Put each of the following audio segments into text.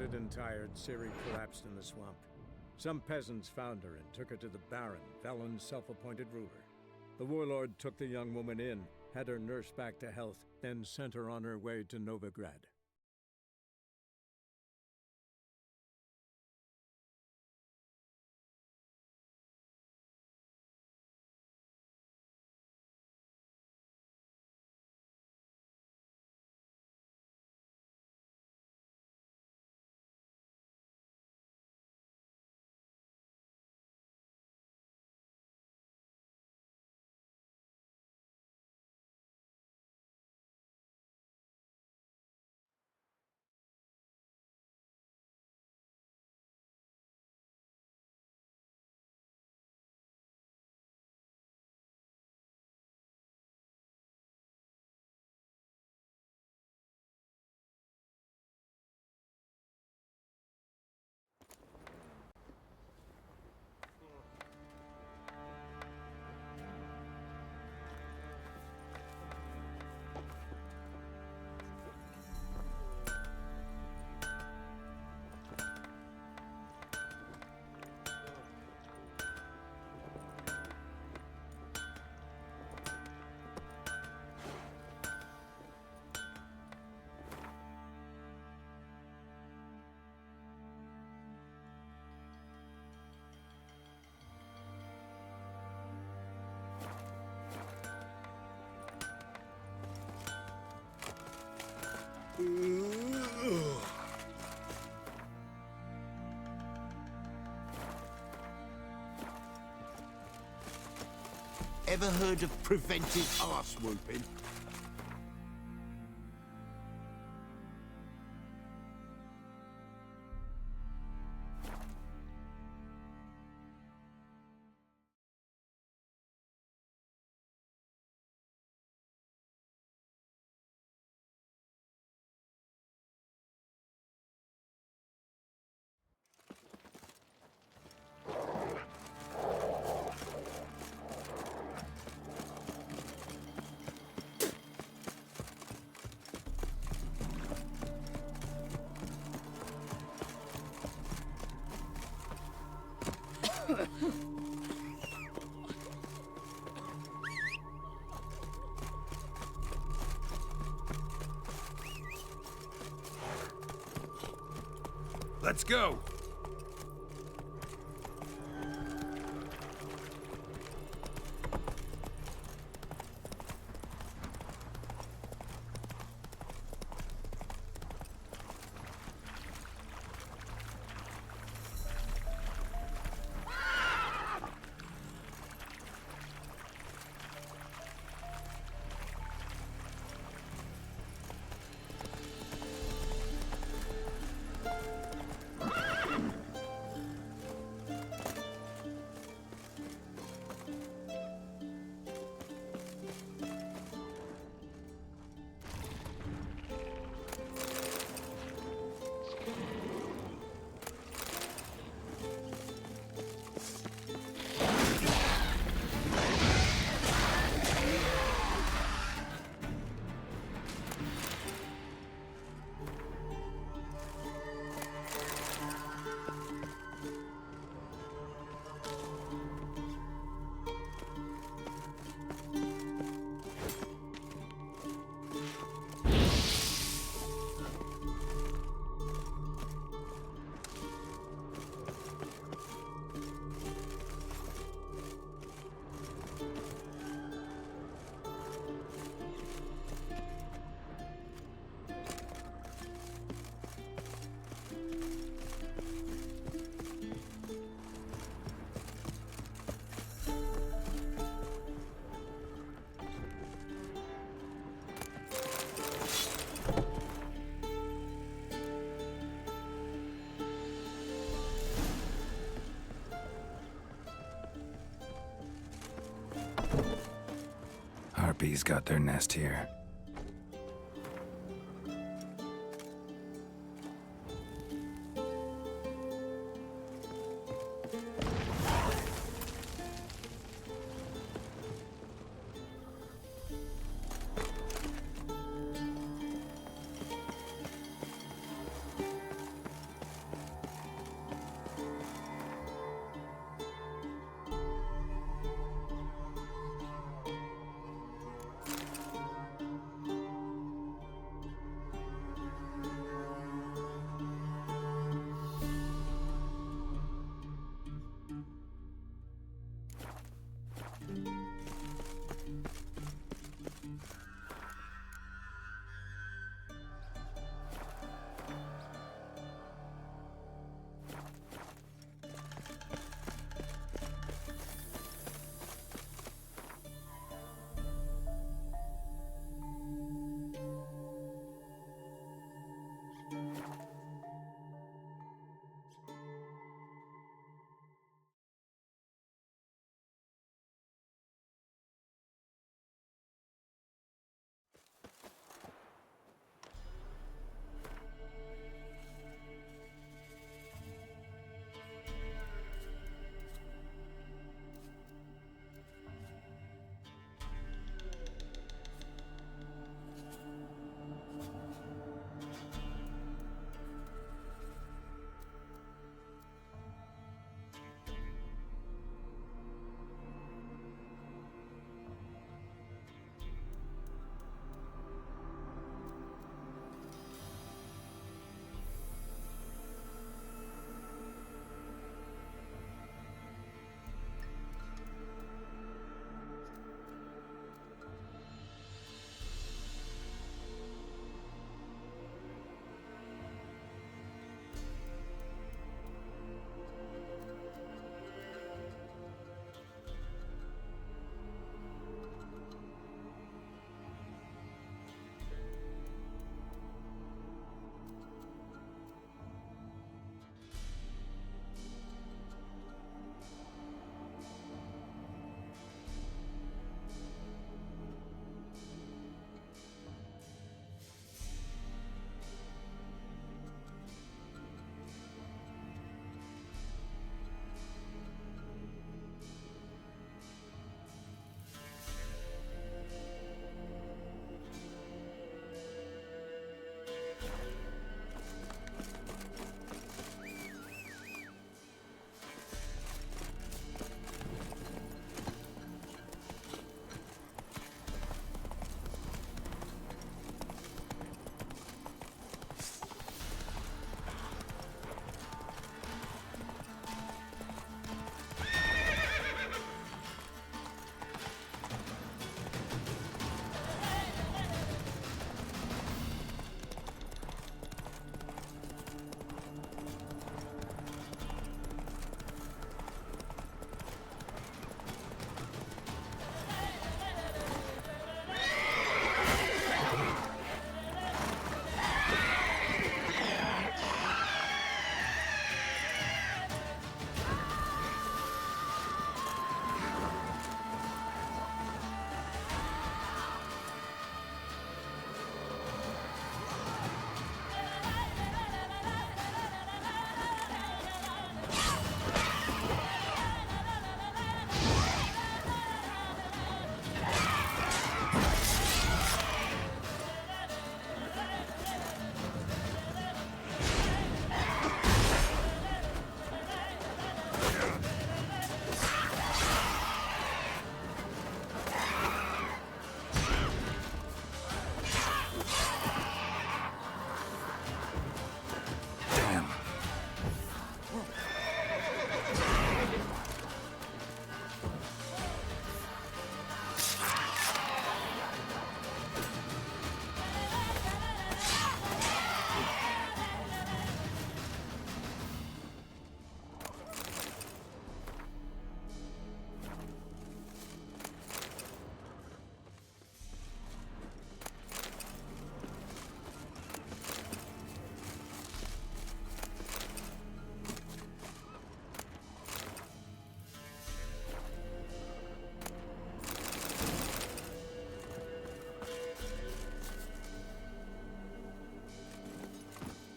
Bloated and tired, Ciri collapsed in the swamp. Some peasants found her and took her to the Baron, Valen's self-appointed ruler. The warlord took the young woman in, had her nursed back to health, then sent her on her way to Novigrad. Ever heard of preventive arse whooping? Let's go! Harpies got their nest here.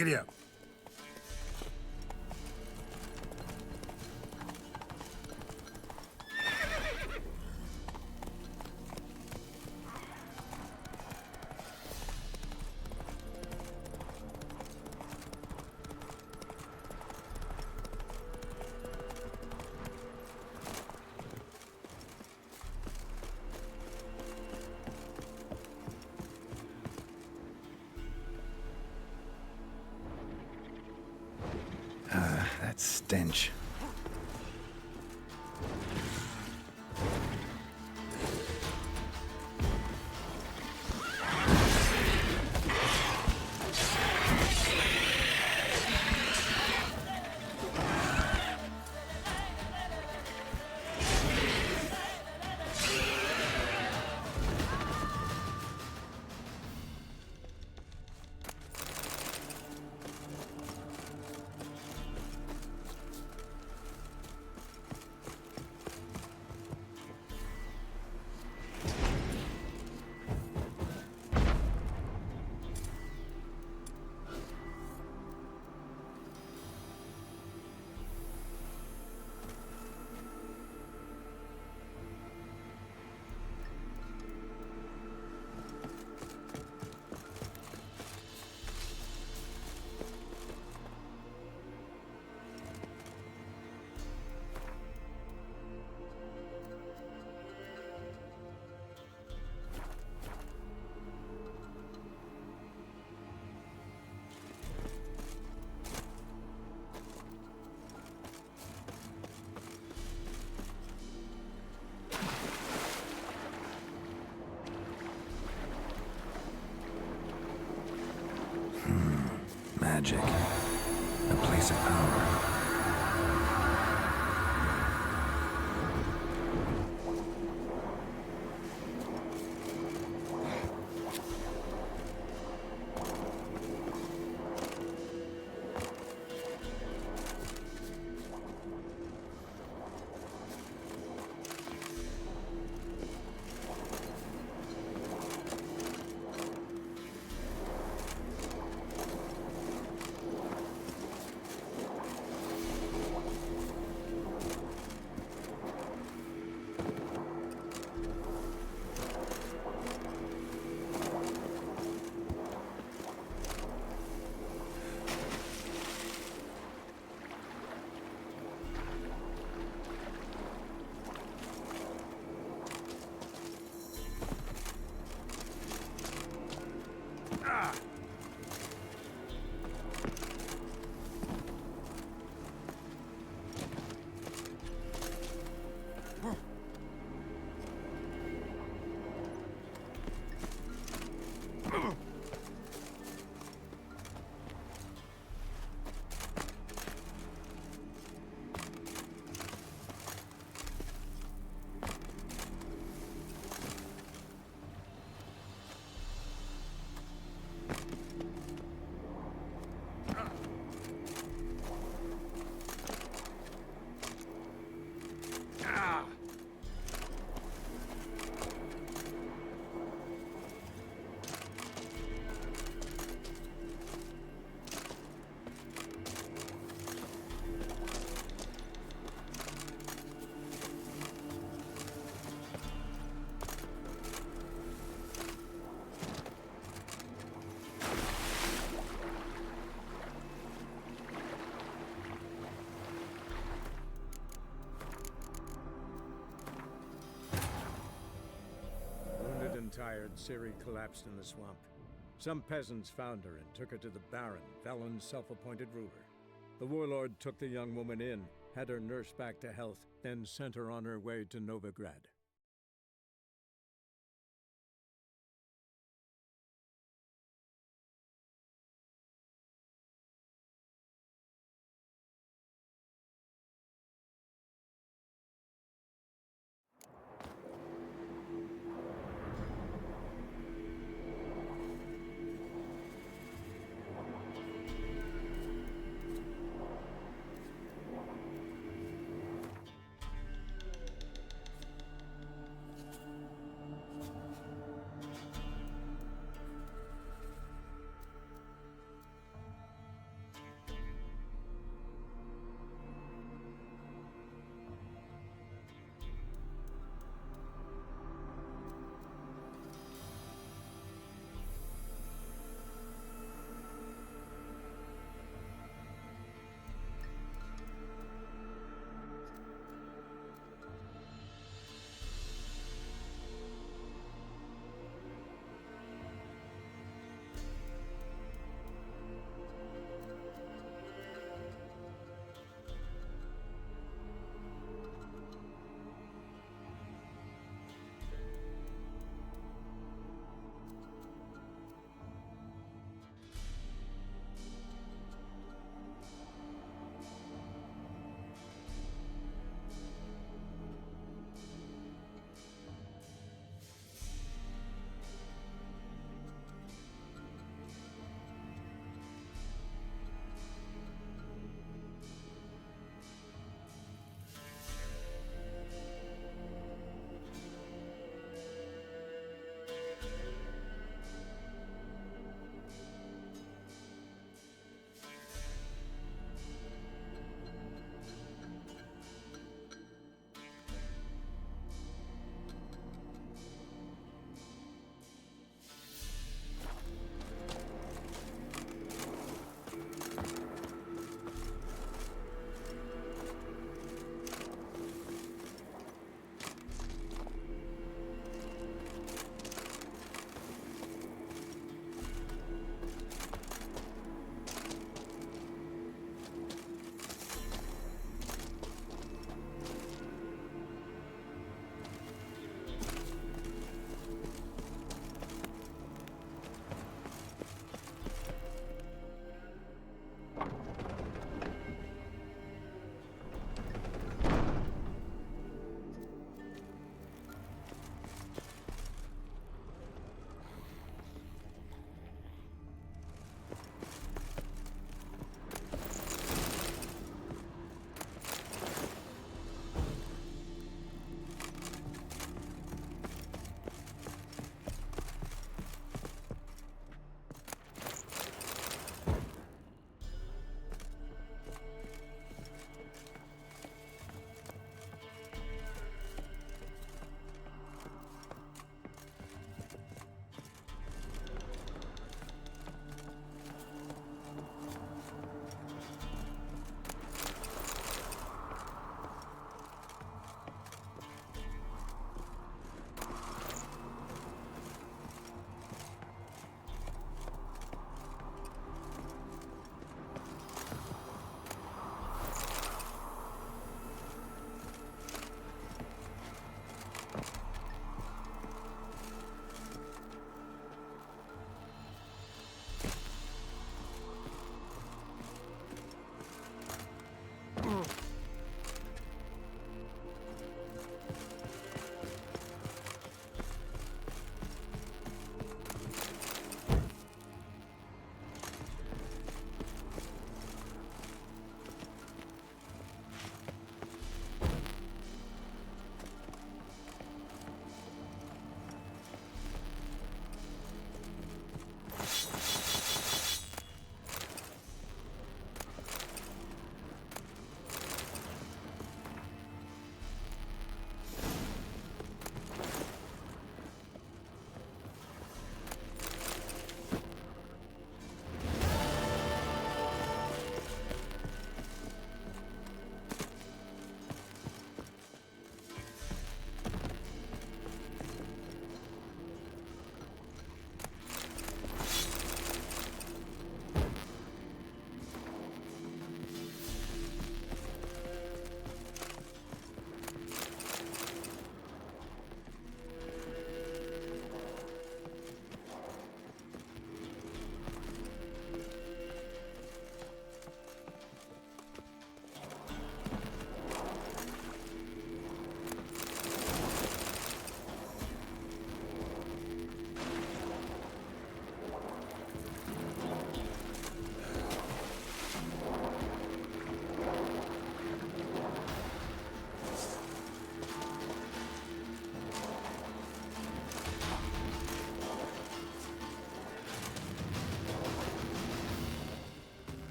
Giddy up. That stench. Magic. A place of power. Wounded and tired, Ciri collapsed in the swamp. Some peasants found her and took her to the Baron, Velen's self-appointed ruler. The warlord took the young woman in, had her nursed back to health, then sent her on her way to Novigrad.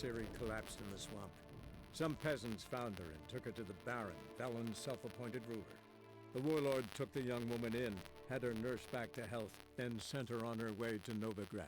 Ciri collapsed in the swamp. Some peasants found her and took her to the Baron, Velen's self-appointed ruler. The warlord took the young woman in, had her nursed back to health, then sent her on her way to Novigrad.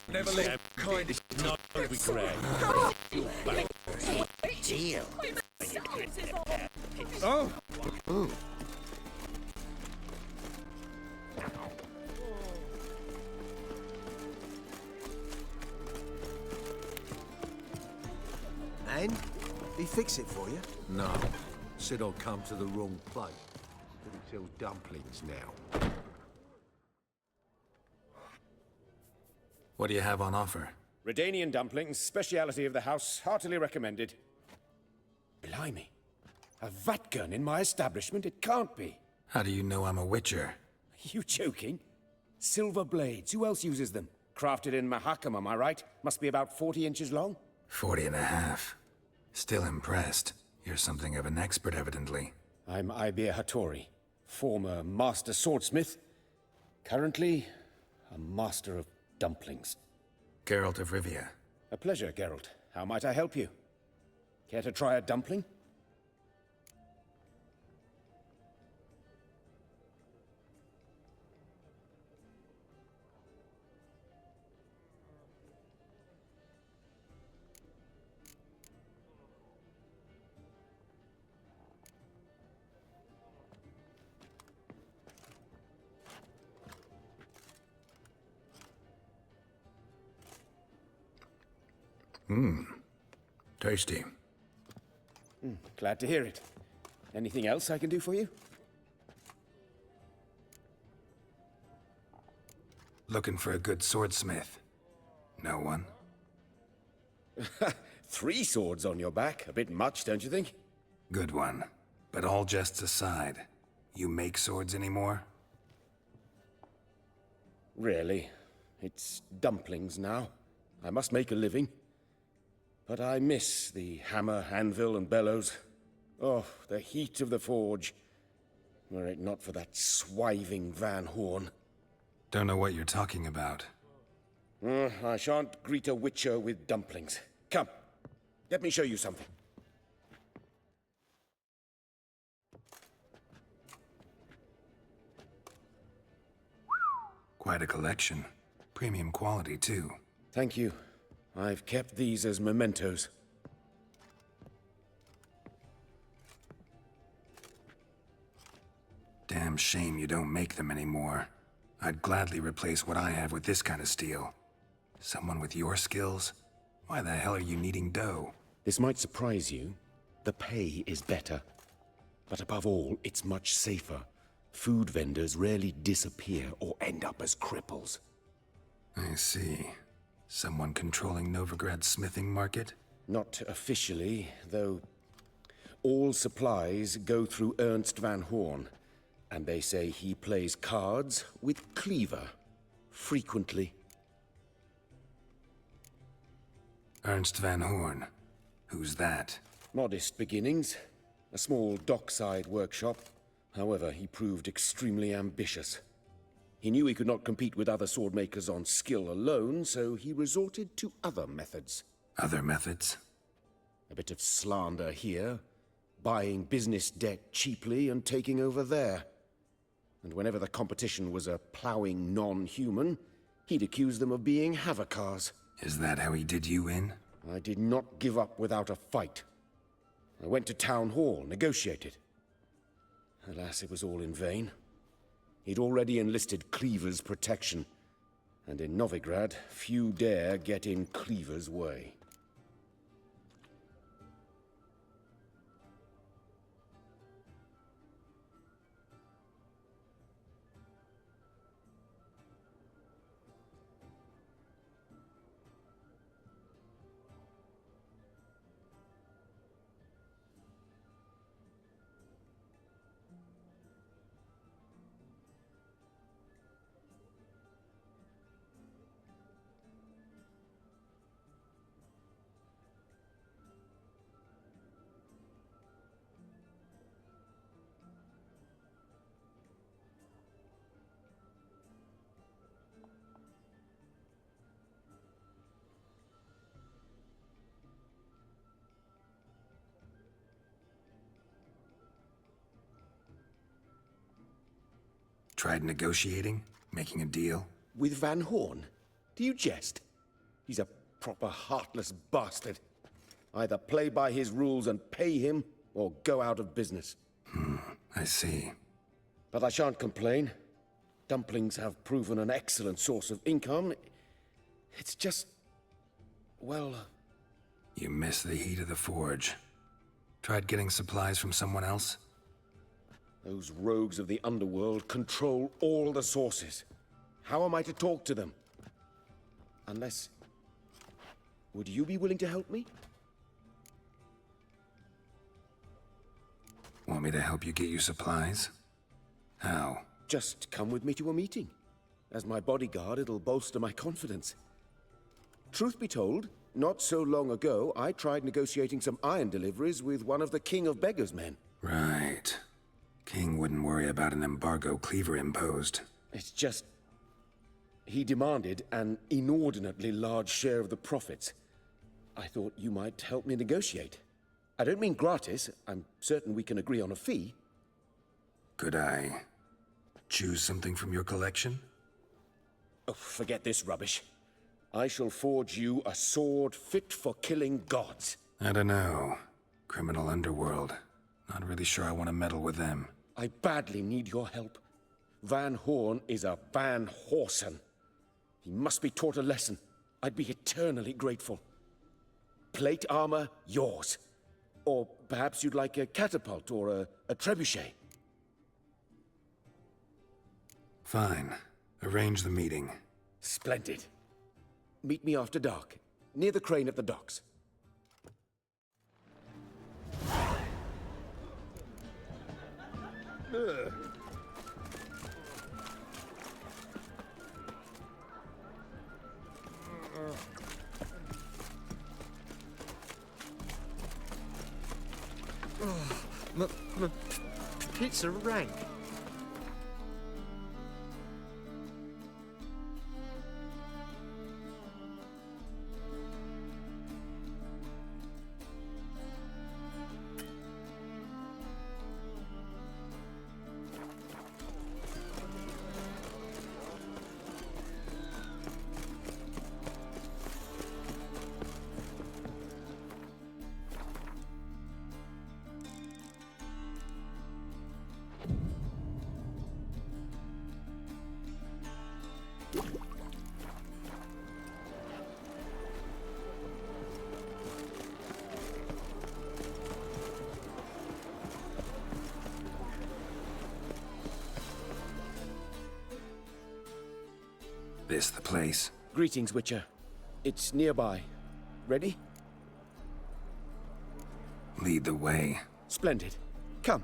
Never let kindness not regret. Deal. Oh! And? He fix it for you? No. Said I'd come to the wrong place. But he sells dumplings now. What do you have on offer? Redanian dumplings, speciality of the house, heartily recommended. Blimey. A vatgun in my establishment? It can't be. How do you know I'm a witcher? Are you joking? Silver blades, who else uses them? Crafted in Mahakam, am I right? Must be about 40 inches long? 40 and a half. Still impressed. You're something of an expert, evidently. I'm Ibir Hattori, former master swordsmith. Currently, a master of dumplings. Geralt of Rivia. A pleasure, Geralt. How might I help you? Care to try a dumpling? Tasty. Glad to hear it. Anything else I can do for you? Looking for a good swordsmith. No one? 3 swords on your back. A bit much, don't you think? Good one. But all jests aside, you make swords anymore? Really. It's dumplings now. I must make a living. But I miss the hammer, anvil, and bellows. Oh, the heat of the forge. Were it not for that swiving Van Horn. Don't know what you're talking about. I shan't greet a witcher with dumplings. Come, let me show you something. Quite a collection. Premium quality, too. Thank you. I've kept these as mementos. Damn shame you don't make them anymore. I'd gladly replace what I have with this kind of steel. Someone with your skills? Why the hell are you needing dough? This might surprise you. The pay is better. But above all, it's much safer. Food vendors rarely disappear or end up as cripples. I see. Someone controlling Novigrad's smithing market? Not officially, though all supplies go through Ernst Van Horn. And they say he plays cards with Cleaver. Frequently. Ernst Van Horn. Who's that? Modest beginnings. A small dockside workshop. However, he proved extremely ambitious. He knew he could not compete with other swordmakers on skill alone, so he resorted to other methods. Other methods? A bit of slander here, buying business debt cheaply and taking over there. And whenever the competition was a ploughing non-human, he'd accuse them of being Havakars. Is that how he did you in? I did not give up without a fight. I went to Town Hall, negotiated. Alas, it was all in vain. He'd already enlisted Cleaver's protection, and in Novigrad, few dare get in Cleaver's way. Tried negotiating? Making a deal? With Van Horn? Do you jest? He's a proper heartless bastard. Either play by his rules and pay him, or go out of business. I see. But I shan't complain. Dumplings have proven an excellent source of income. It's just... well... You miss the heat of the forge. Tried getting supplies from someone else? Those rogues of the underworld control all the sources. How am I to talk to them? Unless... would you be willing to help me? Want me to help you get you supplies? How? Just come with me to a meeting. As my bodyguard, it'll bolster my confidence. Truth be told, not so long ago, I tried negotiating some iron deliveries with one of the King of Beggars' men. Right. King wouldn't worry about an embargo Cleaver imposed. It's just... he demanded an inordinately large share of the profits. I thought you might help me negotiate. I don't mean gratis. I'm certain we can agree on a fee. Could I choose something from your collection? Oh, forget this rubbish. I shall forge you a sword fit for killing gods. I don't know. Criminal underworld. Not really sure I want to meddle with them. I badly need your help. Van Horn is a Van Horsen. He must be taught a lesson. I'd be eternally grateful. Plate armor, yours. Or perhaps you'd like a catapult or a trebuchet. Fine. Arrange the meeting. Splendid. Meet me after dark, near the crane at the docks. My pizza rank. This the place? Greetings, Witcher. It's nearby. Ready? Lead the way. Splendid. Come.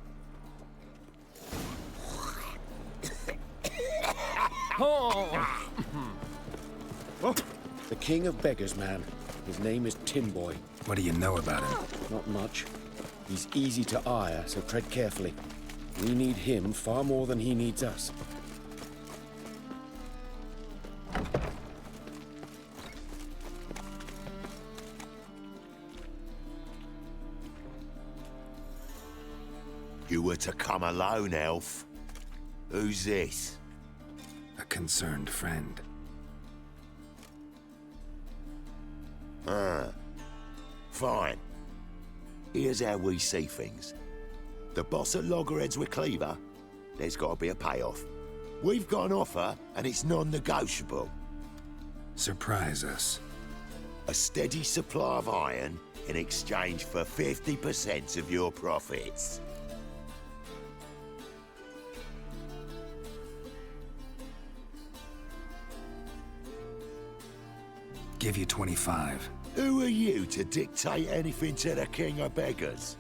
The king of beggars, man. His name is Tinboy. What do you know about him? Not much. He's easy to ire, so tread carefully. We need him far more than he needs us. You were to come alone, elf. Who's this? A concerned friend. Fine. Here's how we see things. The boss at Loggerheads with Cleaver, there's got to be a payoff. We've got an offer, and it's non-negotiable. Surprise us. A steady supply of iron in exchange for 50% of your profits. Give you 25. Who are you to dictate anything to the king of beggars?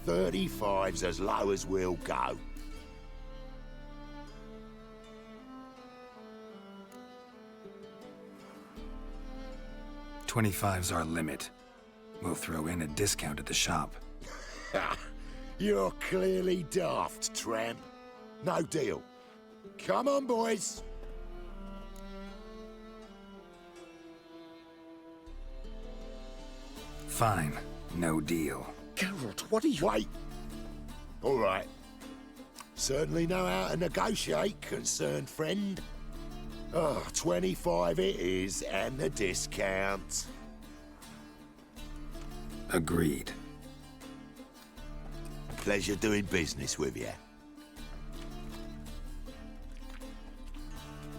35's as low as we'll go. $25's our limit. We'll throw in a discount at the shop. You're clearly daft, tramp. No deal. Come on, boys. Fine. No deal. Geralt, what are you... Wait. All right. Certainly know how to negotiate, concerned friend. 25 it is, and the discount. Agreed. Pleasure doing business with you.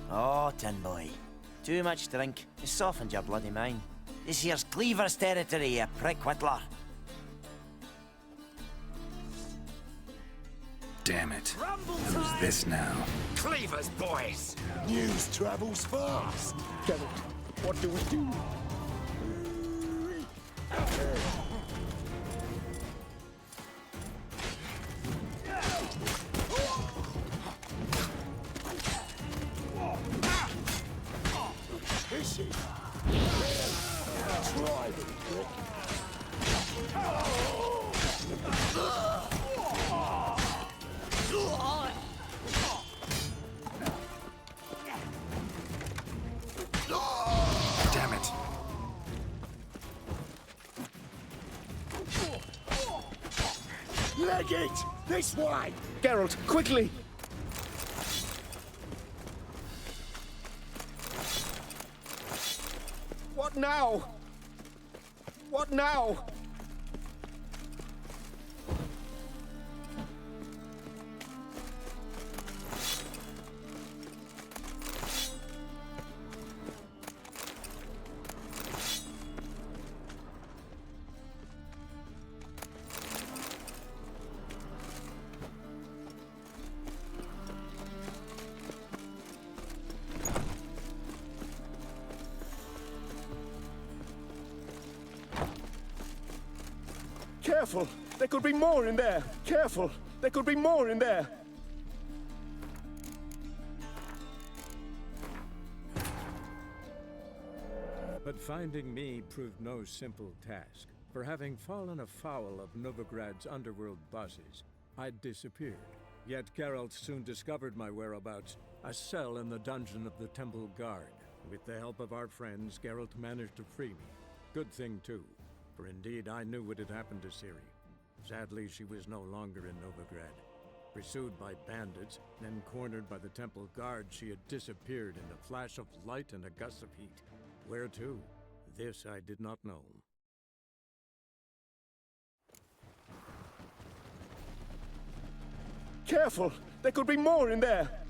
Oh, Tinboy. Too much drink. You softened your bloody mind. This here's Cleaver's territory, you prick whittler. Damn it. Who's this now? Cleaver's boys! News travels fast. Geralt, what do we do? Is he? Try me, prick. Damn it. Leg it! This way! Geralt, quickly! What now? What now? Careful! There could be more in there! Careful! There could be more in there! But finding me proved no simple task. For having fallen afoul of Novigrad's underworld bosses, I'd disappeared. Yet Geralt soon discovered my whereabouts, a cell in the dungeon of the Temple Guard. With the help of our friends, Geralt managed to free me. Good thing, too, for indeed I knew what had happened to Ciri. Sadly, she was no longer in Novigrad. Pursued by bandits, then cornered by the Temple Guard, she had disappeared in a flash of light and a gust of heat. Where to? This I did not know. Careful! There could be more in there!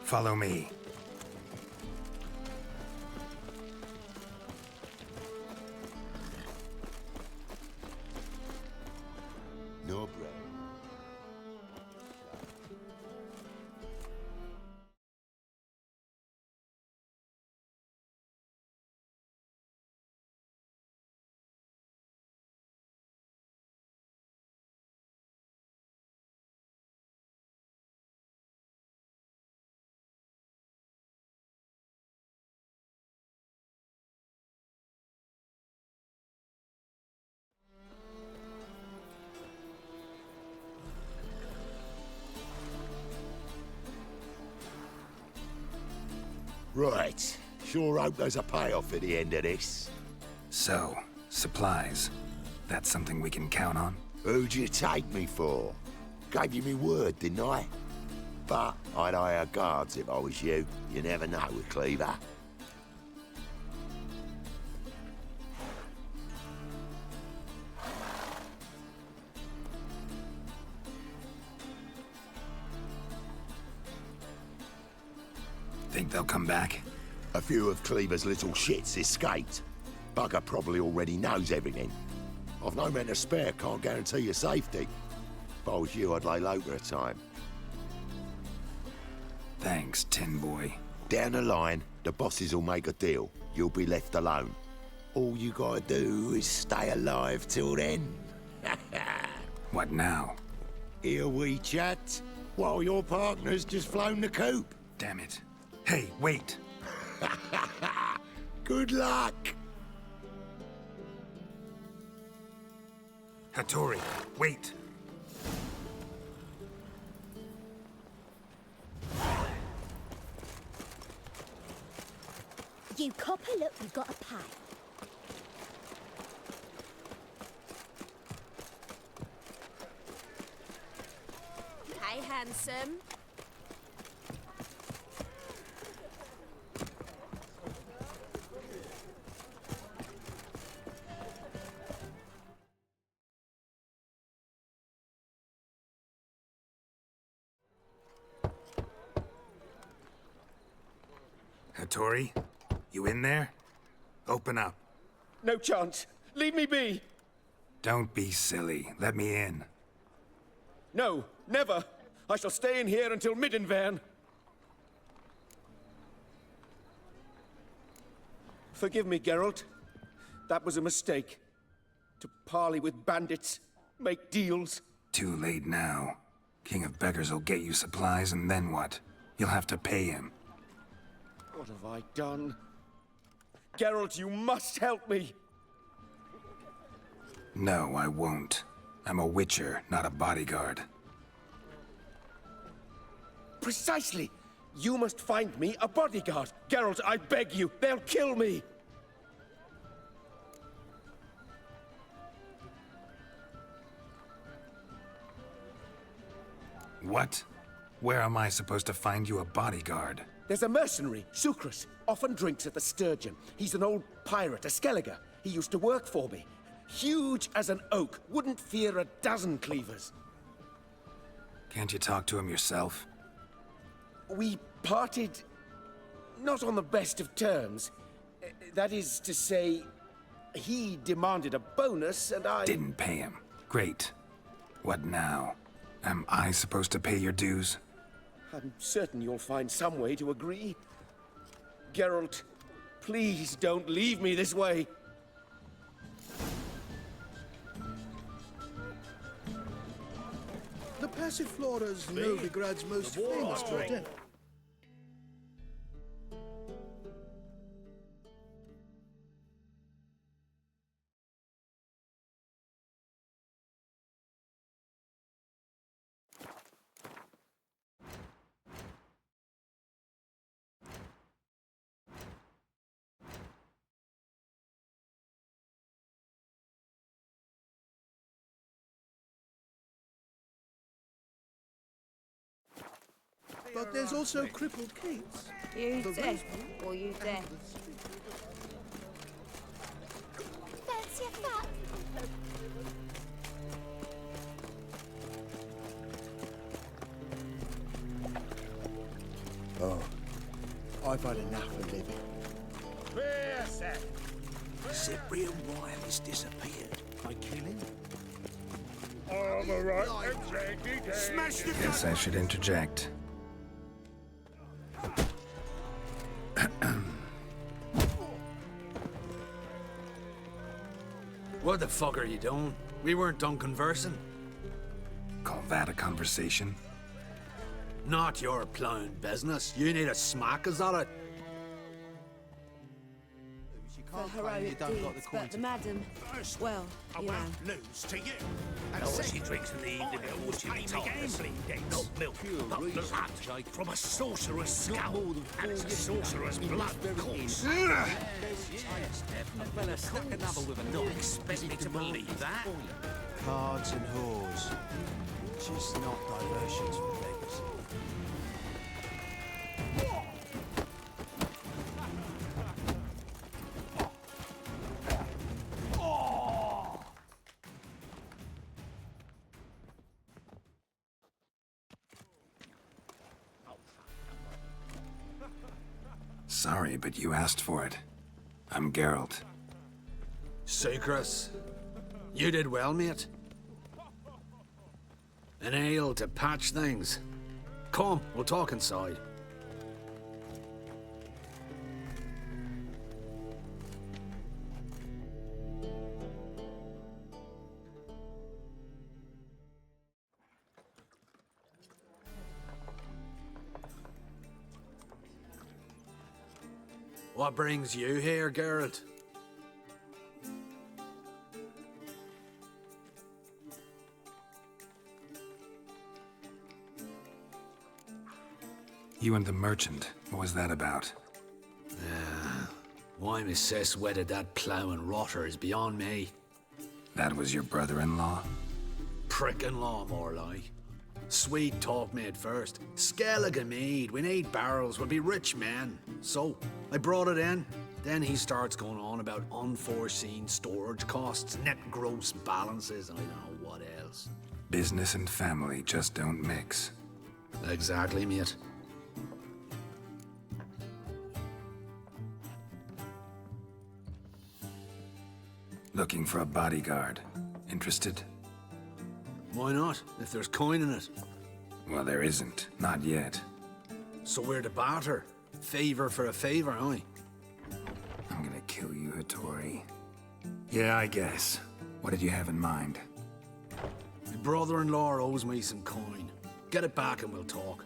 Follow me. No bread. Right. Sure hope there's a payoff at the end of this. So, supplies. That's something we can count on? Who'd you take me for? Gave you me word, didn't I? But I'd hire guards if I was you. You never know with Cleaver. Think they'll come back? A few of Cleaver's little shits escaped. Bugger probably already knows everything. I've no men to spare, can't guarantee your safety. If I was you, I'd lay low for a time. Thanks, Tin Boy. Down the line, the bosses will make a deal. You'll be left alone. All you gotta do is stay alive till then. What now? Here we chat, while your partner's just flown the coop. Damn it. Hey, wait! Good luck! Hattori, wait! You copper, look, you've got a pie. Hey, handsome. Hattori, you in there? Open up. No chance. Leave me be. Don't be silly. Let me in. No, never. I shall stay in here until Middenvern. Forgive me, Geralt. That was a mistake. To parley with bandits, make deals. Too late now. King of Beggars will get you supplies, and then what? You'll have to pay him. What have I done? Geralt, you must help me! No, I won't. I'm a witcher, not a bodyguard. Precisely! You must find me a bodyguard. Geralt, I beg you, they'll kill me! What? Where am I supposed to find you a bodyguard? There's a mercenary, Sucrus, often drinks at the Sturgeon. He's an old pirate, a Skelliger. He used to work for me. Huge as an oak, wouldn't fear a dozen cleavers. Can't you talk to him yourself? We parted not on the best of terms. That is to say, he demanded a bonus and I... Didn't pay him. Great. What now? Am I supposed to pay your dues? I'm certain you'll find some way to agree. Geralt, please don't leave me this way. The Passiflora's Novigrad's most famous bordello. But there's also Crippled Kate's. You The there, Rosewood or you and there. the Street. Fancy a fat? Oh, I've had enough of living. Cyprian Wilde has disappeared. I kill him? Smash the Guess I should interject. What the fuck are you doing? We weren't done conversing. Call that a conversation? Not your plowing business. You need a smack, is that it? For heroic deeds, but the madam, well, you know. Lose to you. And all she drinks in the evening before she retires. Not milk, but blood from a sorcerer's skull. And it's a sorcerer's blood, of course. A fella stuck another with a knife. Expect me to believe that? Cards and whores. Just not diversions for beggars. Sorry, but you asked for it. I'm Geralt. Sucrus, you did well, mate. An ale to patch things. Come, we'll talk inside. What brings you here, Geralt? You and the merchant, what was that about? Why Miss Sis wedded that ploughing rotter is beyond me. That was your brother-in-law? Prick-in-law, more like. Sweet talk made first. Skellige mead, we need barrels, we'll be rich men. So, I brought it in. Then he starts going on about unforeseen storage costs, net gross balances, and I don't know what else. Business and family just don't mix. Exactly, mate. Looking for a bodyguard. Interested? Why not, if there's coin in it? Well, there isn't. Not yet. So we're to barter. Favor for a favor, aye? I'm gonna kill you, Hattori. Yeah, I guess. What did you have in mind? My brother-in-law owes me some coin. Get it back and we'll talk.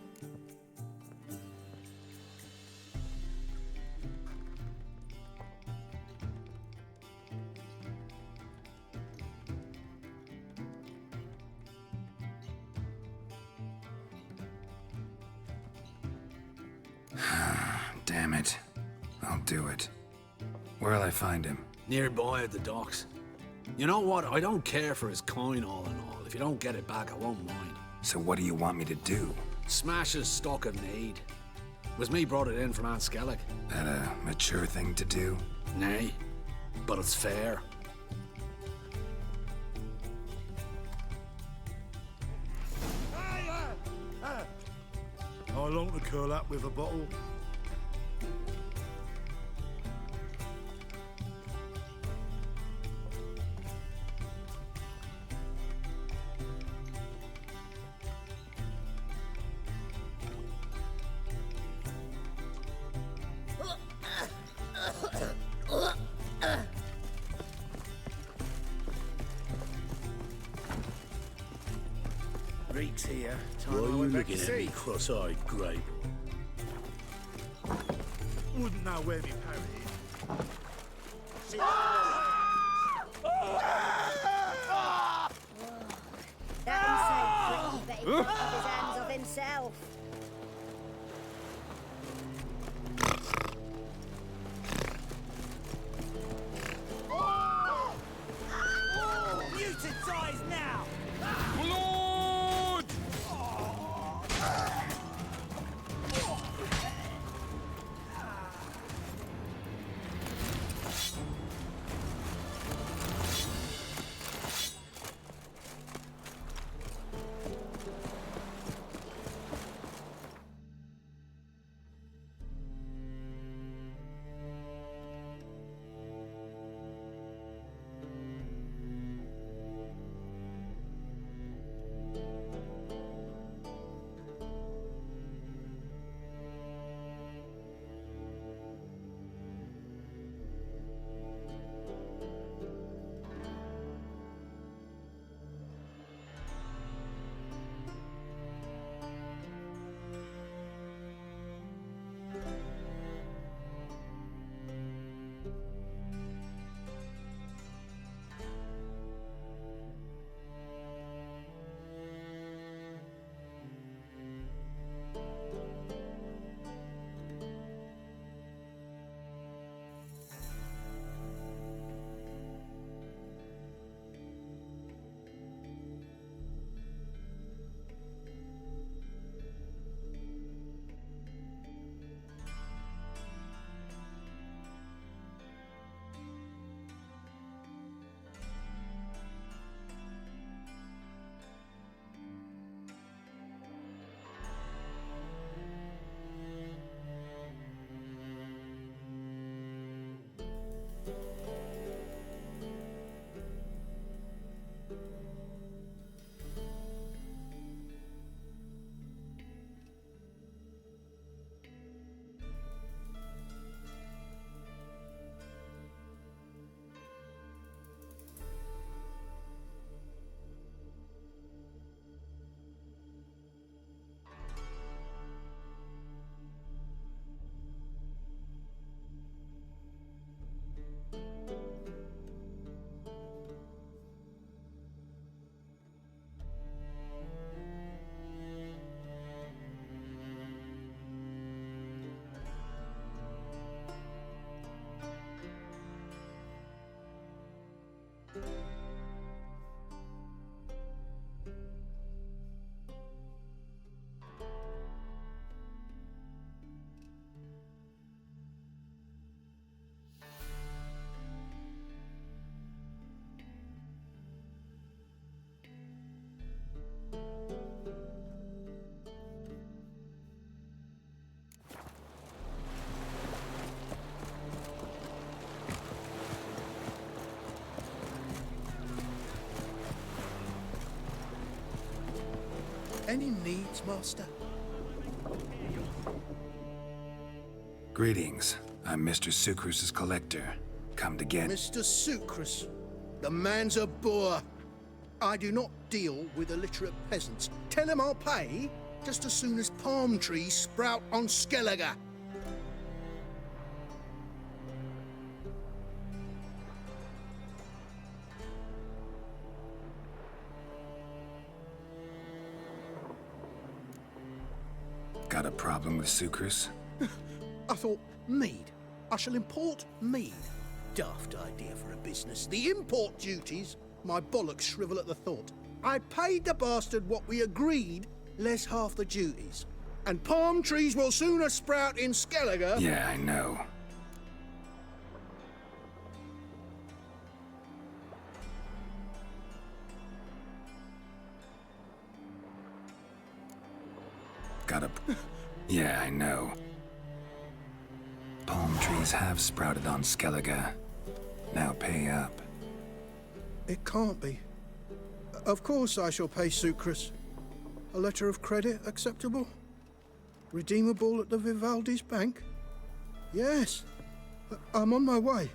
Damn it. I'll do it. Where'll I find him? Nearby at the docks. You know what? I don't care for his coin all in all. If you don't get it back, I won't mind. So what do you want me to do? Smash his stock of need. It was me brought it in from Aunt Skellig. That a mature thing to do? Nay, but it's fair. I long to curl up with a bottle. Reed's here. Time I went back to sea. Cross-eyed grape? Wouldn't know where me parrot is. That was so pretty, but he took his hands off himself. Mutant eyes now! Any needs, Master? Greetings. I'm Mr. Sucrus's collector. Come to get... Mr. Sucrus, the man's a boor. I do not deal with illiterate peasants. Tell him I'll pay just as soon as palm trees sprout on Skellige. Got a problem with Sucrus? I thought, mead. I shall import mead. Daft idea for a business. The import duties, my bollocks shrivel at the thought. I paid the bastard what we agreed, less half the duties. And palm trees will sooner sprout in Skellige. Yeah, I know. Yeah, I know. Palm trees have sprouted on Skellige. Now pay up. It can't be. Of course I shall pay Sucrus. A letter of credit acceptable? Redeemable at the Vivaldi's bank? Yes. I'm on my way.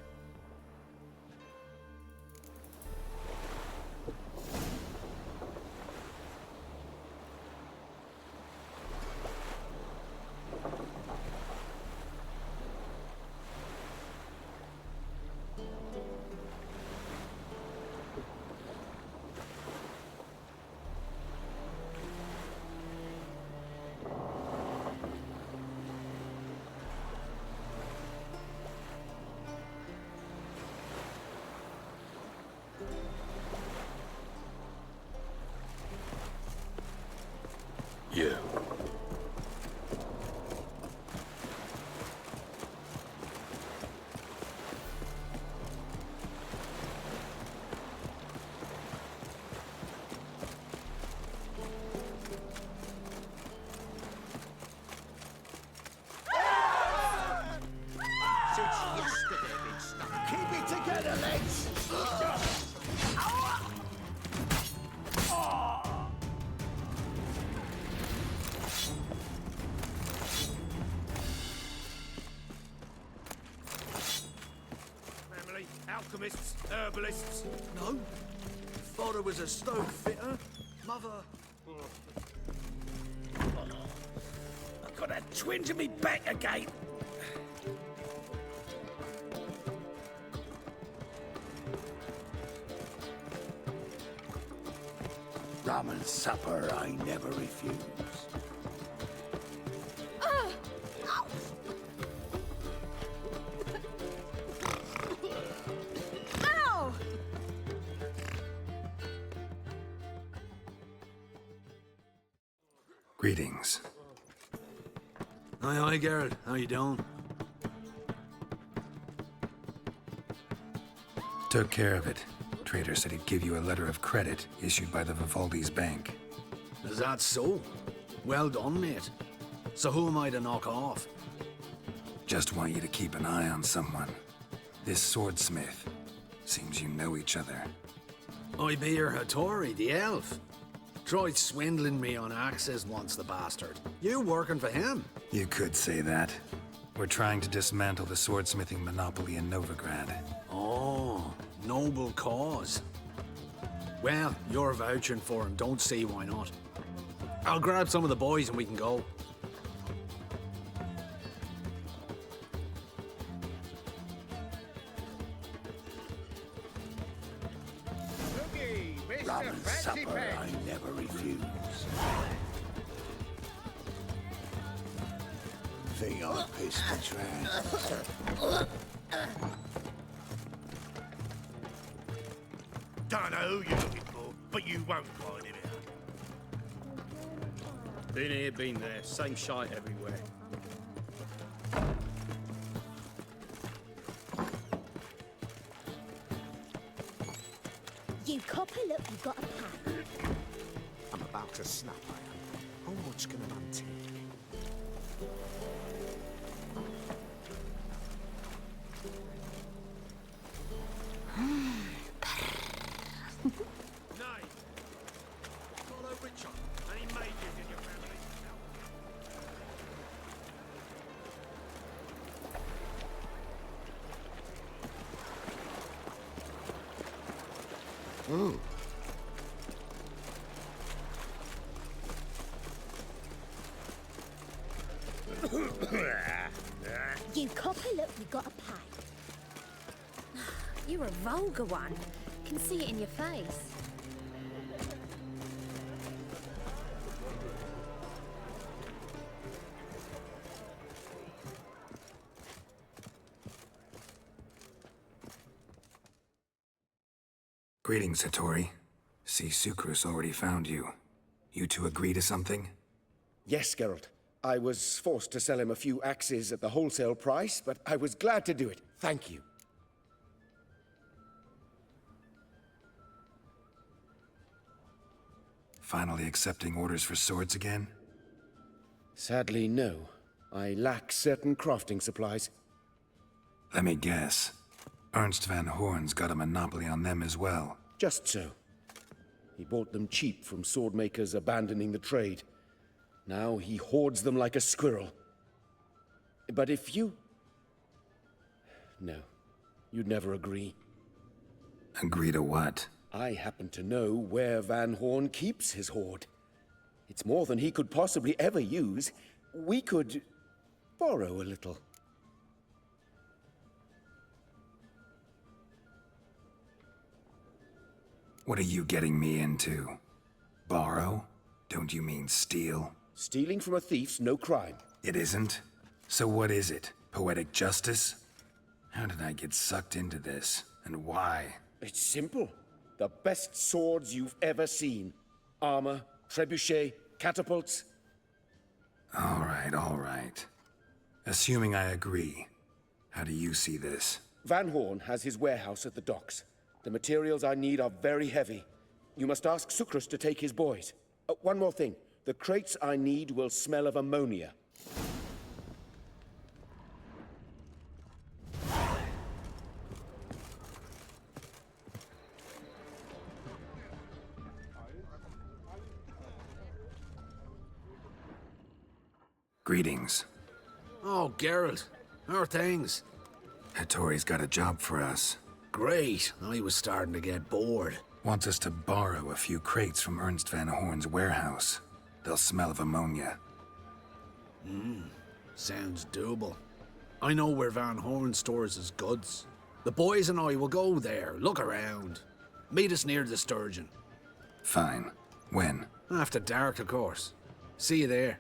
You. Keep it together, lads! Family, alchemists, herbalists. No. Father was a stone fitter. Mother... I've got that twinge in me back again. Rum and supper I never refuse. Ow! Greetings. Aye, Geralt. How you doing? Took care of it. Trader said he'd give you a letter of credit issued by the Vivaldi's bank. Is that so? Well done, mate. So who am I to knock off? Just want you to keep an eye on someone. This swordsmith. Seems you know each other. I be your Hattori, the elf. Tried swindling me on axes once, the bastard. You working for him? You could say that. We're trying to dismantle the swordsmithing monopoly in Novigrad. Oh, noble cause. Well, you're vouching for him. Don't see why not. I'll grab some of the boys and we can go. Rum and supper I never refuse. Think I pissed the trap. Don't know who you're looking for, but you won't find him here. Been here, been there. Same shite everywhere. You copper, look, you've got a pack. I'm about to snap, I am. How much can a man take? Nay. Follow Richard, and he made you You copper, look, you gotta pay. You're a vulgar one. Can see it in your face. Greetings, Hattori. See, Sukrus already found you. You two agree to something? Yes, Geralt. I was forced to sell him a few axes at the wholesale price, but I was glad to do it. Thank you. Finally accepting orders for swords again? Sadly, no. I lack certain crafting supplies. Let me guess. Ernst van Horn's got a monopoly on them as well. Just so. He bought them cheap from swordmakers abandoning the trade. Now he hoards them like a squirrel. But if you... No. You'd never agree. Agree to what? I happen to know where Van Horn keeps his hoard. It's more than he could possibly ever use. We could... borrow a little. What are you getting me into? Borrow? Don't you mean steal? Stealing from a thief's no crime. It isn't? So what is it? Poetic justice? How did I get sucked into this? And why? It's simple. The best swords you've ever seen. Armor, trebuchet, catapults. All right. Assuming I agree, how do you see this? Van Horn has his warehouse at the docks. The materials I need are very heavy. You must ask Sukrus to take his boys. One more thing. The crates I need will smell of ammonia. Greetings. Oh, Geralt. How are things? Hattori's got a job for us. Great. I was starting to get bored. Wants us to borrow a few crates from Ernst van Horn's warehouse. They'll smell of ammonia. Sounds doable. I know where Van Horn stores his goods. The boys and I will go there, look around. Meet us near the Sturgeon. Fine. When? After dark, of course. See you there.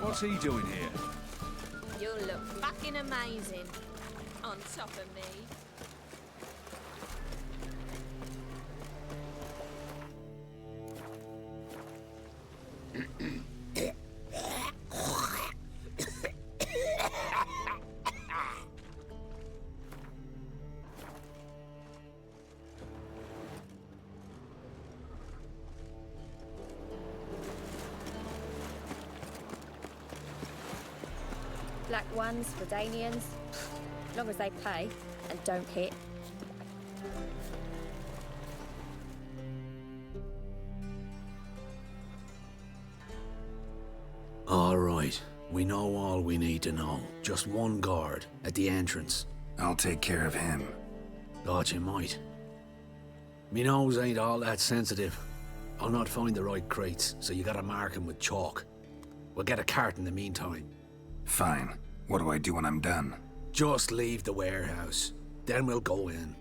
What's he doing here? You'll look fucking amazing on top of me. Black ones for Danians, as long as they pay and don't hit. All right. We know all we need to know. Just one guard at the entrance. I'll take care of him. Thought you might. Me nose ain't all that sensitive. I'll not find the right crates, so you gotta mark 'em with chalk. We'll get a cart in the meantime. Fine. What do I do when I'm done? Just leave the warehouse. Then we'll go in.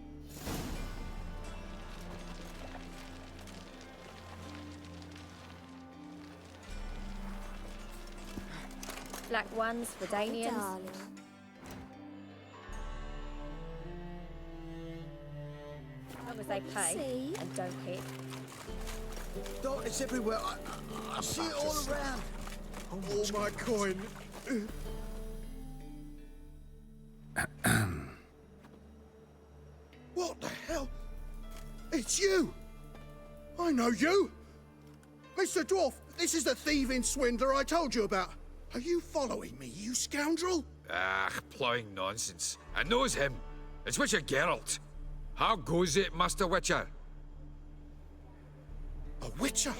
Black ones for Danians. Darling. As long as they pay See? and don't hit. Oh, it's everywhere. I see it all around. Oh, my coin. What the hell? It's you! I know you! Mr. Dwarf, this is the thieving swindler I told you about. Are you following me, you scoundrel? Ah, ploughing nonsense. I knows him. It's Witcher Geralt. How goes it, Master Witcher? A witcher?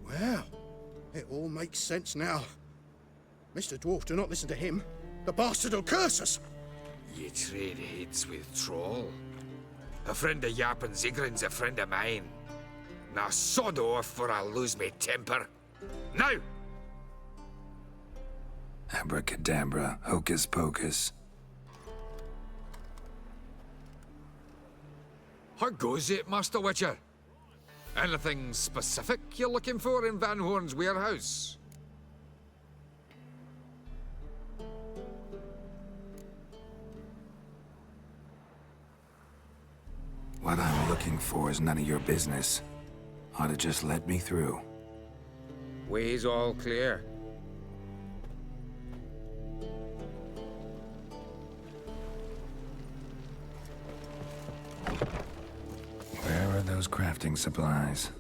Well, it all makes sense now. Mr. Dwarf, do not listen to him. The bastard will curse us. You trade heads with Troll. A friend of Yappin Zigrin's a friend of mine. Now sod off or I'll lose my temper. Now! Abracadabra, hocus pocus. How goes it, Master Witcher? Anything specific you're looking for in Van Horn's warehouse? What I'm looking for is none of your business. Ought to just let me through. Way's all clear. Where are those crafting supplies?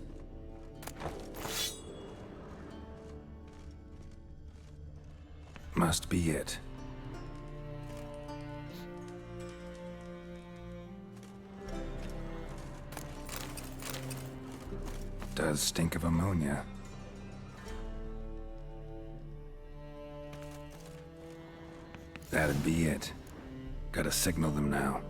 Must be it. Does stink of ammonia. That'd be it. Gotta signal them now.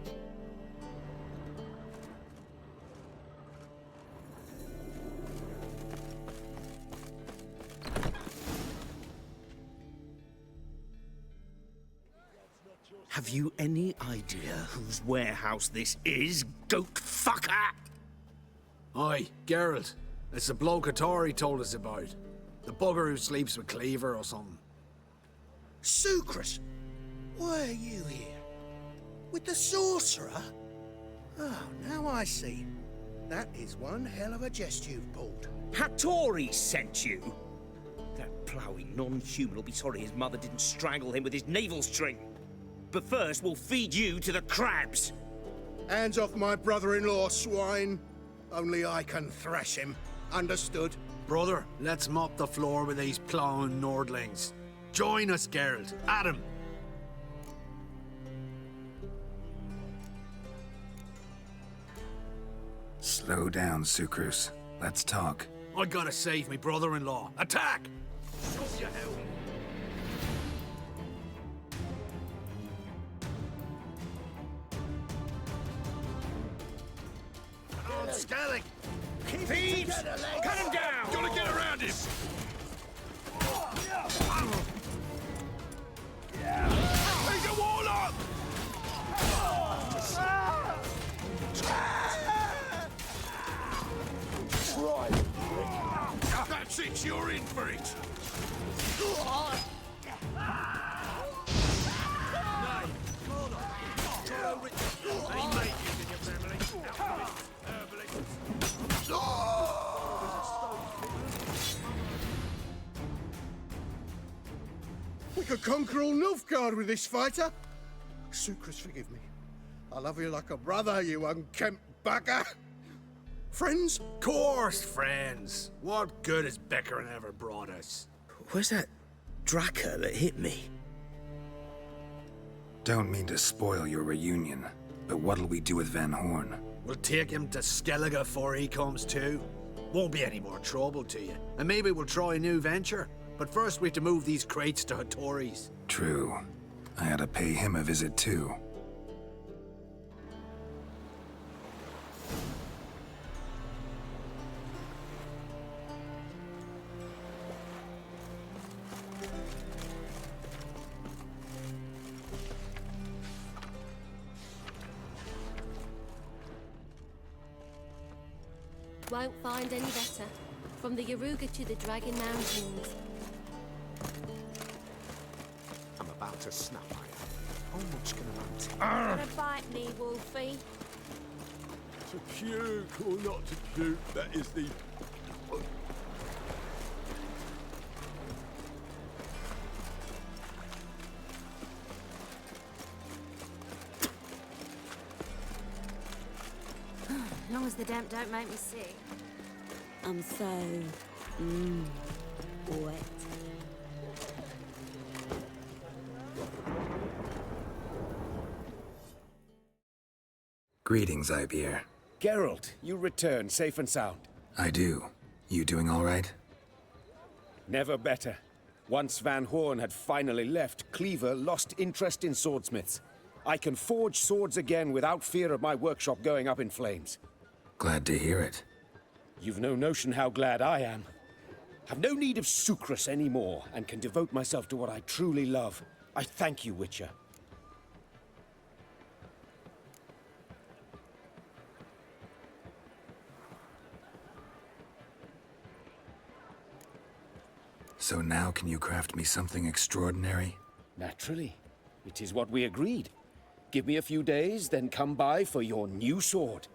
Have you any idea whose warehouse this is, goat fucker? Aye, Geralt. It's the bloke Atari told us about. The bugger who sleeps with Cleaver or something. Sucrus, why are you here? With the sorcerer? Oh, now I see. That is one hell of a jest you've pulled. Hattori sent you? That ploughing non-human will be sorry his mother didn't strangle him with his navel string. But first, we'll feed you to the crabs. Hands off my brother-in-law, swine. Only I can thrash him. Understood? Brother, let's mop the floor with these ploughing Nordlings. Join us, Geralt. Adam. Slow down, Sucrus. Let's talk. I gotta save me brother-in-law. Attack! Skellig! Thieves! Cut him down! Gotta get around him! He's a warlock! That's it, you're in for it! We could conquer all Nilfgaard with this fighter. Sucrus, forgive me. I love you like a brother, you unkempt bugger. Friends? Course, friends. What good has Beckerin ever brought us? Where's that Draka that hit me? Don't mean to spoil your reunion, but what'll we do with Van Horn? We'll take him to Skellige before he comes too. Won't be any more trouble to you. And maybe we'll try a new venture. But first we have to move these crates to Hattori's. True. I ought to pay him a visit too. Won't find any better. From the Yaruga to the Dragon Mountains. I'm about to snap at you. How much can a man take? Gonna bite me, Wolfie. To puke or not to puke, that is the... As long as the damp don't make me sick. I'm so... wet. Greetings, Ibeer. Geralt, you return safe and sound. I do. You doing all right? Never better. Once Van Horn had finally left, Cleaver lost interest in swordsmiths. I can forge swords again without fear of my workshop going up in flames. Glad to hear it. You've no notion how glad I am. I've no need of Sucrus anymore, and can devote myself to what I truly love. I thank you, Witcher. So now can you craft me something extraordinary? Naturally. It is what we agreed. Give me a few days, then come by for your new sword.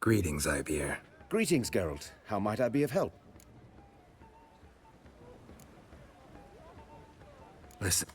Greetings, Ibeer. Greetings, Geralt. How might I be of help? Listen.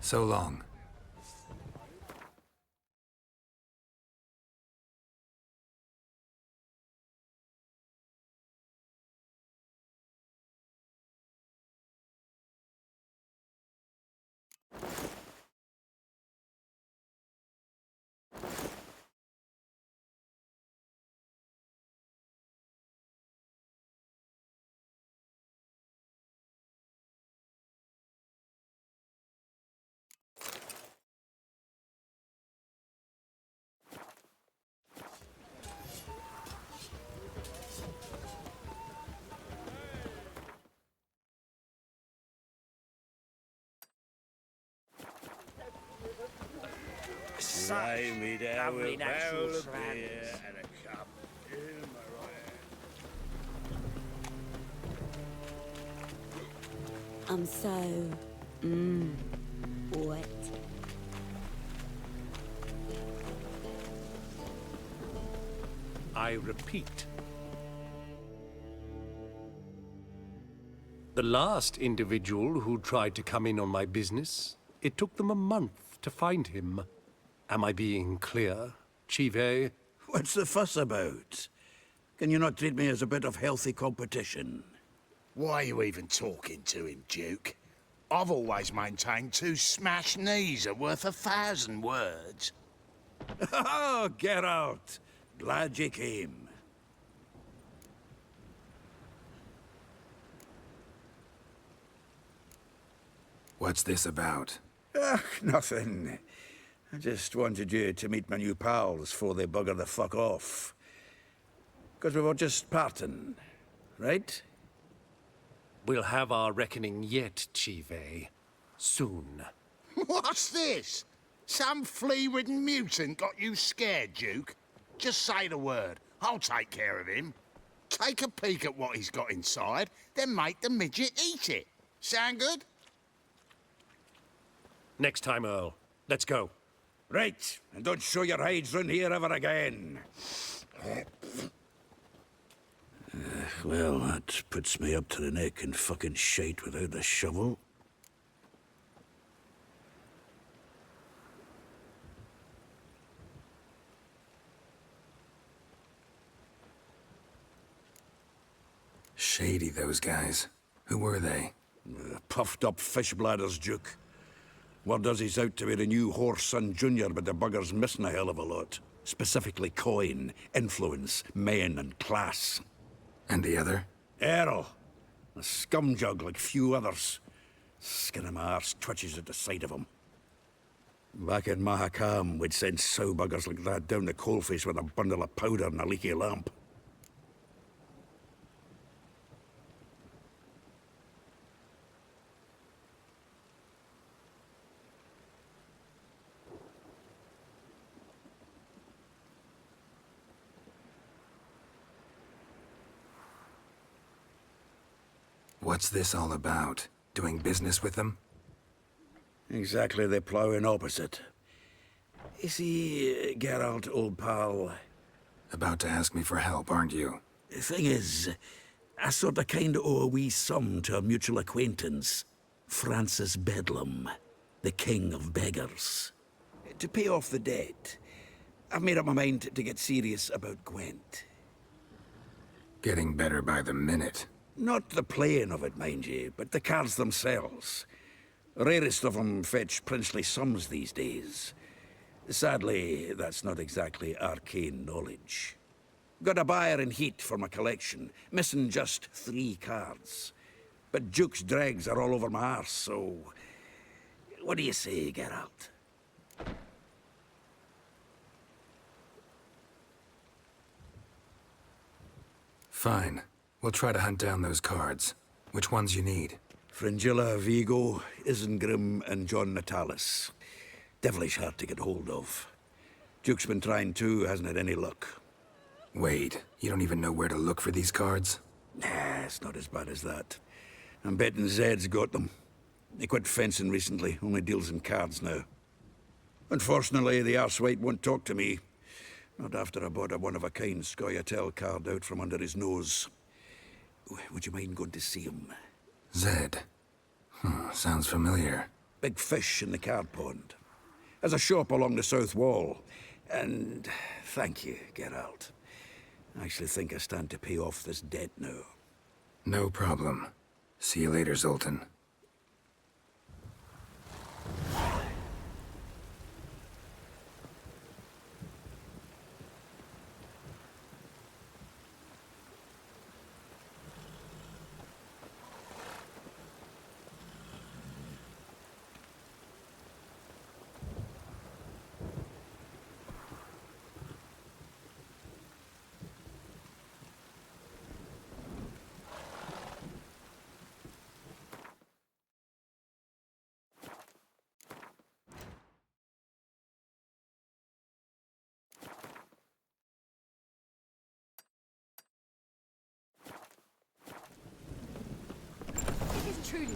So long. Lay me down with a barrel of beer and a cup in my right hand. I'm so... wet. I repeat. The last individual who tried to come in on my business, it took them a month to find him. Am I being clear, Chive? What's the fuss about? Can you not treat me as a bit of healthy competition? Why are you even talking to him, Duke? I've always maintained 2 smashed knees are worth 1,000 words. Oh, Geralt! Glad you came. What's this about? Nothing. I just wanted you to meet my new pals before they bugger the fuck off. Because we were just parting, right? We'll have our reckoning yet, Chive. Soon. What's this? Some flea-ridden mutant got you scared, Duke? Just say the word. I'll take care of him. Take a peek at what he's got inside, then make the midget eat it. Sound good? Next time, Earl. Let's go. Right, and don't show your hides round here ever again. Well, that puts me up to the neck in fucking shite without the shovel. Shady, those guys. Who were they? Puffed up fish bladders, Duke. Word does he's out to be the new Whoreson Jr., but the bugger's missing a hell of a lot. Specifically coin, influence, men, and class. And the other? Earl. A scumjug like few others. Skin of my arse twitches at the sight of him. Back in Mahakam, we'd send sow buggers like that down the coalface with a bundle of powder and a leaky lamp. What's this all about? Doing business with them? Exactly the ploughing opposite. You see, Geralt, old pal... About to ask me for help, aren't you? The thing is, I sort of kinda owe a wee sum to a mutual acquaintance. Francis Bedlam, the king of beggars. To pay off the debt, I've made up my mind to get serious about Gwent. Getting better by the minute. Not the playing of it, mind you, but the cards themselves. Rarest of them fetch princely sums these days. Sadly, that's not exactly arcane knowledge. Got a buyer in heat for my collection, missing just 3 cards. But Duke's dregs are all over my arse, so... What do you say, Geralt? Fine. We'll try to hunt down those cards. Which ones you need? Fringilla, Vigo, Isengrim, and John Natalis. Devilish hard to get hold of. Duke's been trying too, hasn't had any luck. Wait, you don't even know where to look for these cards? Nah, it's not as bad as that. I'm betting Zed's got them. He quit fencing recently, only deals in cards now. Unfortunately, the arsewite won't talk to me. Not after I bought a one-of-a-kind Scoia'tael card out from under his nose. Would you mind going to see him? Zed. Sounds familiar. Big fish in the card pond. Has a shop along the south wall. And thank you, Geralt. I actually think I stand to pay off this debt now. No problem. See you later, Zoltan. Truly,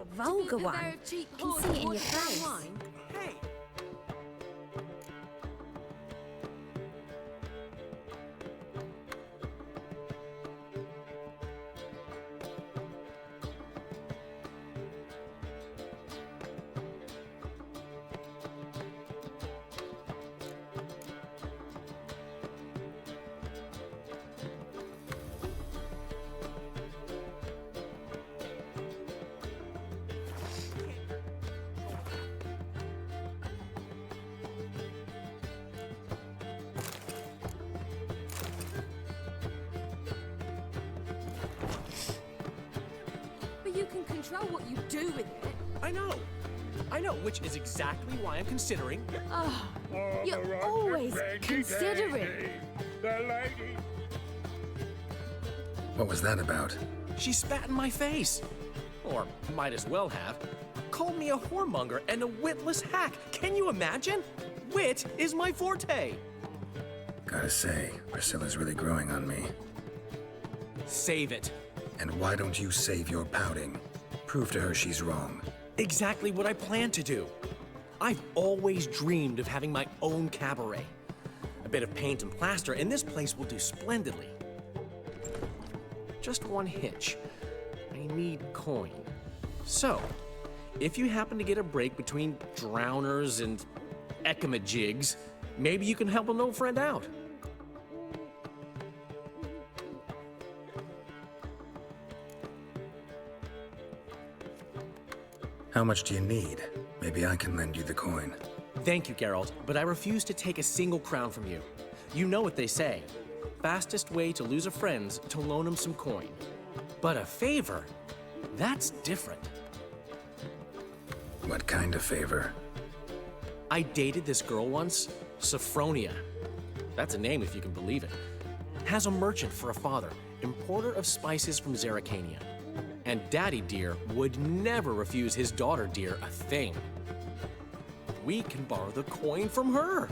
vulgar one. I can see it in your face. Hey! But you can control what you do with it. I know, which is exactly why I'm considering. Oh, you're always considering. The lady. What was that about? She spat in my face. Or might as well have. Called me a whoremonger and a witless hack. Can you imagine? Wit is my forte. Gotta say, Priscilla's really growing on me. Save it. And why don't you save your pouting? Prove to her she's wrong. Exactly what I plan to do. I've always dreamed of having my own cabaret. A bit of paint and plaster, and this place will do splendidly. Just one hitch. I need coin. So, if you happen to get a break between drowners and ekamajigs, maybe you can help an old friend out. How much do you need? Maybe I can lend you the coin. Thank you, Geralt, but I refuse to take a single crown from you. You know what they say. Fastest way to lose a friend's to loan him some coin. But a favor? That's different. What kind of favor? I dated this girl once, Sophronia. That's a name if you can believe it. Has a merchant for a father, importer of spices from Zerrikania. And Daddy Dear would never refuse his daughter Dear a thing. We can borrow the coin from her.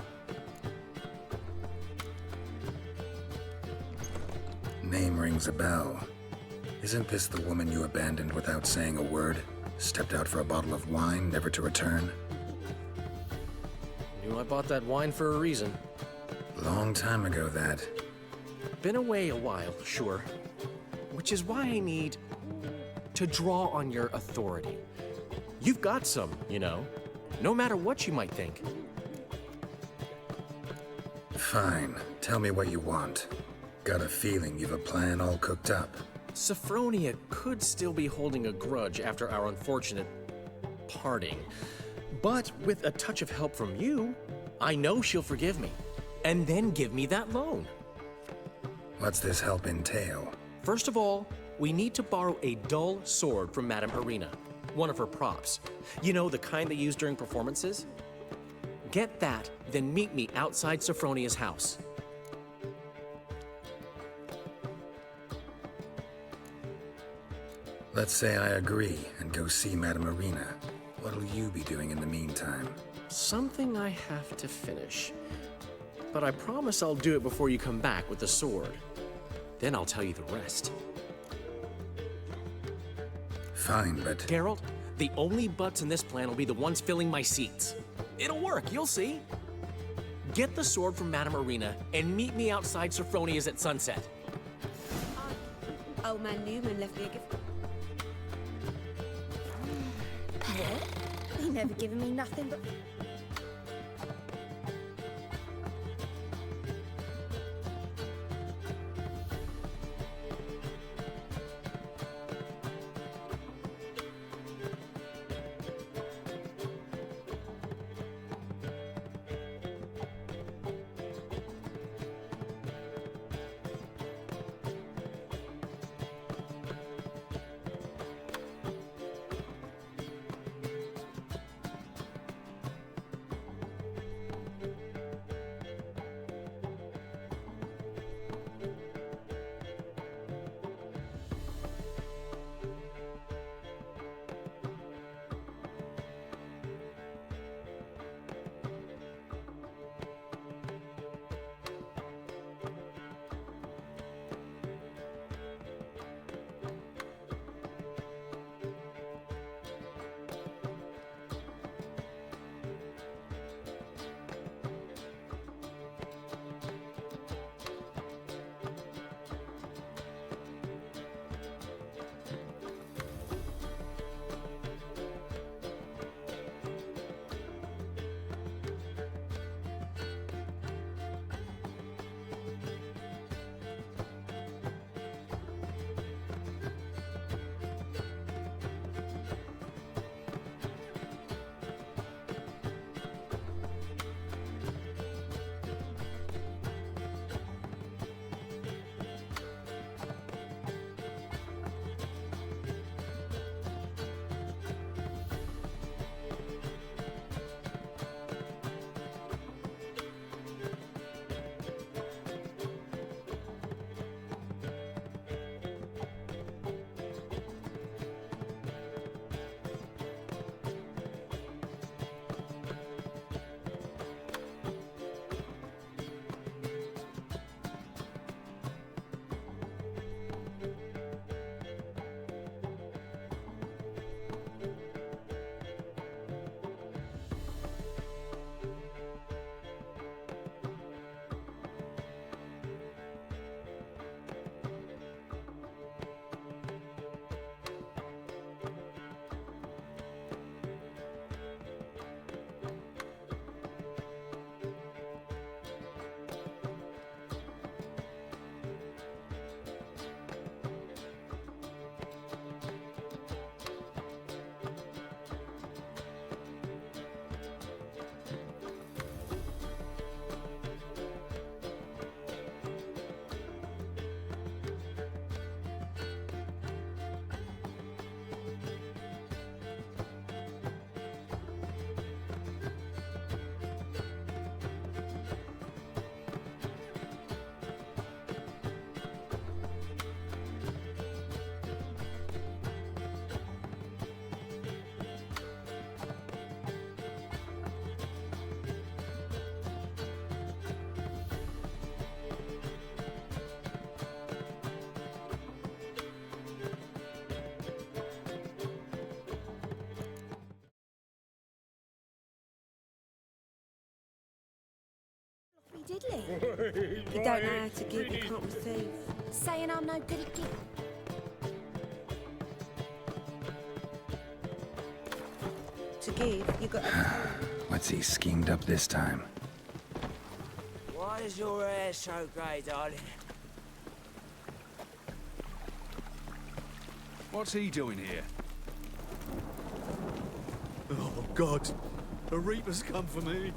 Name rings a bell. Isn't this the woman you abandoned without saying a word? Stepped out for a bottle of wine, never to return? Knew I bought that wine for a reason. Long time ago, that. Been away a while, sure. Which is why I need to draw on your authority. You've got some, you know, no matter what you might think. Fine. Tell me what you want. Got a feeling you've a plan all cooked up. Sophronia could still be holding a grudge after our unfortunate parting. But with a touch of help from you, I know she'll forgive me. And then give me that loan. What's this help entail? First of all, we need to borrow a dull sword from Madame Irina, one of her props. You know, the kind they use during performances? Get that, then meet me outside Sophronia's house. Let's say I agree and go see Madame Irina. What'll you be doing in the meantime? Something I have to finish. But I promise I'll do it before you come back with the sword. Then I'll tell you the rest. Fine, but... Geralt, the only butts in this plan will be the ones filling my seats. It'll work, you'll see. Get the sword from Madame Irina and meet me outside Sophronia's at sunset. Old man Newman left me a gift. What? He never given me nothing but... diddly. You don't know how to give, you can't receive. Saying I'm no good at giving. To give, you got to... What's he schemed up this time? Why is your hair so grey, darling? What's he doing here? Oh, God. The Reaper's come for me.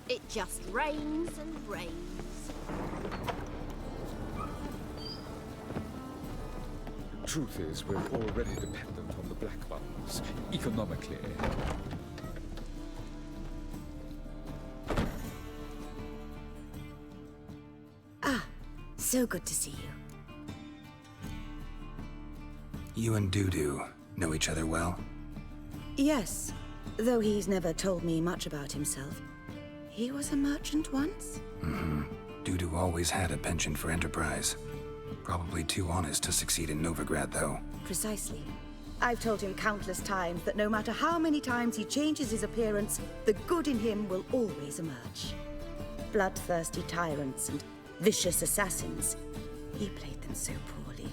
It just rains and rains. Truth is, we're already dependent on the Black Ones, economically. So good to see you. You and Dudu know each other well? Yes, though he's never told me much about himself. He was a merchant once? Mm-hmm. Dudu always had a penchant for enterprise. Probably too honest to succeed in Novigrad, though. Precisely. I've told him countless times that no matter how many times he changes his appearance, the good in him will always emerge. Bloodthirsty tyrants and vicious assassins. He played them so poorly.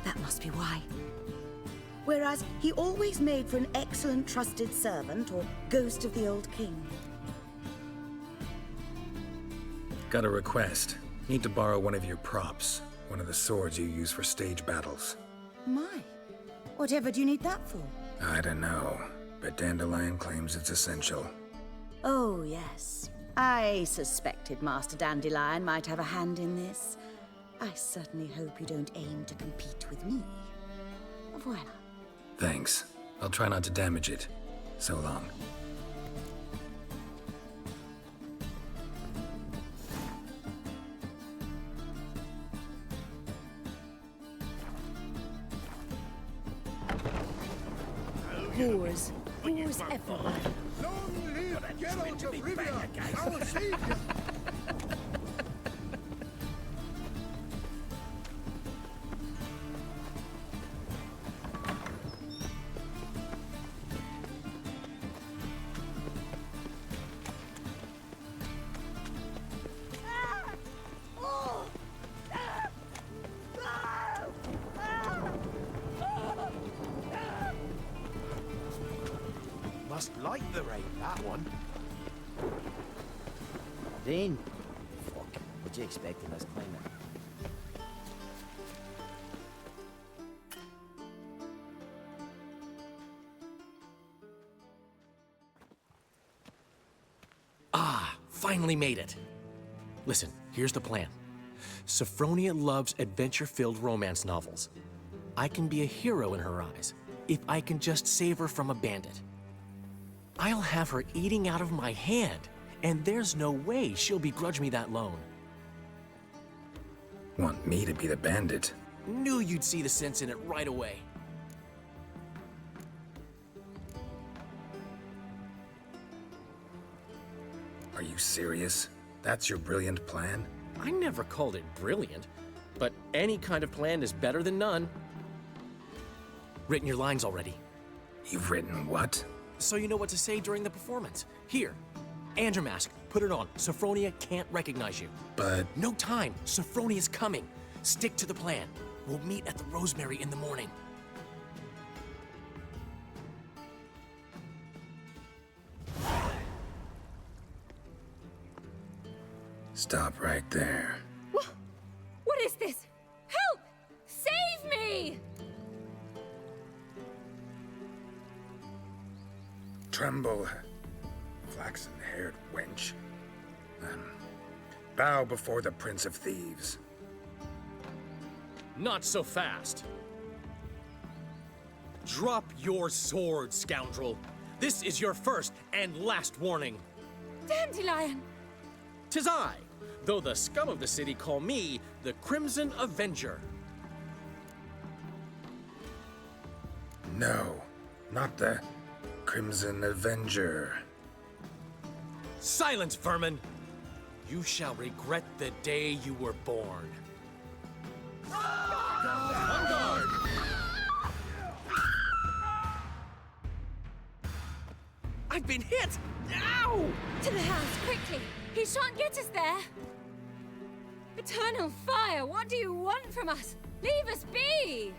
That must be why. Whereas he always made for an excellent trusted servant or ghost of the old king. Got a request. Need to borrow one of your props. One of the swords you use for stage battles. My, whatever do you need that for? I don't know, but Dandelion claims it's essential. Oh, yes. I suspected Master Dandelion might have a hand in this. I certainly hope you don't aim to compete with me. Voila. Thanks. I'll try not to damage it. So long. Whores. Whores everywhere. Long live Geralt of Rivia, our savior! Must like the rain, that one. Rain? Fuck. What'd you expect in this climate? Ah, finally made it. Listen, here's the plan. Sophronia loves adventure-filled romance novels. I can be a hero in her eyes if I can just save her from a bandit. I'll have her eating out of my hand, and there's no way she'll begrudge me that loan. Want me to be the bandit? Knew you'd see the sense in it right away. Are you serious? That's your brilliant plan? I never called it brilliant, but any kind of plan is better than none. Written your lines already. You've written what? So you know what to say during the performance. Here, and your mask. Put it on. Sophronia can't recognize you. But... No time. Sophronia's coming. Stick to the plan. We'll meet at the Rosemary in the morning. Stop right there. What is this? Help! Save me! Tremble, flaxen-haired wench. Bow before the Prince of Thieves. Not so fast. Drop your sword, scoundrel. This is your first and last warning. Dandelion! 'Tis I, though the scum of the city call me the Crimson Avenger. No, not the Crimson Avenger. Silence, vermin! You shall regret the day you were born. On guard! I've been hit! Ow! To the house, quickly! He shan't get us there! Eternal fire, what do you want from us? Leave us be!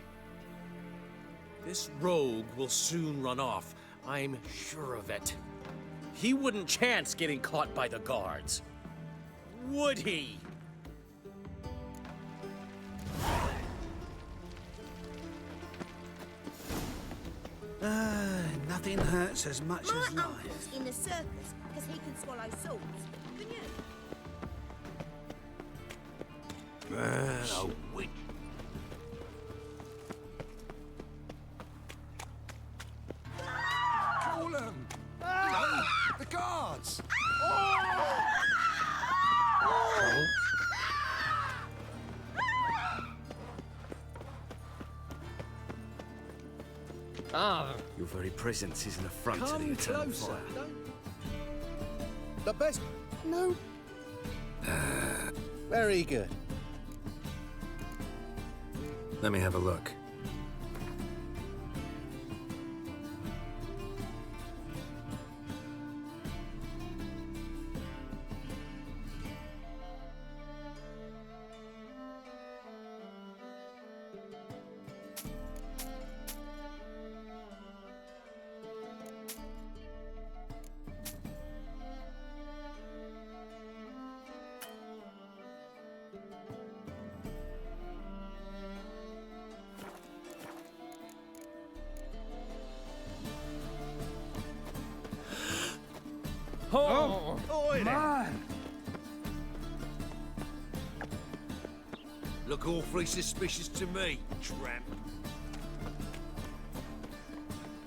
This rogue will soon run off. I'm sure of it. He wouldn't chance getting caught by the guards. Would he? Nothing hurts as much My as life. uncle's in the circus because he can swallow swords. Can you? Burn a witch. Call them! No, the guards! Your very presence is an affront to the Come Eternal closer. Fire. The best. No. Very good. Let me have a look. Oh, man! Look awfully suspicious to me, tramp.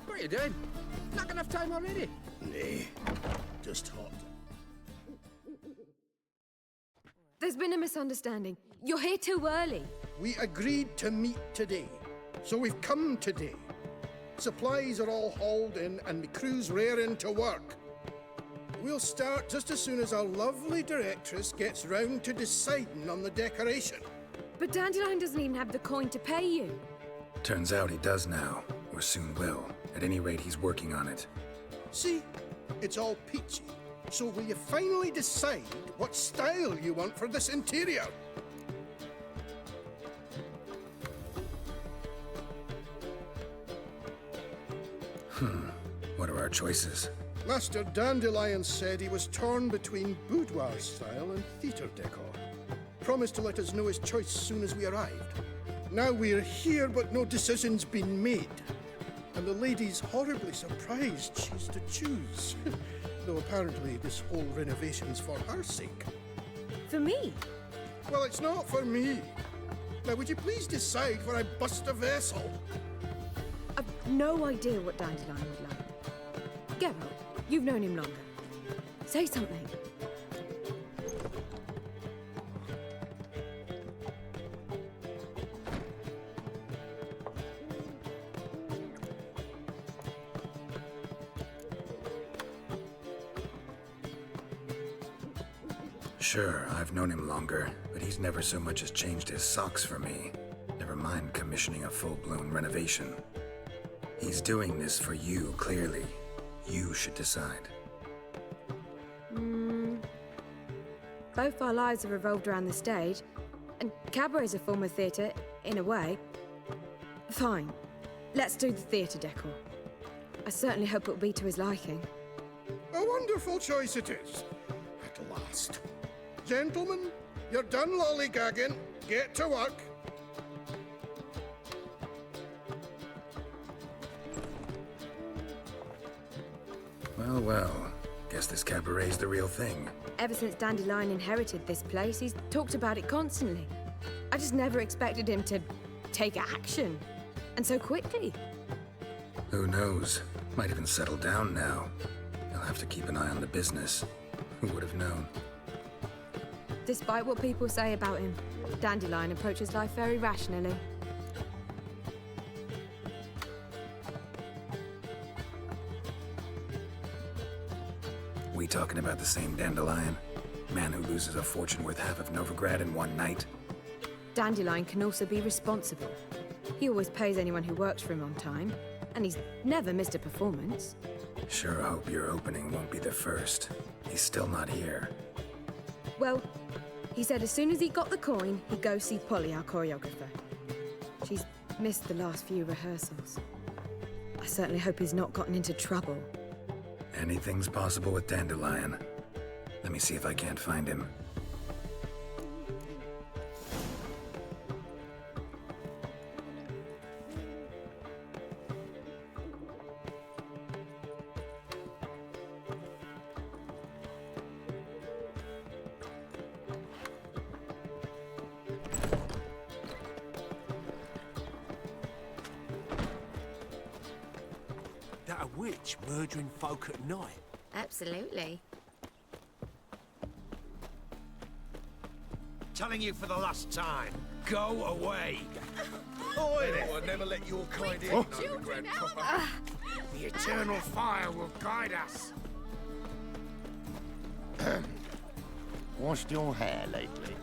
What are you doing? Not enough time already? Nah, just hot. There's been a misunderstanding. You're here too early. We agreed to meet today, so we've come today. Supplies are all hauled in and the crew's raring to work. We'll start just as soon as our lovely directress gets round to deciding on the decoration. But Dandelion doesn't even have the coin to pay you. Turns out he does now, or soon will. At any rate, he's working on it. See, it's all peachy. So will you finally decide what style you want for this interior? What are our choices? Master Dandelion said he was torn between boudoir style and theatre decor. Promised to let us know his choice as soon as we arrived. Now we're here, but no decision's been made. And the lady's horribly surprised she's to choose. Though apparently this whole renovation's for her sake. For me? Well, it's not for me. Now, would you please decide where I bust a vessel? I've no idea what Dandelion would like. Geralt, you've known him longer. Say something. Sure, I've known him longer, but he's never so much as changed his socks for me. Never mind commissioning a full-blown renovation. He's doing this for you, clearly. You should decide. Both our lives have revolved around the stage, and cabaret's a form of theatre, in a way. Fine. Let's do the theatre decor. I certainly hope it'll be to his liking. A wonderful choice it is. At last. Gentlemen, you're done lollygagging. Get to work. Well, well. Guess this cabaret's the real thing. Ever since Dandelion inherited this place, he's talked about it constantly. I just never expected him to take action. And so quickly. Who knows? Might even settle down now. He'll have to keep an eye on the business. Who would have known? Despite what people say about him, Dandelion approaches life very rationally. We talking about the same Dandelion? Man who loses a fortune worth half of Novigrad in one night? Dandelion can also be responsible. He always pays anyone who works for him on time, and he's never missed a performance. Sure hope your opening won't be the first. He's still not here. Well, he said as soon as he got the coin, he'd go see Polly, our choreographer. She's missed the last few rehearsals. I certainly hope he's not gotten into trouble. Anything's possible with Dandelion. Let me see if I can't find him. That a witch murdering folk at night? Absolutely. Telling you for the last time, go away. Oi! I'll never let your kind in, underground copper. The eternal fire will guide us. Washed your hair lately?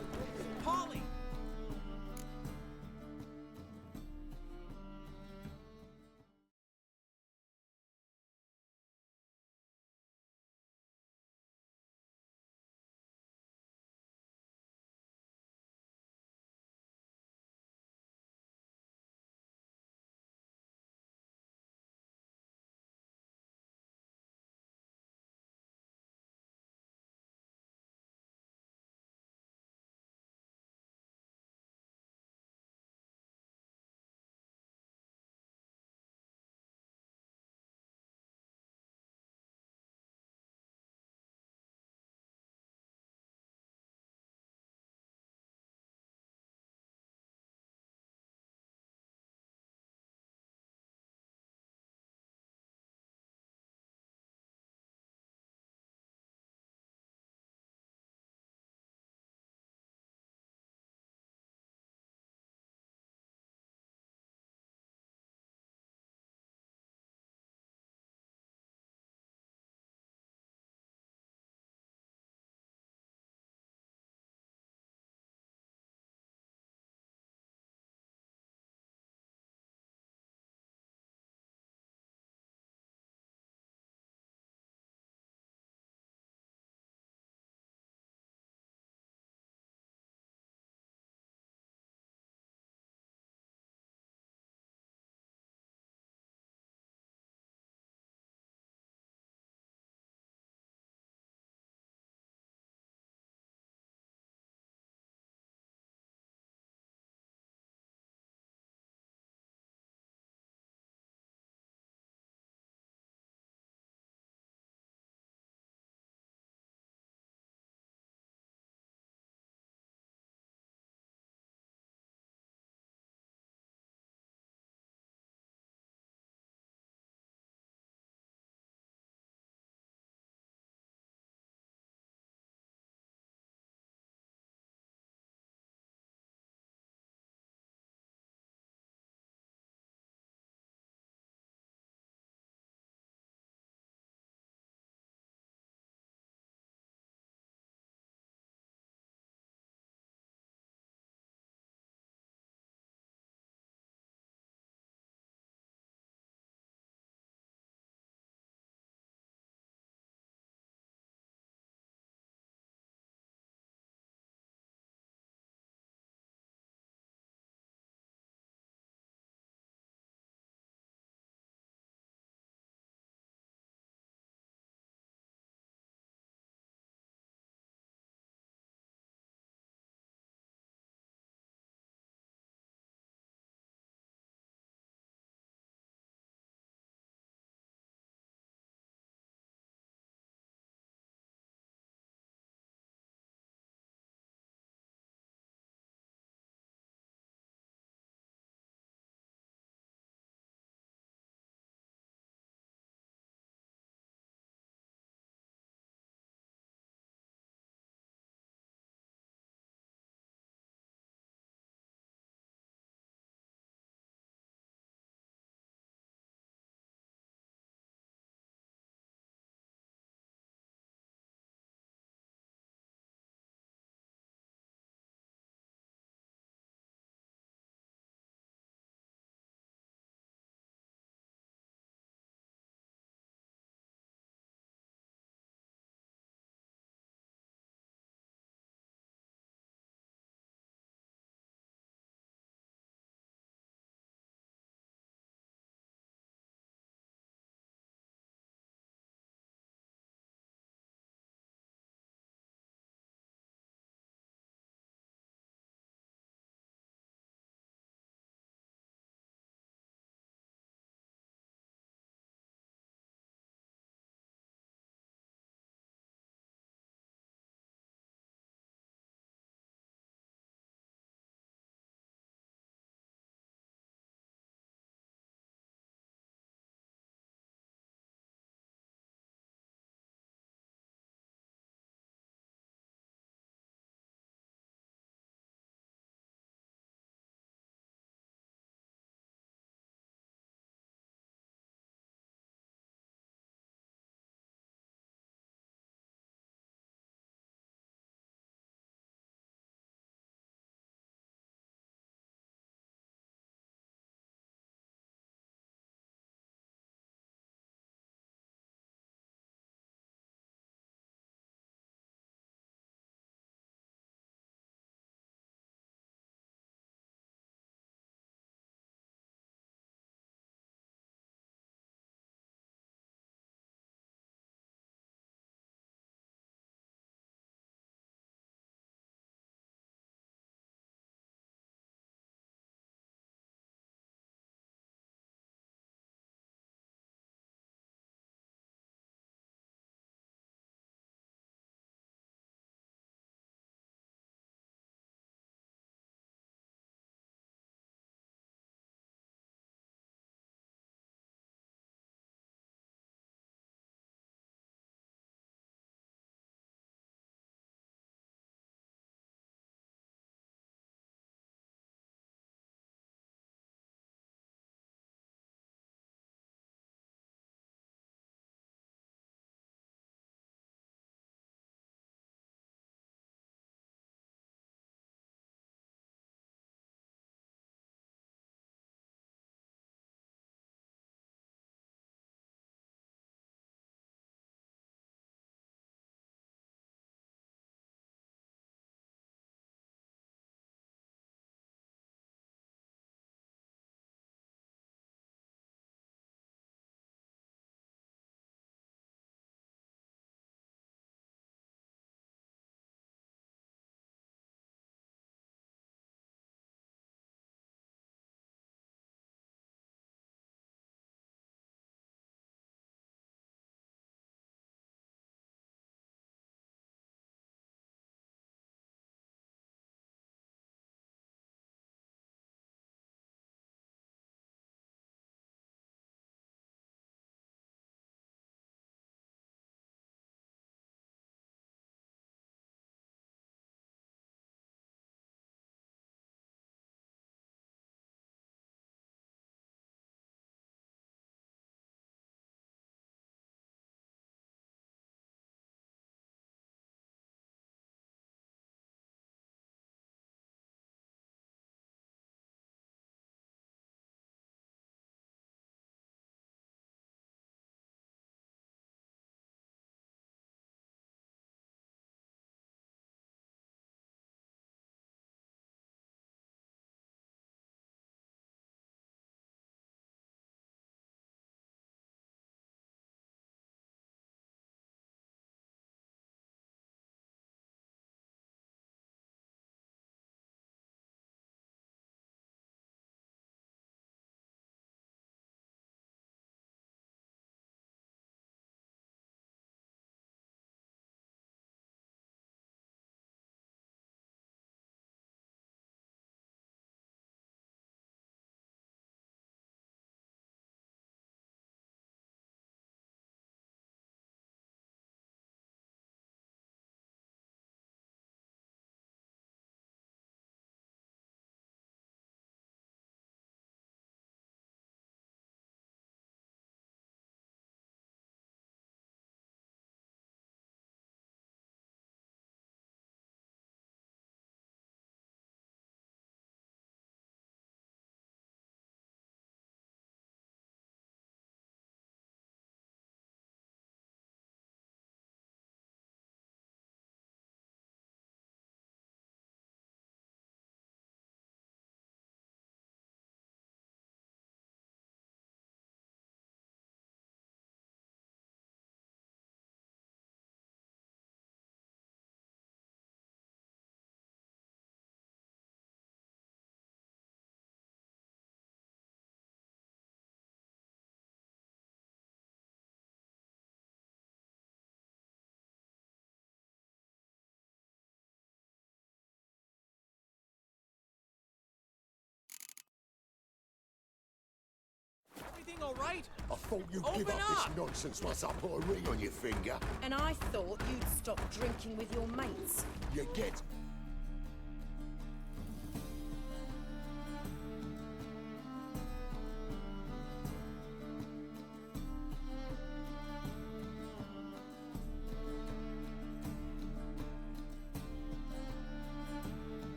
everything all right? I thought you'd Open give up up! this nonsense once I put a ring on your finger. And I thought you'd stop drinking with your mates. You get...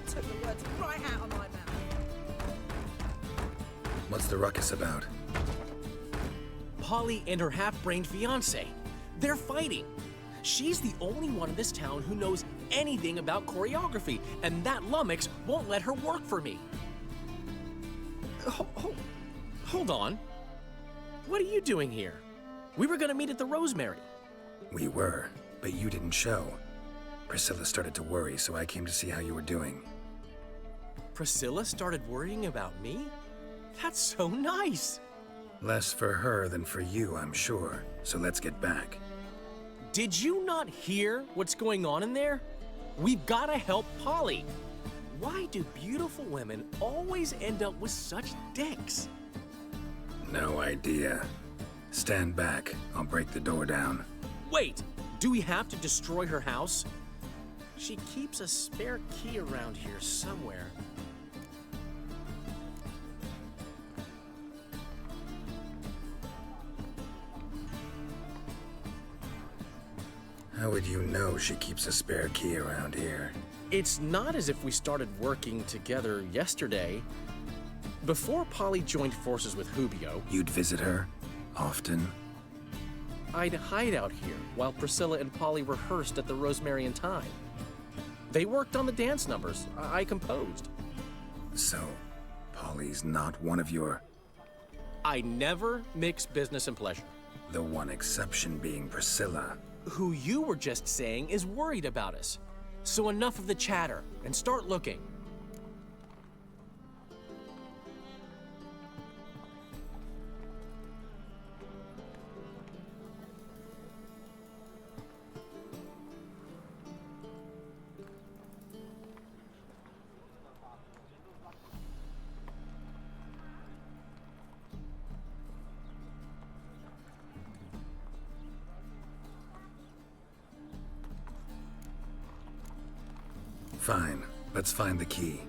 Took the words right out of my mouth. What's the ruckus about? Polly and her half-brained fiancé. They're fighting. She's the only one in this town who knows anything about choreography, and that lummox won't let her work for me. Hold on. What are you doing here? We were gonna meet at the Rosemary. We were, but you didn't show. Priscilla started to worry, so I came to see how you were doing. Priscilla started worrying about me? That's so nice. Less for her than for you, I'm sure. So let's get back. Did you not hear what's going on in there? We've gotta help Polly. Why do beautiful women always end up with such dicks? No idea. Stand back. I'll break the door down. Wait, do we have to destroy her house? She keeps a spare key around here somewhere. How would you know she keeps a spare key around here? It's not as if we started working together yesterday. Before Polly joined forces with Hubio, You'd visit her? Often? I'd hide out here while Priscilla and Polly rehearsed at the Rosemary and Thyme. They worked on the dance numbers I composed. So, Polly's not one of your... I never mix business and pleasure. The one exception being Priscilla. Who you were just saying is worried about us. So enough of the chatter, and start looking. Fine. Let's find the key.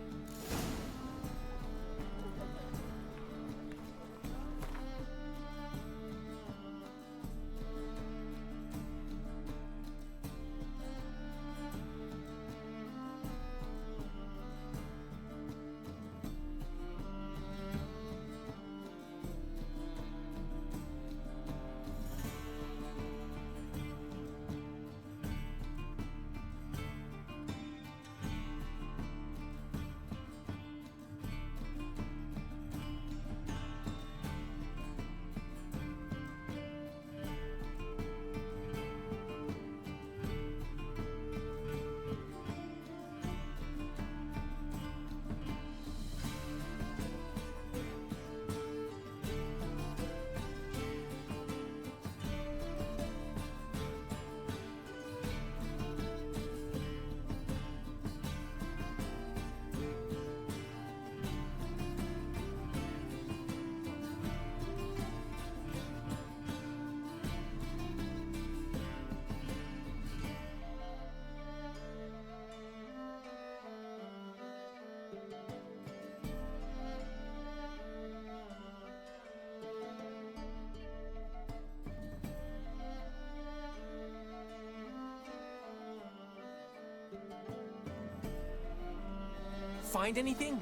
Find anything?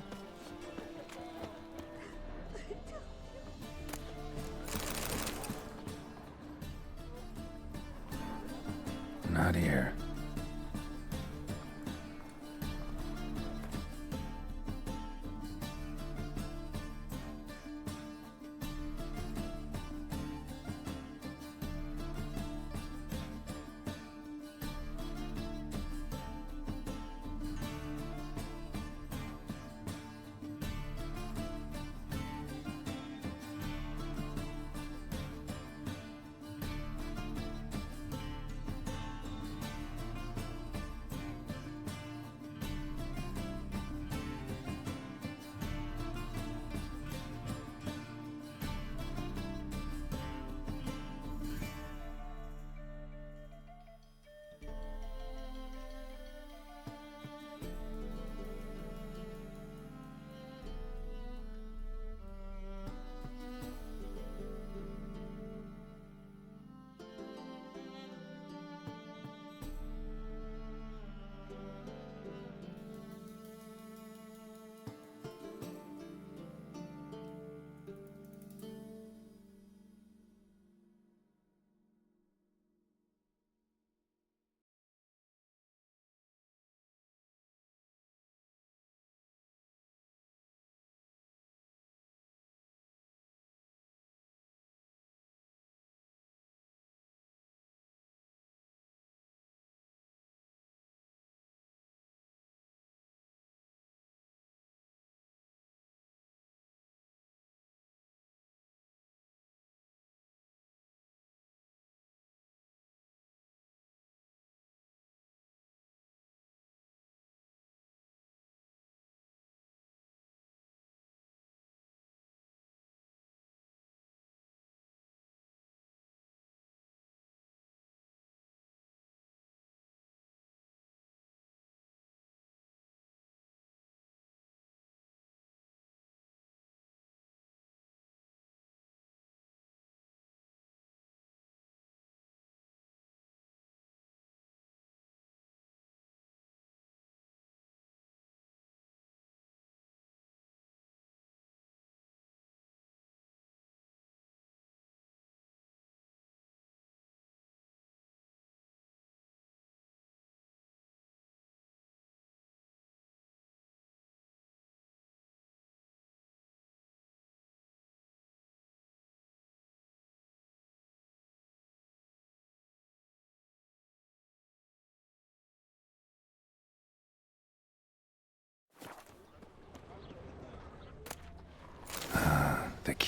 Not here.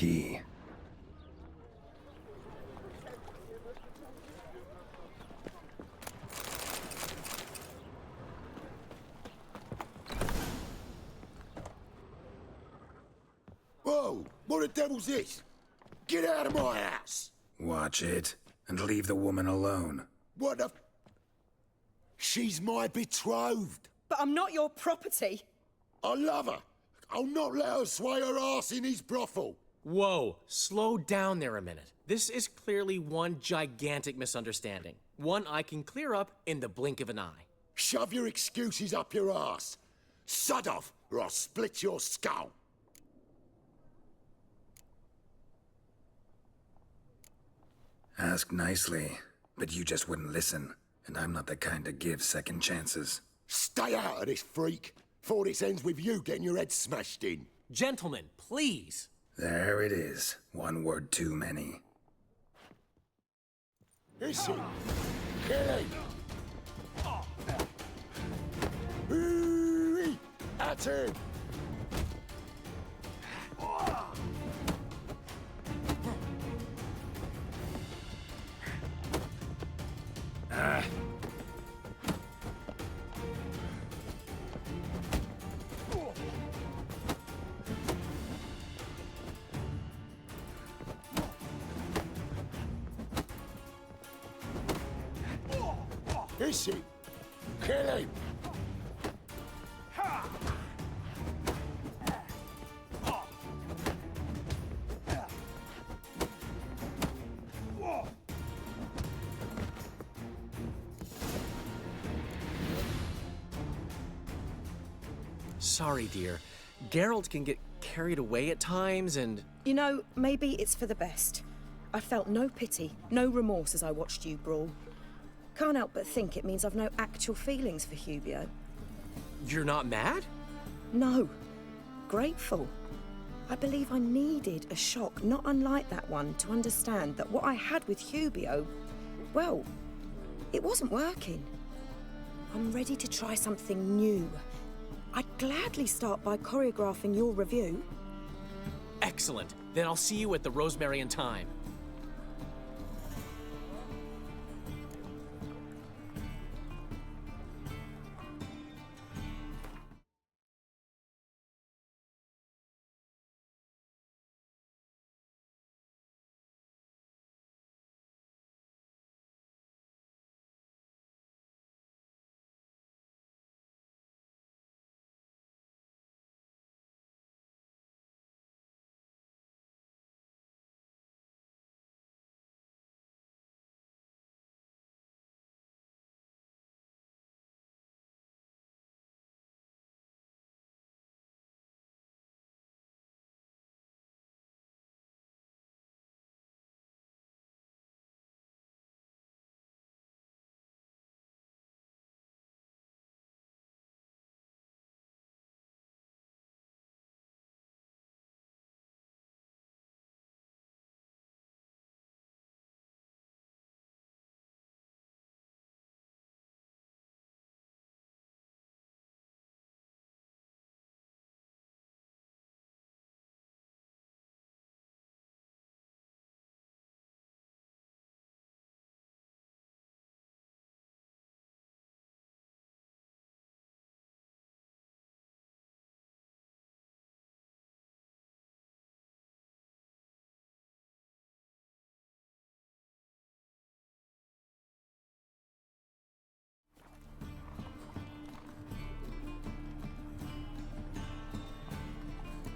key. Whoa! What the devil's this? Get out of my house! Watch it, and leave the woman alone. What the... She's my betrothed. But I'm not your property. I love her. I'll not let her sway her ass in his brothel. Whoa, slow down there a minute. This is clearly one gigantic misunderstanding. One I can clear up in the blink of an eye. Shove your excuses up your ass. Sod off, or I'll split your skull. Ask nicely, but you just wouldn't listen. And I'm not the kind to give second chances. Stay out of this, freak, before this ends with you getting your head smashed in. Gentlemen, please. There it is. One word too many. Is he? Kill him! Ooh-wee! At him! Is he? Kill him! Sorry, dear. Geralt can get carried away at times and... You know, maybe it's for the best. I felt no pity, no remorse as I watched you brawl. Can't help but think it means I've no actual feelings for Hubio. You're not mad? No. Grateful. I believe I needed a shock not unlike that one to understand that what I had with Hubio, well, it wasn't working. I'm ready to try something new. I'd gladly start by choreographing your review. Excellent. Then I'll see you at the Rosemary and Thyme.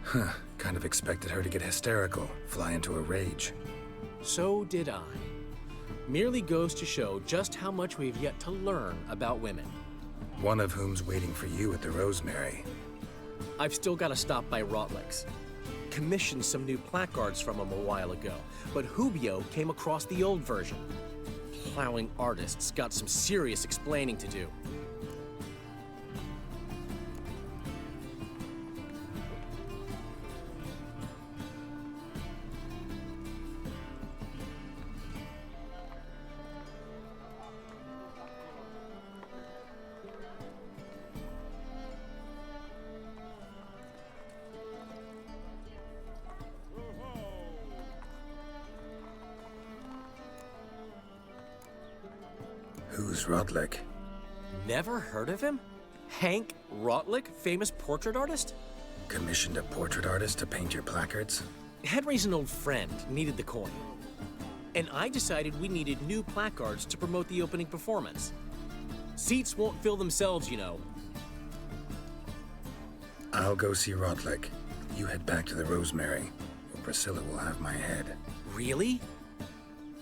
Huh. Kind of expected her to get hysterical, fly into a rage. So did I. Merely goes to show just how much we've yet to learn about women. One of whom's waiting for you at the Rosemary. I've still got to stop by Rotlick's. Commissioned some new placards from him a while ago, but Hubio came across the old version. Plowing artists got some serious explaining to do. Who's Rodlick? Never heard of him? Hank Rotlick, famous portrait artist? Commissioned a portrait artist to paint your placards? Henry's an old friend, needed the coin. And I decided we needed new placards to promote the opening performance. Seats won't fill themselves, you know. I'll go see Rodlick. You head back to the Rosemary, or Priscilla will have my head. Really?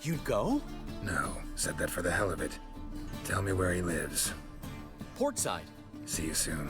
You'd go? No, said that for the hell of it. Tell me where he lives. Portside. See you soon.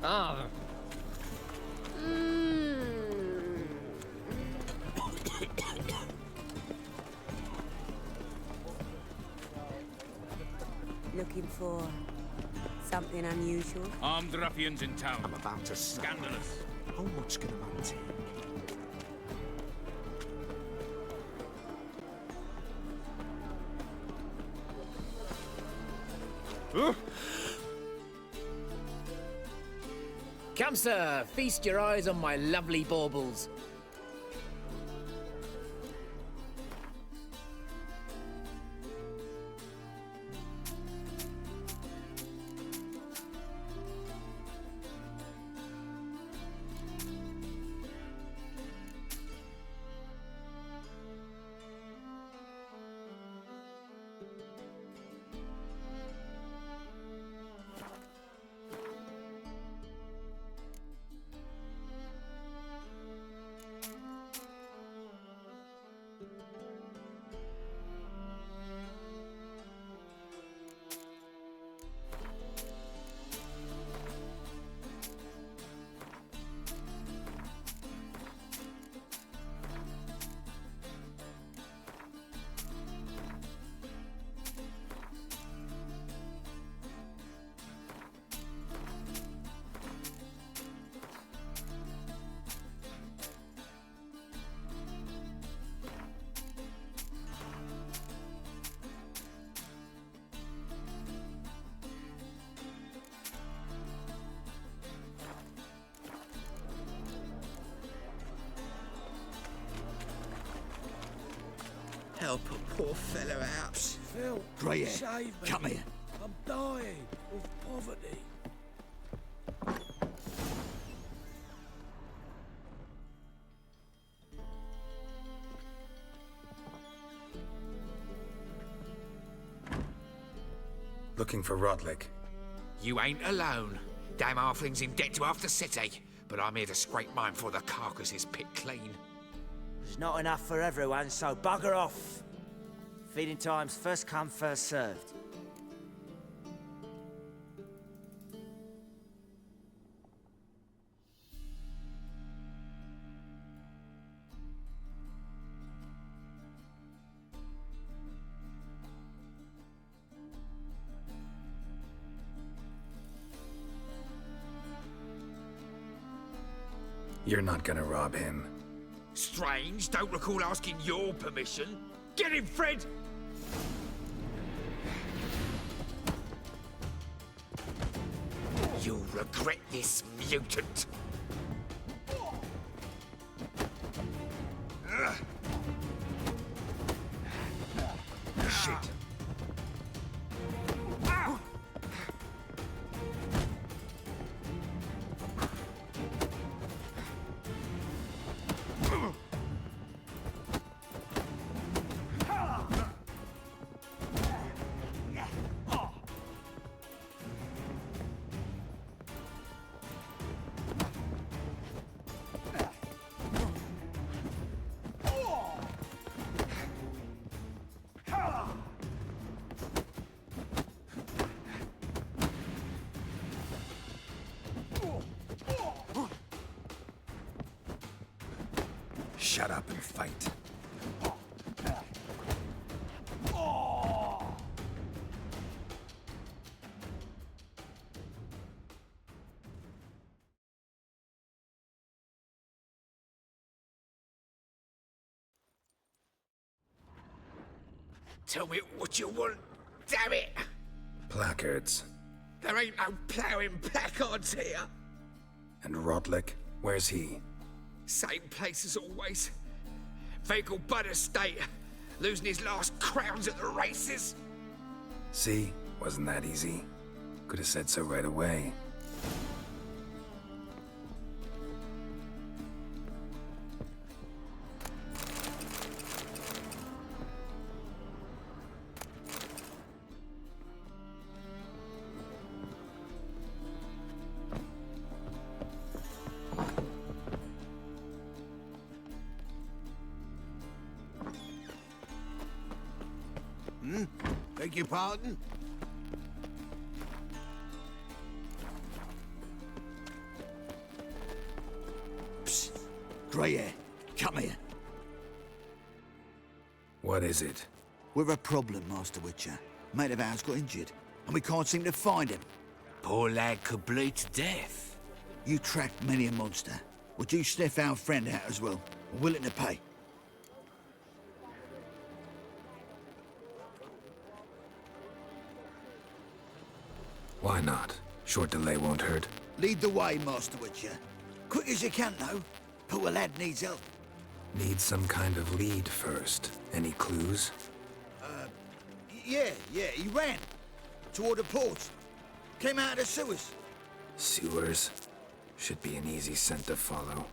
Ah. Looking for something unusual? Armed ruffians in town. I'm about to say. Scandalous. How much can a man take? Come, sir, feast your eyes on my lovely baubles. Help a poor fellow out. Phil, Grey save hair, me. come here. I'm dying of poverty. Looking for Rodlick. You ain't alone. Damn halfling's in debt to half the city, but I'm here to scrape mine before the carcass is picked clean. There's not enough for everyone, so bugger off. Feeding time's first come, first served. You're not gonna rob him. Strange, don't recall asking your permission. Get him, Fred! You'll regret this, mutant. Shut up and fight. Tell me what you want, damn it! Placards. There ain't no ploughing placards here. And Rodlick, where's he? Same place as always. Vegal Bud Estate, losing his last crowns at the races. See? Wasn't that easy? Could have said so right away. Beg your pardon? Psst. Grey hair, come here. What is it? We're a problem, Master Witcher. Mate of ours got injured, and we can't seem to find him. Poor lad could bleed to death. You tracked many a monster. Would you sniff our friend out as well? We're willing to pay. Why not? Short delay won't hurt. Lead the way, Master Witcher. Quick as you can, though. Poor lad needs help. Need some kind of lead first. Any clues? Yeah, he ran. Toward the port. Came out of the sewers. Sewers? Should be an easy scent to follow.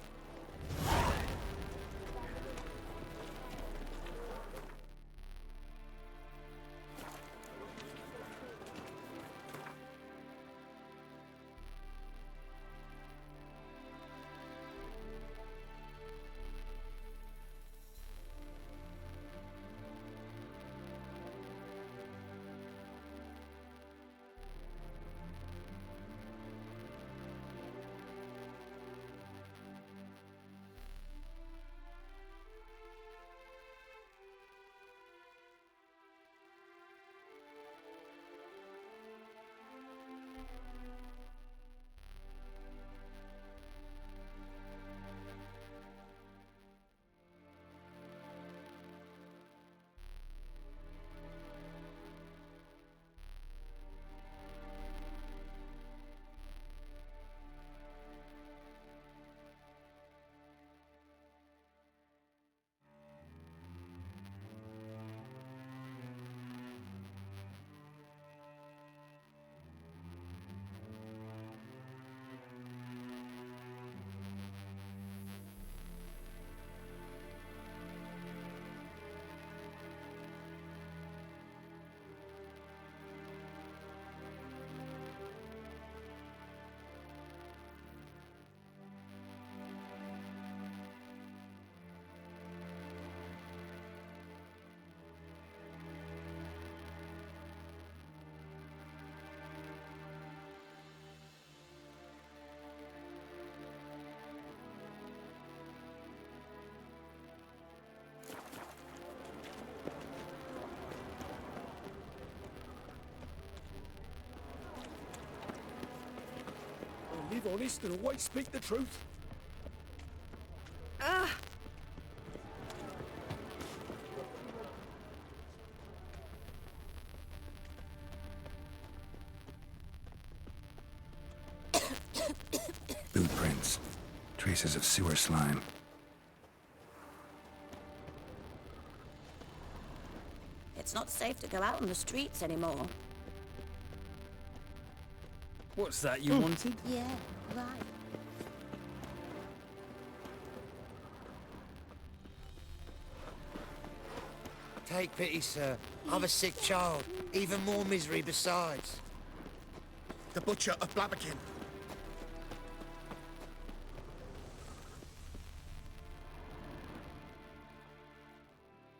Live honest and always speak the truth. Boot prints. Traces of sewer slime. It's not safe to go out on the streets anymore. What's that you wanted? Yeah, right. Take pity, sir. I've a sick child. Even more misery besides. The Butcher of Blaviken.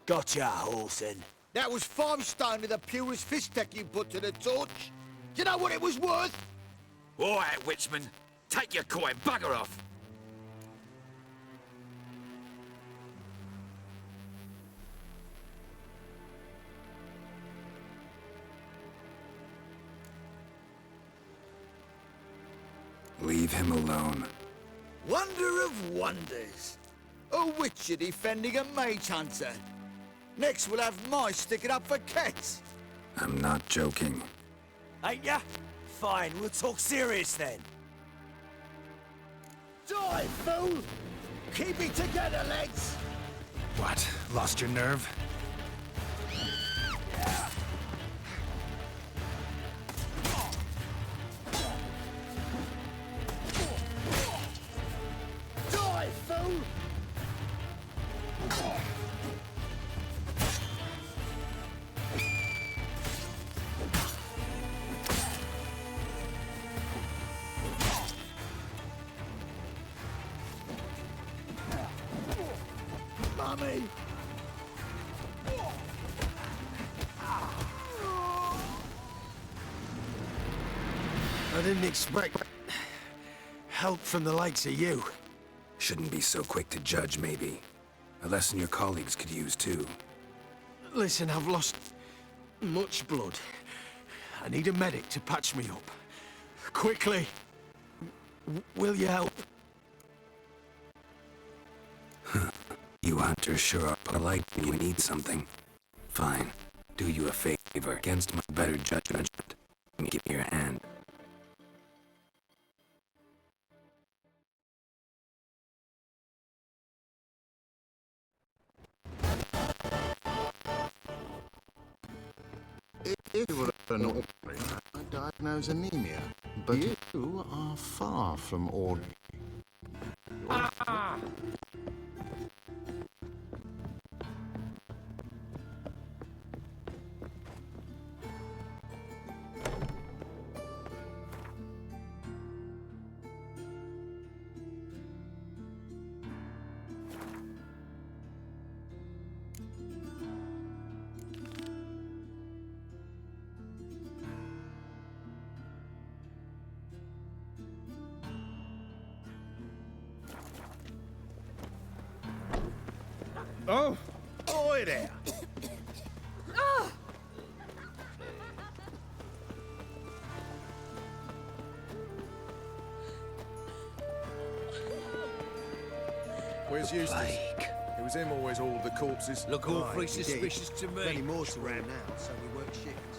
Gotcha, Halsin. That was 5 stone of the purest fish tech you put to the torch. Do you know what it was worth? All right, Witchman. Take your coin, bugger off. Leave him alone. Wonder of wonders. A witcher defending a mage hunter. Next we'll have mice sticking up for cats. I'm not joking. Ain't ya? Fine, we'll talk serious then. Die, fool! Keep it together, lads! What? Lost your nerve? Die, fool! Mummy! I didn't expect help from the likes of you. Shouldn't be so quick to judge, maybe. A lesson your colleagues could use, too. Listen, I've lost much blood. I need a medic to patch me up. Quickly! Will you help? You hunters sure are polite when you need something. Fine. Do you a favor against my better judgment. Give me your hand. If you were an ordinary man, I'd diagnose anemia. But you are far from ordinary. Oh! Oi there! Where's Eustace? It was him always all the corpses. Look awfully Right, he did. suspicious to me. Plenty more to round now, so we work shifts.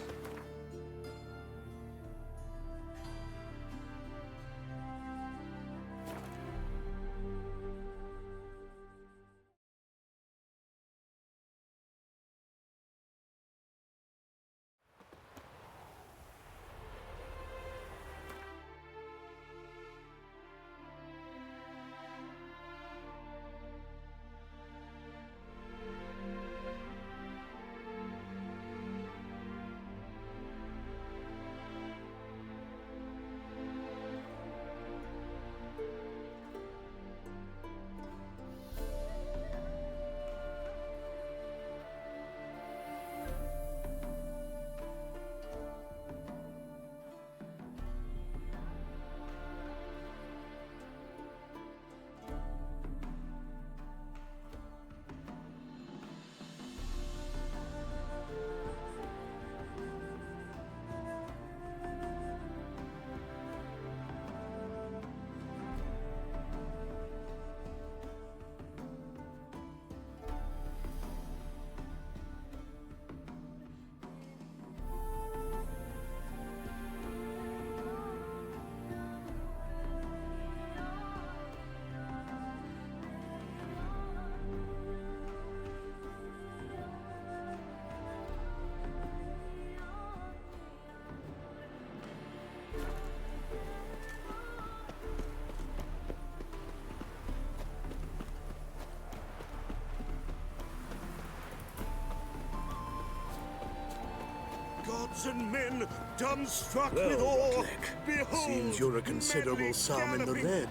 Gods and men, dumbstruck Well, with awe, Rotlick, behold, seems you're a considerable psalm in the red,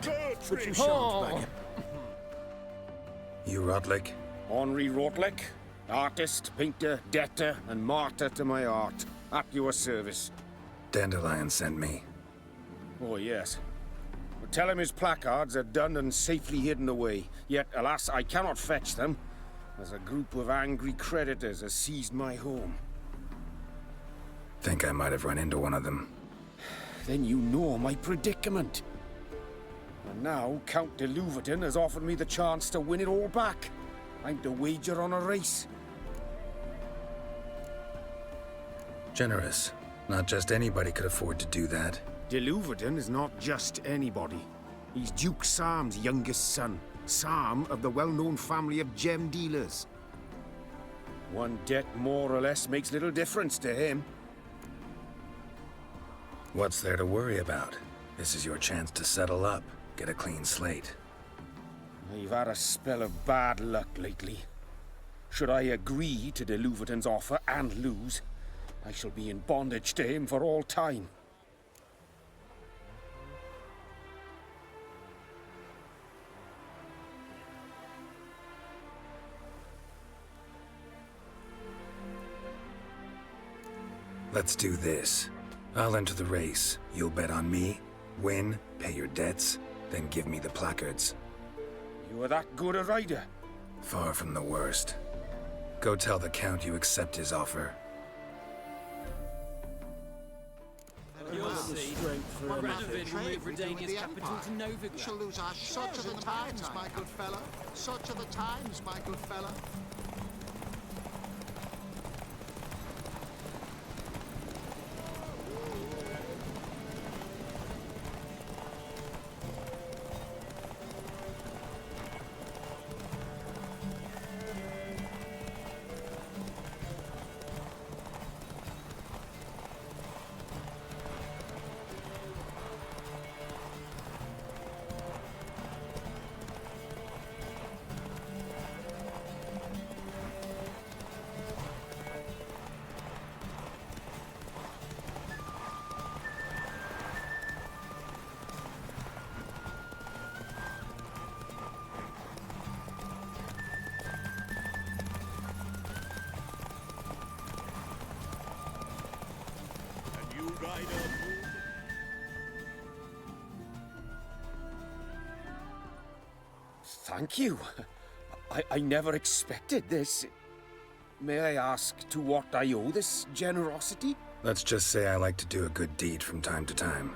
but you Oh. shan't bag You Rotlick? Henri Rotlick, artist, painter, debtor, and martyr to my art, at your service. Dandelion sent me. Oh, yes. But tell him his placards are done and safely hidden away. Yet, alas, I cannot fetch them, as a group of angry creditors has seized my home. Think I might have run into one of them. Then you know my predicament. And now Count de Louverton has offered me the chance to win it all back. I'm to wager on a race. Generous. Not just anybody could afford to do that. De Louverton is not just anybody. He's Duke Sam's youngest son. Sam of the well-known family of gem dealers. One debt more or less makes little difference to him. What's there to worry about? This is your chance to settle up, get a clean slate. I've had a spell of bad luck lately. Should I agree to de Louverton's offer and lose, I shall be in bondage to him for all time. Let's do this. I'll enter the race. You'll bet on me, win, pay your debts, then give me the placards. You are that good a rider? Far from the worst. Go tell the Count you accept his offer. You'll see. Radovid will move Redania's capital to Novigrad. Shall lose our such are the times, my good fellow. Such are the times, my good fellow. Thank you. I never expected this. May I ask to what I owe this generosity? Let's just say I like to do a good deed from time to time.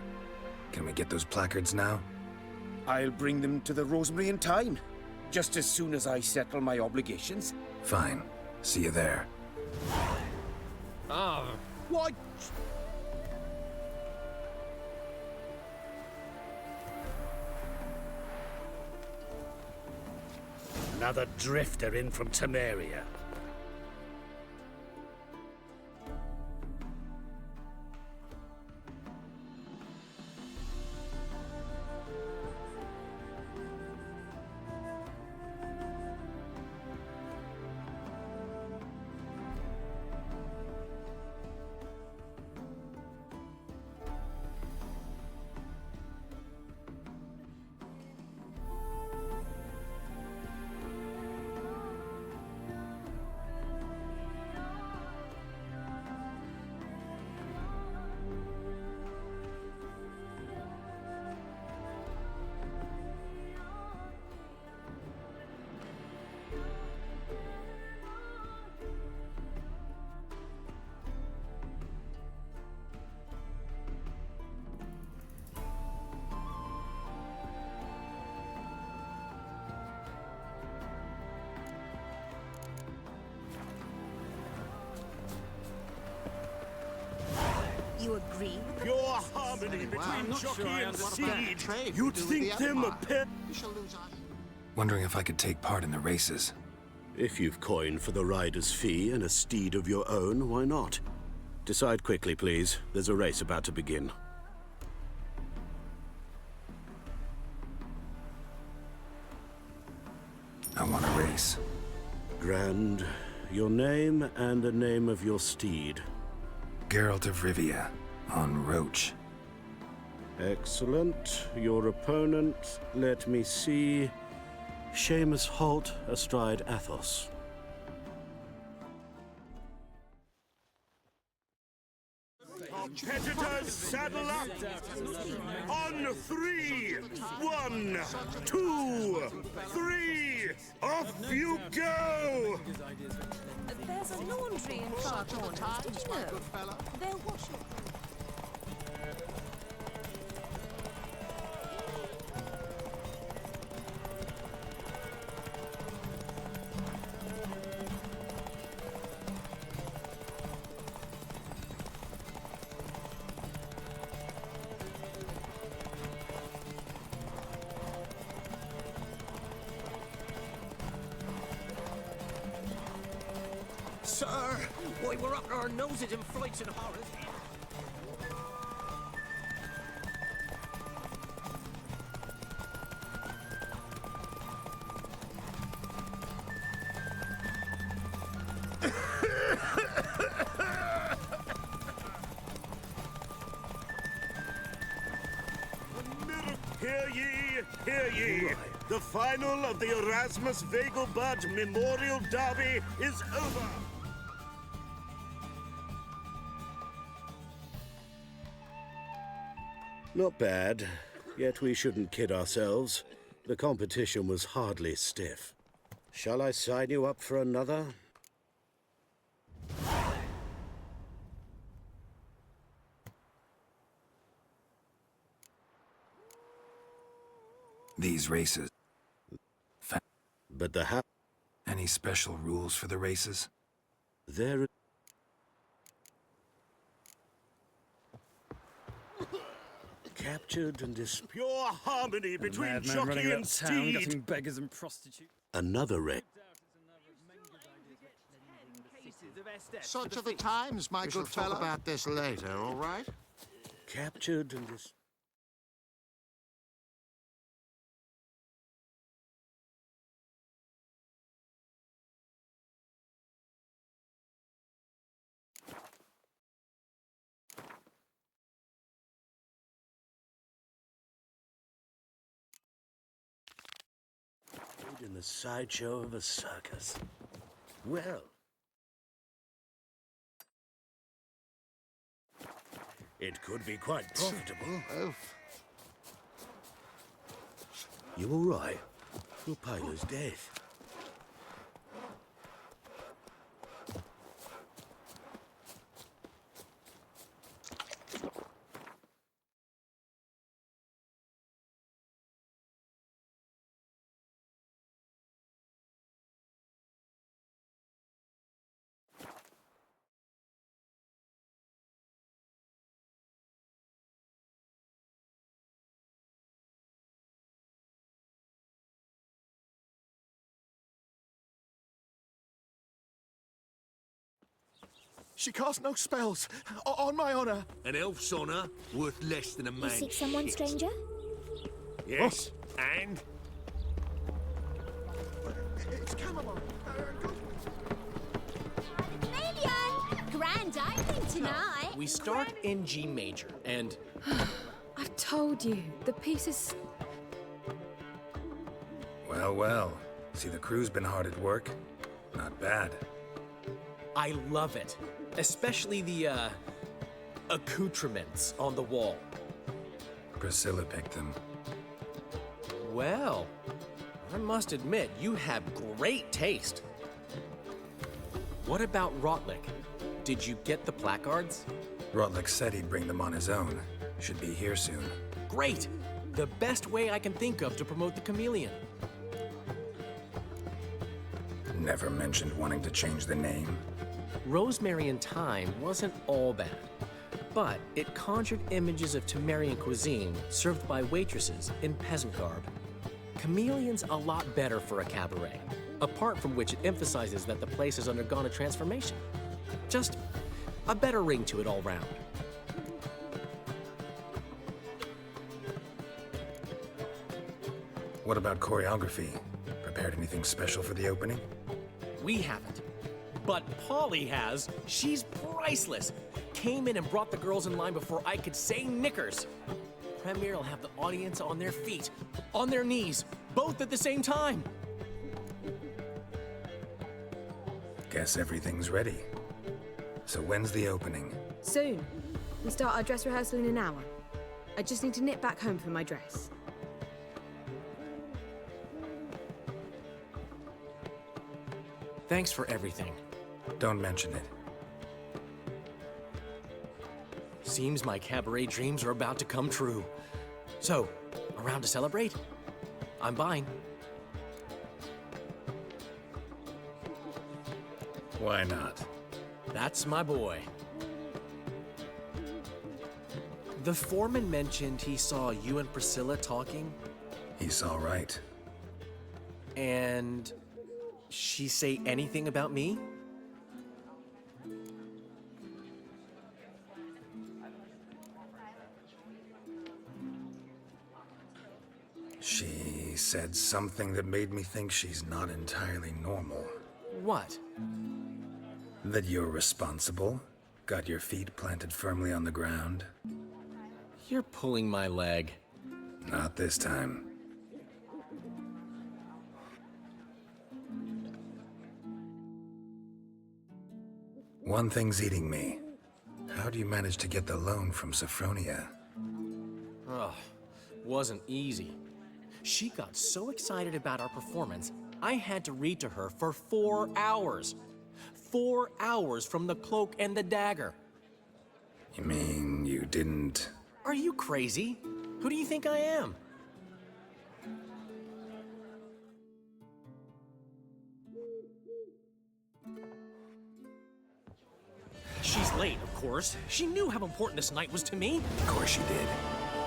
Can we get those placards now? I'll bring them to the Rosemary in time, just as soon as I settle my obligations. Fine. See you there. Ah, Why? Another drifter in from Temeria. You agree? Your harmony between jockey and steed. You'd think them a pair. Wondering if I could take part in the races. If you've coin for the rider's fee and a steed of your own, why not? Decide quickly, please. There's a race about to begin. I want a race. Grand. Your name and the name of your steed. Geralt of Rivia, on Roach. Excellent. Your opponent, let me see. Seamus Holt astride Athos. Competitors, saddle up! On 3! 1, 2, 3! Off you go! There's a laundry in Far Corners, did you know? They'll wash it. sir! Why, we're up to our noses in frights and horrors. Hear ye, hear ye. The final of the Erasmus Vegelbud Memorial Derby is over. Not bad, yet we shouldn't kid ourselves. The competition was hardly stiff. Shall I sign you up for another? These races. But the Any special rules for the races? There. Captured and pure harmony between jockey and steed. Getting beggars and prostitutes. Another race. Such are the times, my good fella. Talk about this later, all right? Captured and in the sideshow of a circus. Well, it could be quite profitable. You all right? Your pilot's dead. She casts no spells, on my honor. An elf's honor worth less than a You man's seek someone, shit. stranger? Yes, and? It's chamomile. Million! Grand opening tonight. We start in G major, and... I've told you, the piece is... Well, well. See, the crew's been hard at work. Not bad. I love it. Especially the, accoutrements on the wall. Priscilla picked them. Well, I must admit, you have great taste. What about Rotlick? Did you get the placards? Rotlick said he'd bring them on his own. Should be here soon. Great! The best way I can think of to promote the chameleon. Never mentioned wanting to change the name. Rosemary in Time wasn't all bad, but it conjured images of Temerian cuisine served by waitresses in peasant garb. Chameleon's a lot better for a cabaret, apart from which it emphasizes that the place has undergone a transformation. Just a better ring to it all round. What about choreography? Prepared anything special for the opening? We haven't. But Polly has. She's priceless. Came in and brought the girls in line before I could say knickers. Premiere will have the audience on their feet, on their knees, both at the same time. Guess everything's ready. So when's the opening? Soon. We start our dress rehearsal in an hour. I just need to nip back home for my dress. Thanks for everything. Don't mention it. Seems my cabaret dreams are about to come true. So, around to celebrate? I'm buying. Why not? That's my boy. The foreman mentioned he saw you and Priscilla talking. He saw right. And she say anything about me? said something that made me think she's not entirely normal. What? That you're responsible, got your feet planted firmly on the ground. You're pulling my leg. Not this time. One thing's eating me. How do you manage to get the loan from Sophronia? Oh, wasn't easy. She got so excited about our performance, I had to read to her for 4 hours. 4 hours from the Cloak and the Dagger. You mean you didn't... Are you crazy? Who do you think I am? She's late, of course. She knew how important this night was to me. Of course she did.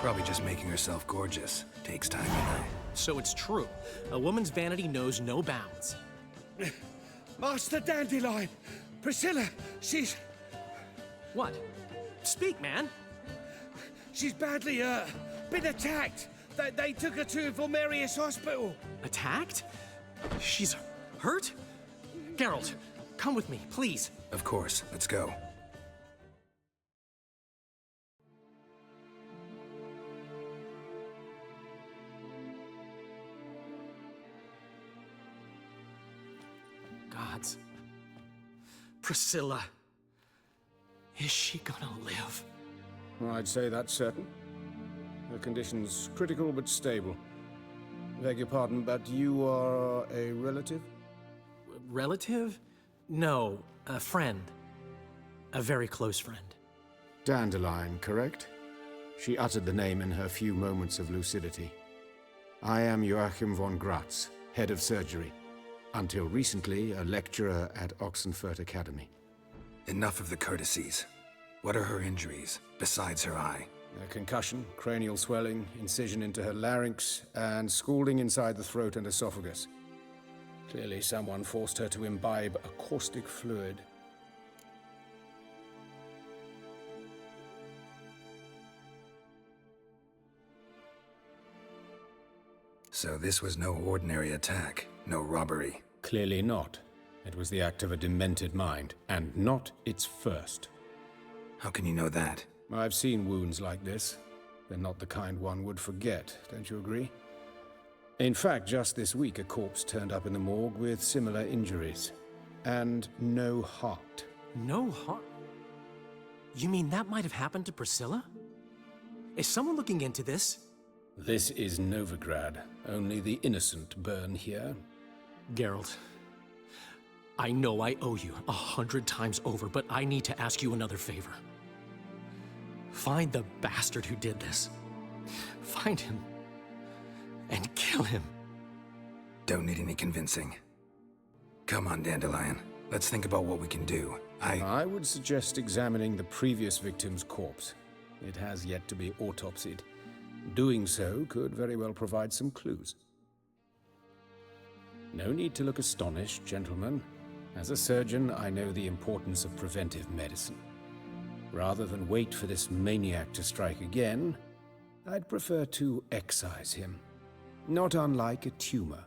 Probably just making herself gorgeous. Takes time, you know. So it's true. A woman's vanity knows no bounds. Master Dandelion! Priscilla, she's... What? Speak, man. She's badly, been attacked. They took her to Vulmerius Hospital. Attacked? She's hurt? Geralt, come with me, please. Of course. Let's go. Gods. Priscilla. Is she gonna live? I'd say that's certain. Her condition's critical but stable. Beg your pardon, but you are a relative? Relative? No, a friend. A very close friend. Dandelion, correct? She uttered the name in her few moments of lucidity. I am Joachim von Gratz, head of surgery. Until recently, a lecturer at Oxenfurt Academy. Enough of the courtesies. What are her injuries, besides her eye? A concussion, cranial swelling, incision into her larynx, and scalding inside the throat and esophagus. Clearly someone forced her to imbibe a caustic fluid. So this was no ordinary attack, no robbery. Clearly not. It was the act of a demented mind, and not its first. How can you know that? I've seen wounds like this. They're not the kind one would forget, don't you agree? In fact, just this week, a corpse turned up in the morgue with similar injuries. And no heart. No heart? You mean that might have happened to Priscilla? Is someone looking into this? This is Novigrad. Only the innocent burn here. Geralt, I know I owe you 100 times over, but I need to ask you another favor. Find the bastard who did this. Find him and kill him. Don't need any convincing. Come on, Dandelion. Let's think about what we can do. I would suggest examining the previous victim's corpse. It has yet to be autopsied. Doing so could very well provide some clues. No need to look astonished, gentlemen. As a surgeon, I know the importance of preventive medicine. Rather than wait for this maniac to strike again, I'd prefer to excise him. Not unlike a tumor.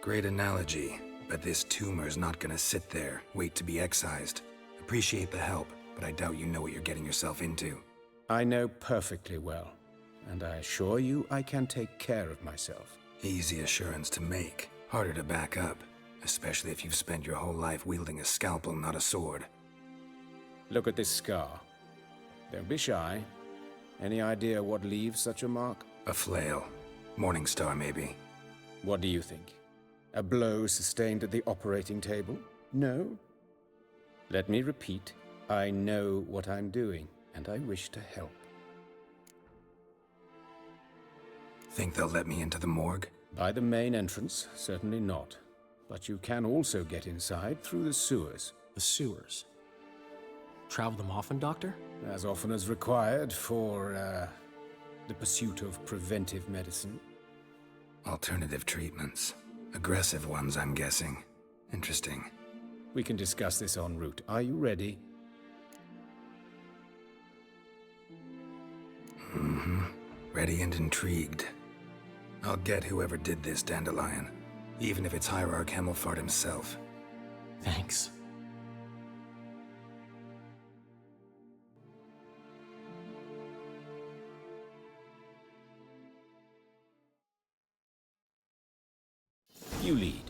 Great analogy, but this tumor's not gonna sit there, wait to be excised. Appreciate the help, but I doubt you know what you're getting yourself into. I know perfectly well, and I assure you I can take care of myself. Easy assurance to make, harder to back up, especially if you've spent your whole life wielding a scalpel, not a sword. Look at this scar. Don't be shy. Any idea what leaves such a mark? A flail. Morningstar, maybe. What do you think? A blow sustained at the operating table? No? Let me repeat. I know what I'm doing, and I wish to help. Think they'll let me into the morgue? By the main entrance, certainly not. But you can also get inside through the sewers. The sewers? Travel them often, Doctor? As often as required for, the pursuit of preventive medicine. Alternative treatments. Aggressive ones, I'm guessing. Interesting. We can discuss this en route. Are you ready? Mm-hmm. Ready and intrigued. I'll get whoever did this, Dandelion. Even if it's Hierarch Hemelfart himself. Thanks. You lead.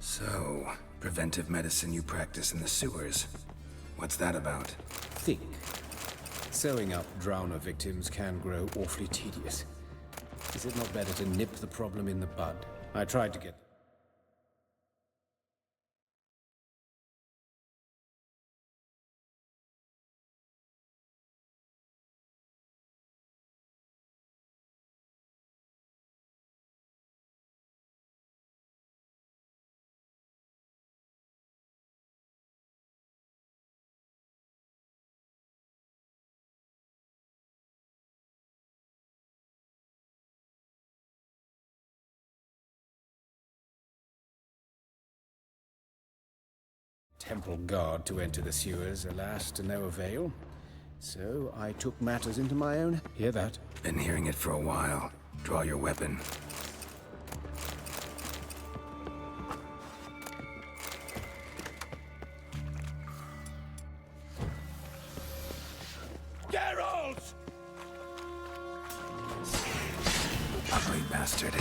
So, preventive medicine you practice in the sewers. What's that about? Think. Sewing up drowner victims can grow awfully tedious. Is it not better to nip the problem in the bud? I tried to get... temple guard to enter the sewers, alas, to no avail. So I took matters into my own... Hear that? Been hearing it for a while. Draw your weapon. Geralt! Ugly bastard.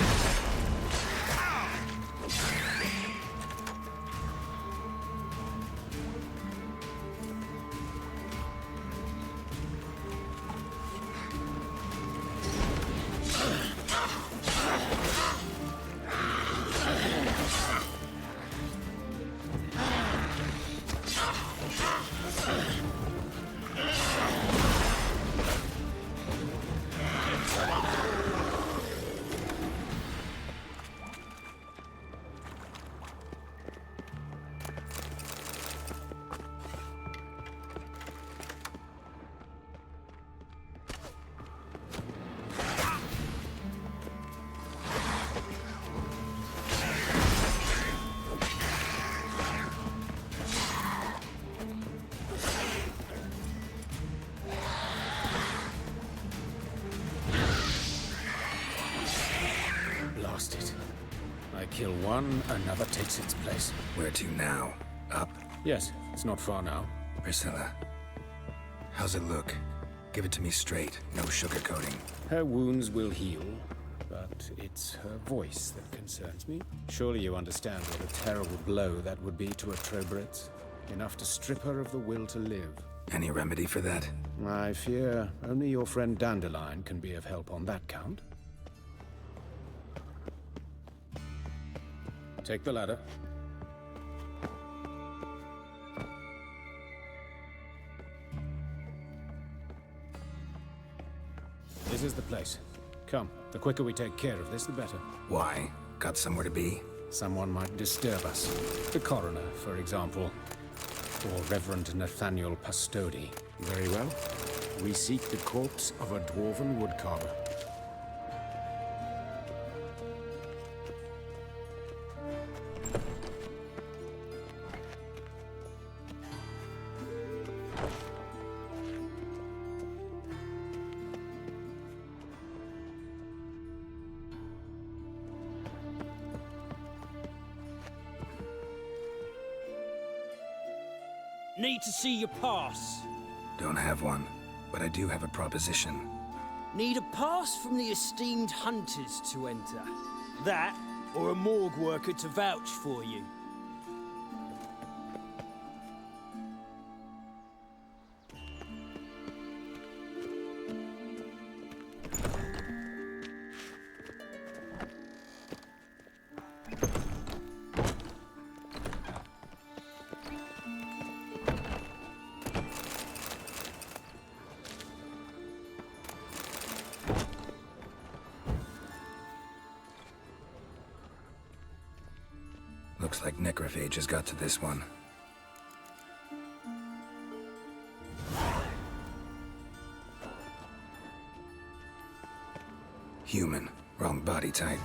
Kill one, another takes its place. Where to now? Up? Yes, it's not far now. Priscilla. How's it look? Give it to me straight, no sugarcoating. Her wounds will heal, but it's her voice that concerns me. Surely you understand what a terrible blow that would be to a Trobrit. Enough to strip her of the will to live. Any remedy for that? I fear only your friend Dandelion can be of help on that count. Take the ladder. This is the place. Come, the quicker we take care of this, the better. Why? Got somewhere to be? Someone might disturb us. The coroner, for example. Or Reverend Nathaniel Pastodi. Very well. We seek the corpse of a dwarven woodcarver. Need to see your pass. Don't have one, but I do have a proposition. Need a pass from the esteemed hunters to enter. That, or a morgue worker to vouch for you. Looks like Necrophage has got to this one. Human. Wrong body. body type.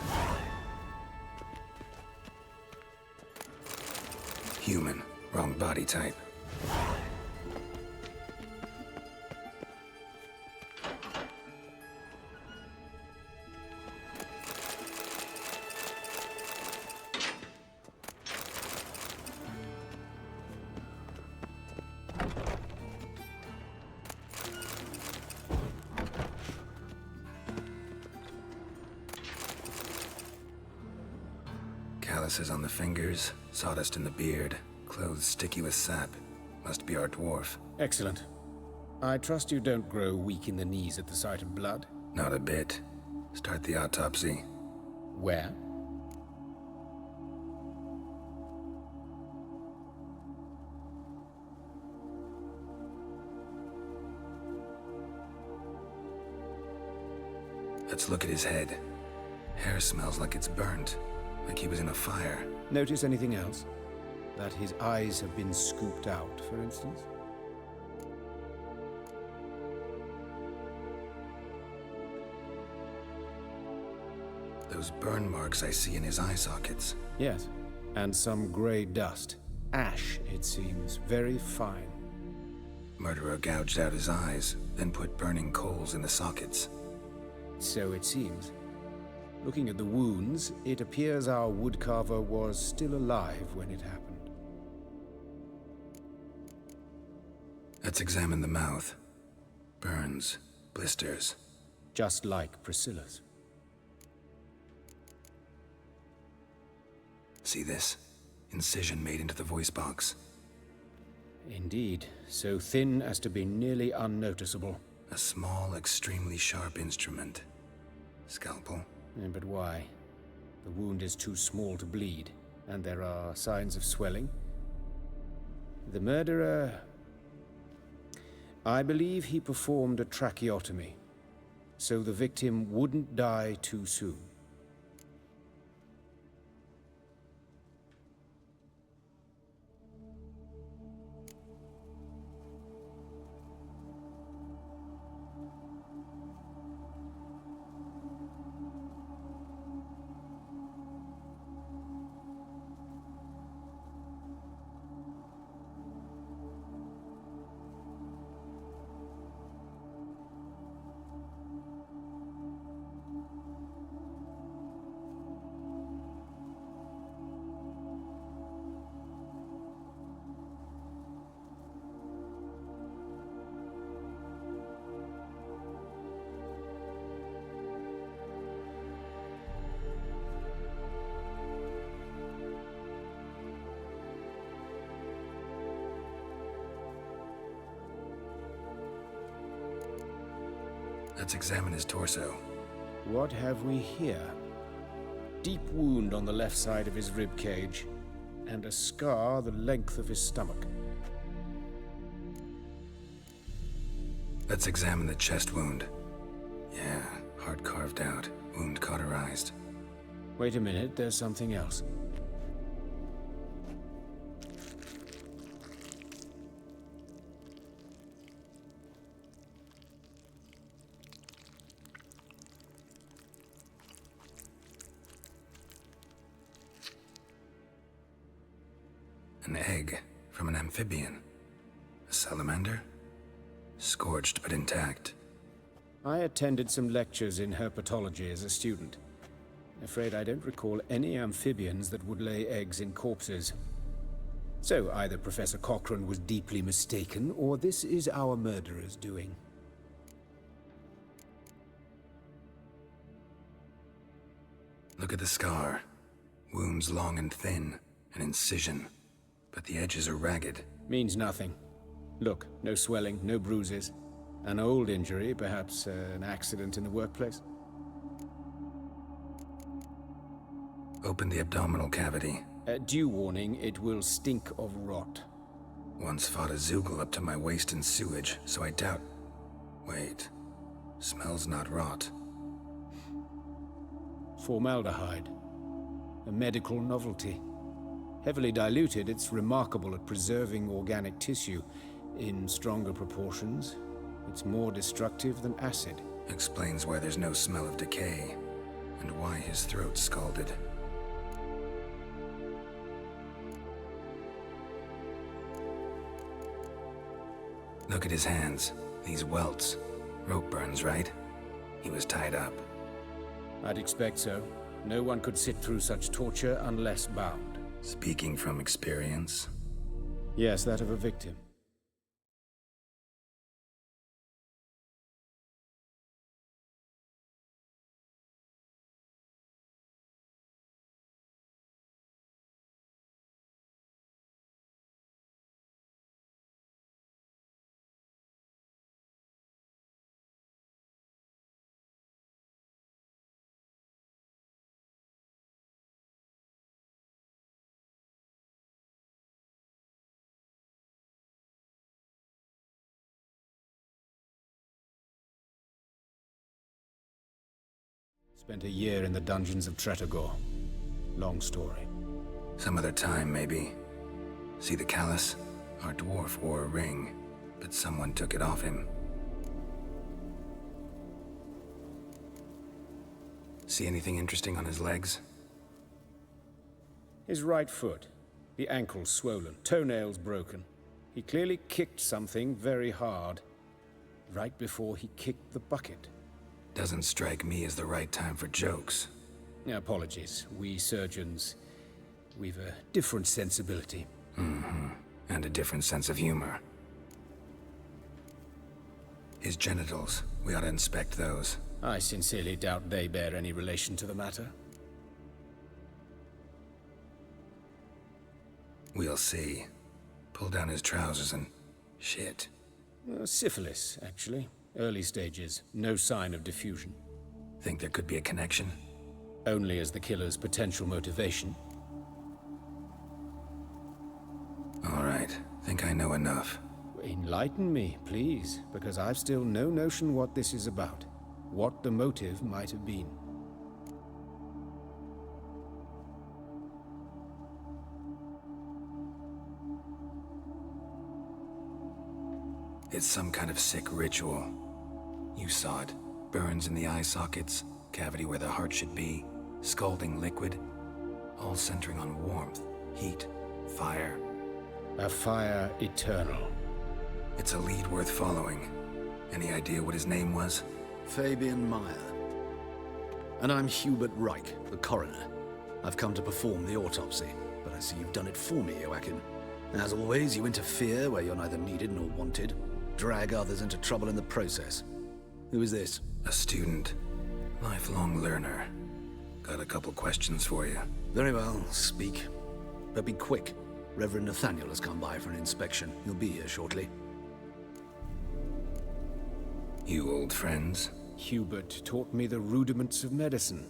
Human, wrong body type. Calluses on the fingers, sawdust in the beard, clothes sticky with sap. Must be our dwarf. Excellent. I trust you don't grow weak in the knees at the sight of blood? Not a bit. Start the autopsy. Where? Let's look at his head. Hair smells like it's burnt, like he was in a fire. Notice anything else? That his eyes have been scooped out, for instance? Those burn marks I see in his eye sockets. Yes, and some grey dust. Ash, it seems. Very fine. Murderer gouged out his eyes, then put burning coals in the sockets. So it seems. Looking at the wounds, it appears our woodcarver was still alive when it happened. Let's examine the mouth. Burns, blisters. Just like Priscilla's. See this? Incision made into the voice box. Indeed, so thin as to be nearly unnoticeable. A small, extremely sharp instrument. Scalpel. But why? The wound is too small to bleed, and there are signs of swelling. The murderer... I believe he performed a tracheotomy, so the victim wouldn't die too soon. Let's examine his torso. What have we here? Deep wound on the left side of his rib cage, and a scar the length of his stomach. Let's examine the chest wound. Yeah, heart carved out, wound cauterized. Wait a minute, there's something else. An egg from an amphibian. A salamander? Scorched but intact. I attended some lectures in herpetology as a student. Afraid I don't recall any amphibians that would lay eggs in corpses. So either Professor Cochrane was deeply mistaken, or this is our murderer's doing. Look at the scar. Wounds long and thin. An incision. But the edges are ragged. Means nothing. Look, no swelling, no bruises. An old injury, perhaps an accident in the workplace. Open the abdominal cavity. Due warning, it will stink of rot. Once fought a Zoogle up to my waist in sewage, so I doubt... Wait. Smells not rot. Formaldehyde. A medical novelty. Heavily diluted, it's remarkable at preserving organic tissue. In stronger proportions, it's more destructive than acid. Explains why there's no smell of decay. and why his throat scalded. Look at his hands. These welts. Rope burns, right? He was tied up. I'd expect so. No one could sit through such torture unless bound. Speaking from experience? Yes, that of a victim. Spent a year in the dungeons of Tretogor. Long story. Some other time, maybe. See the callus? Our dwarf wore a ring, but someone took it off him. See anything interesting on his legs? His right foot. The ankle swollen, toenails broken. He clearly kicked something very hard. Right before he kicked the bucket. Doesn't strike me as the right time for jokes. Apologies. We surgeons, we've a different sensibility. Mm-hmm. And a different sense of humor. His genitals, we ought to inspect those. I sincerely doubt they bear any relation to the matter. We'll see. Pull down his trousers and... shit. Syphilis, actually. Early stages. No sign of diffusion. Think there could be a connection? Only as the killer's potential motivation. All right. Think I know enough. Enlighten me, please, because I've still no notion what this is about. What the motive might have been. It's some kind of sick ritual. You saw it. Burns in the eye sockets, cavity where the heart should be, scalding liquid, all centering on warmth, heat, fire. A fire eternal. It's a lead worth following. Any idea what his name was? Fabian Meyer. And I'm Hubert Reich, the coroner. I've come to perform the autopsy, but I see you've done it for me, Joachim. As always, you interfere where you're neither needed nor wanted. Drag others into trouble in the process. Who is this? A student. Lifelong learner. Got a couple questions for you. Very well, speak. But be quick. Reverend Nathaniel has come by for an inspection. He'll be here shortly. You old friends? Hubert taught me the rudiments of medicine.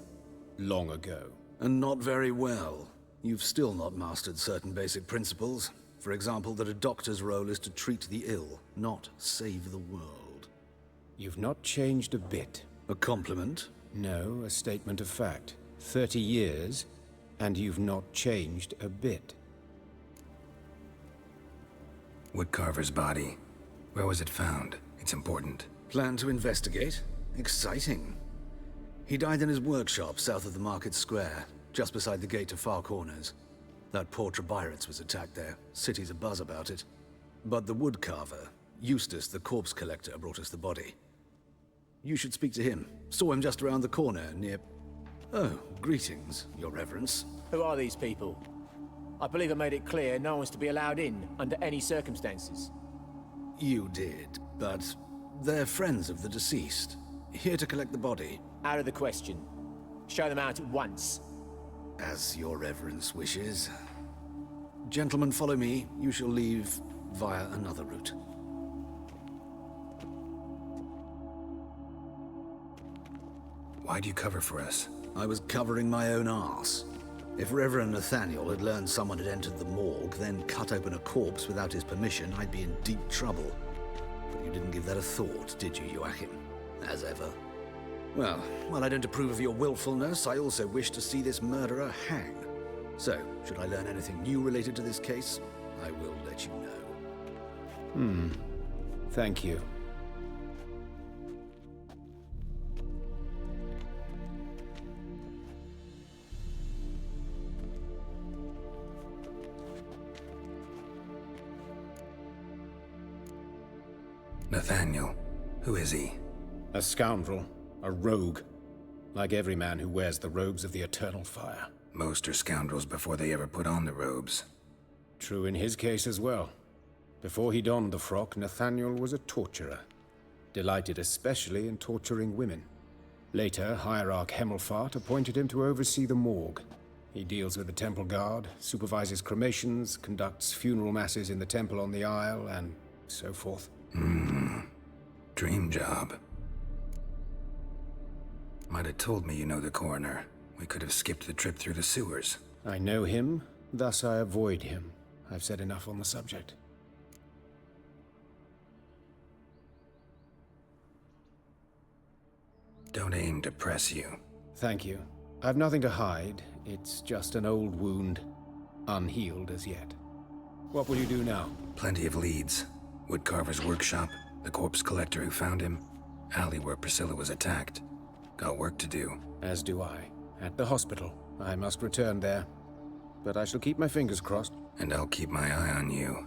Long ago. And not very well. You've still not mastered certain basic principles. For example, that a doctor's role is to treat the ill, not save the world. You've not changed a bit. A compliment? No, a statement of fact. 30 years, and you've not changed a bit. Woodcarver's body. Where was it found? It's important. Plan to investigate? Exciting. He died in his workshop south of the Market Square, just beside the gate to Far Corners. That poor Trebirates was attacked there. City's abuzz about it. But the woodcarver, Eustace the corpse collector, brought us the body. You should speak to him. Saw him just around the corner near... Oh, greetings, Your Reverence. Who are these people? I believe I made it clear no one's to be allowed in under any circumstances. You did, but they're friends of the deceased. Here to collect the body. Out of the question. Show them out at once. As Your Reverence wishes. Gentlemen, follow me. You shall leave via another route. Why do you cover for us? I was covering my own arse. If Reverend Nathaniel had learned someone had entered the morgue, then cut open a corpse without his permission, I'd be in deep trouble. But you didn't give that a thought, did you, Joachim? As ever. Well, while I don't approve of your willfulness, I also wish to see this murderer hang. So, should I learn anything new related to this case, I will let you know. Thank you. Nathaniel. Who is he? A scoundrel. A rogue. Like every man who wears the robes of the Eternal Fire. Most are scoundrels before they ever put on the robes. True in his case as well. Before he donned the frock, Nathaniel was a torturer. Delighted especially in torturing women. Later, Hierarch Hemelfart appointed him to oversee the morgue. He deals with the temple guard, supervises cremations, conducts funeral masses in the temple on the Isle, and so forth. Dream job. Might have told me you know the coroner. We could have skipped the trip through the sewers. I know him, thus I avoid him. I've said enough on the subject. Don't aim to press you. Thank you. I've nothing to hide. It's just an old wound, unhealed as yet. What will you do now? Plenty of leads. Woodcarver's workshop, the corpse collector who found him, alley where Priscilla was attacked. Got work to do. As do I. At the hospital. I must return there. But I shall keep my fingers crossed. And I'll keep my eye on you.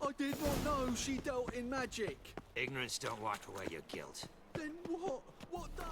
I did not know she dealt in magic. Ignorance don't wipe away your guilt. Then what? What the...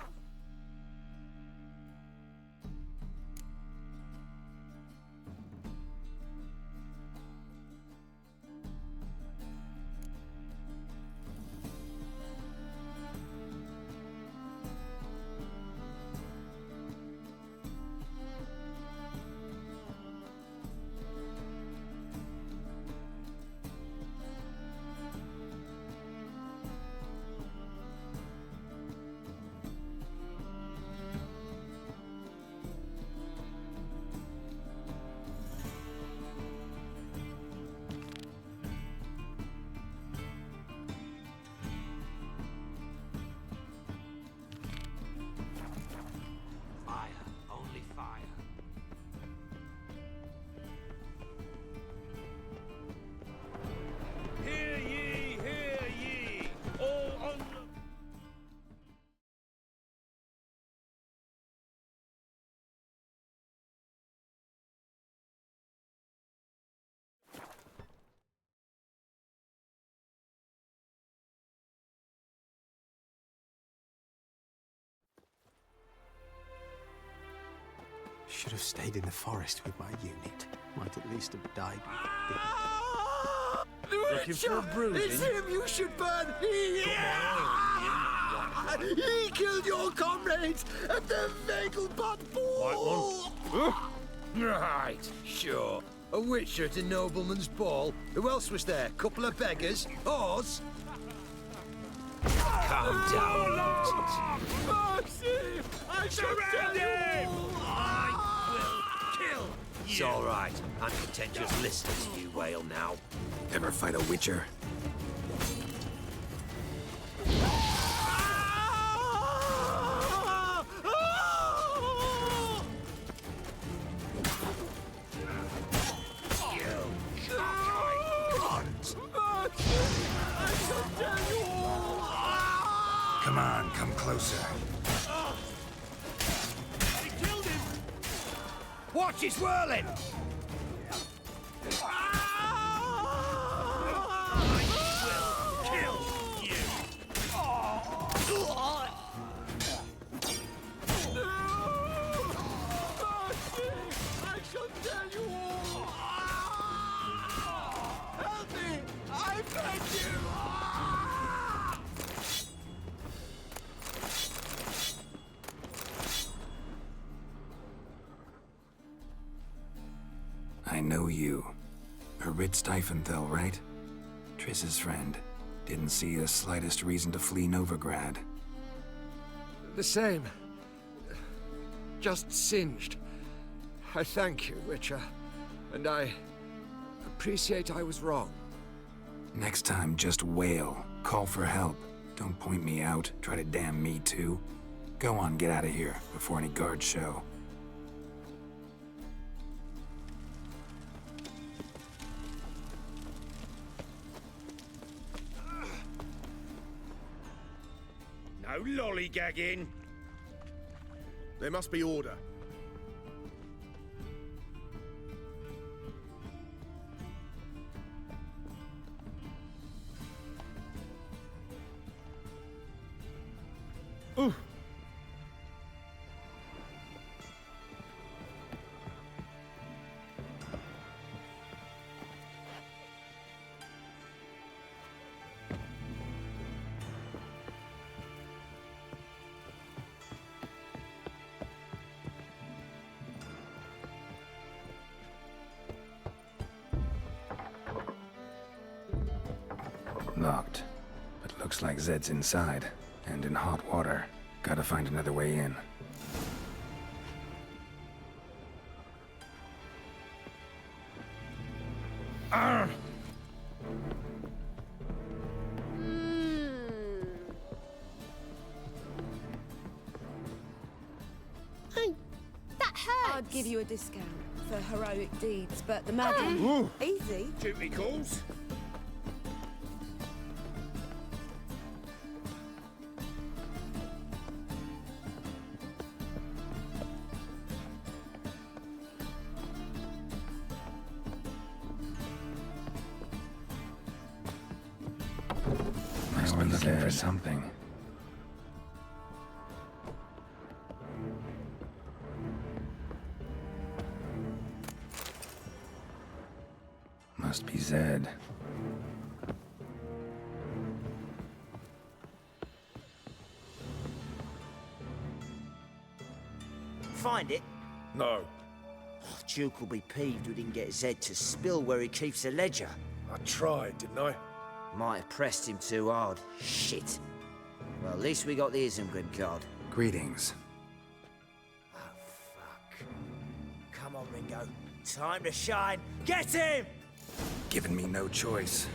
Should have stayed in the forest with my unit. Might at least have died. Looking for a bruising? It's him you should burn! He killed your comrades at the Vegelbud Ball! Right, sure. A witcher at a nobleman's ball. Who else was there? Couple of beggars? Whores? Calm down, Mercy! I surround him! I will kill you! It's all right. I'm content just listening to you wail now. Ever fight a witcher? Come on, come closer. He killed him! Watch, he's whirling! I know you. Ritz Diefenthal, right? Triss's friend. Didn't see the slightest reason to flee Novigrad. The same. Just singed. I thank you, Witcher. And I appreciate I was wrong. Next time, just wail. Call for help. Don't point me out. Try to damn me too. Go on, get out of here before any guards show. Now No lollygagging. There must be order. Ooh. Locked. But looks like Zed's inside, and in hot water. Gotta find another way in. Hey, that hurts. I'd give you a discount for heroic deeds, but the madam... Easy. Duty calls. We're looking for something. Must be Zed. Find it? No. Oh, Duke will be peeved we didn't get Zed to spill where he keeps the ledger. I tried, didn't I? Might have pressed him too hard. Shit. Well, at least we got the Isengrim card. Greetings. Oh, fuck. Come on, Ringo. Time to shine. Get him! Given me no choice.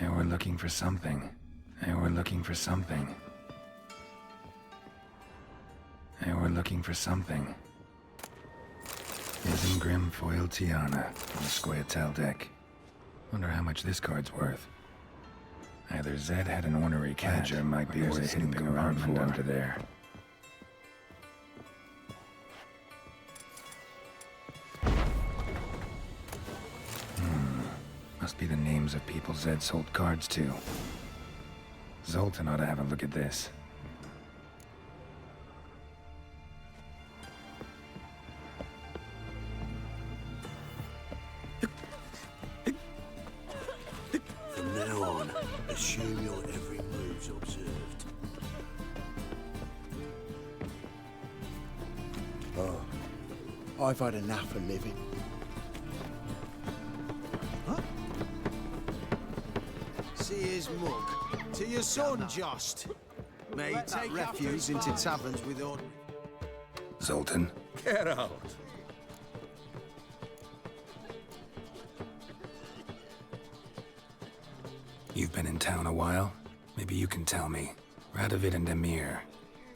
They were looking for something. They were looking for something. They were looking for something. Isengrim Foil Tiana on the Scoia'tael deck. Wonder how much this card's worth. Either Zed had an ornery cat, or might be there's a hidden compartment under there. Must be the names of people Zed sold cards to. Zoltan ought to have a look at this. From now on, assume your every move's observed. Oh, I've had enough of living. See his mug. To your son, just. May he take refuse into taverns with ordinary... Zoltan? Get out. You've been in town a while? Maybe you can tell me. Radovid and Emir.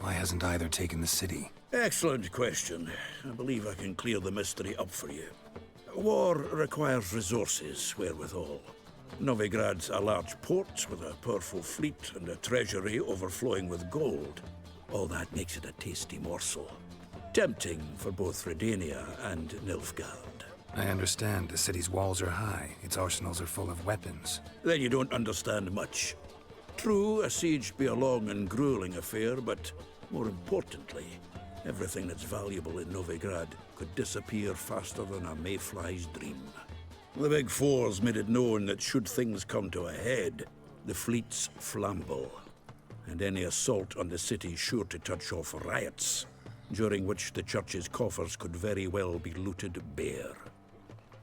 Why hasn't either taken the city? Excellent question. I believe I can clear the mystery up for you. War requires resources, wherewithal. Novigrad's a large port with a powerful fleet and a treasury overflowing with gold. All that makes it a tasty morsel. Tempting for both Redania and Nilfgaard. I understand the city's walls are high, its arsenals are full of weapons. Then you don't understand much. True, a siege be a long and grueling affair, but more importantly, everything that's valuable in Novigrad could disappear faster than a mayfly's dream. The Big Four's made it known that should things come to a head, the fleet's flammable, and any assault on the city's sure to touch off riots, during which the church's coffers could very well be looted bare.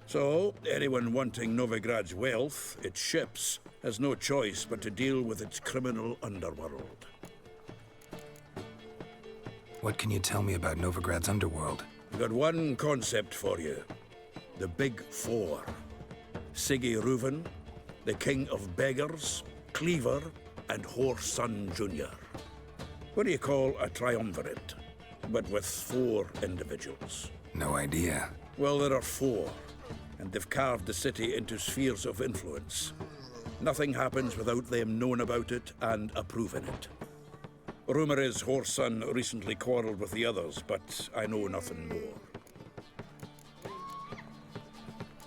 So, anyone wanting Novigrad's wealth, its ships, has no choice but to deal with its criminal underworld. What can you tell me about Novigrad's underworld? Got one concept for you. The Big Four. Siggy Reuven, the King of Beggars, Cleaver, and Whoreson Jr. What do you call a triumvirate, but with 4 individuals? No idea. Well, there are 4, and they've carved the city into spheres of influence. Nothing happens without them knowing about it and approving it. Rumor is Whoreson recently quarreled with the others, but I know nothing more.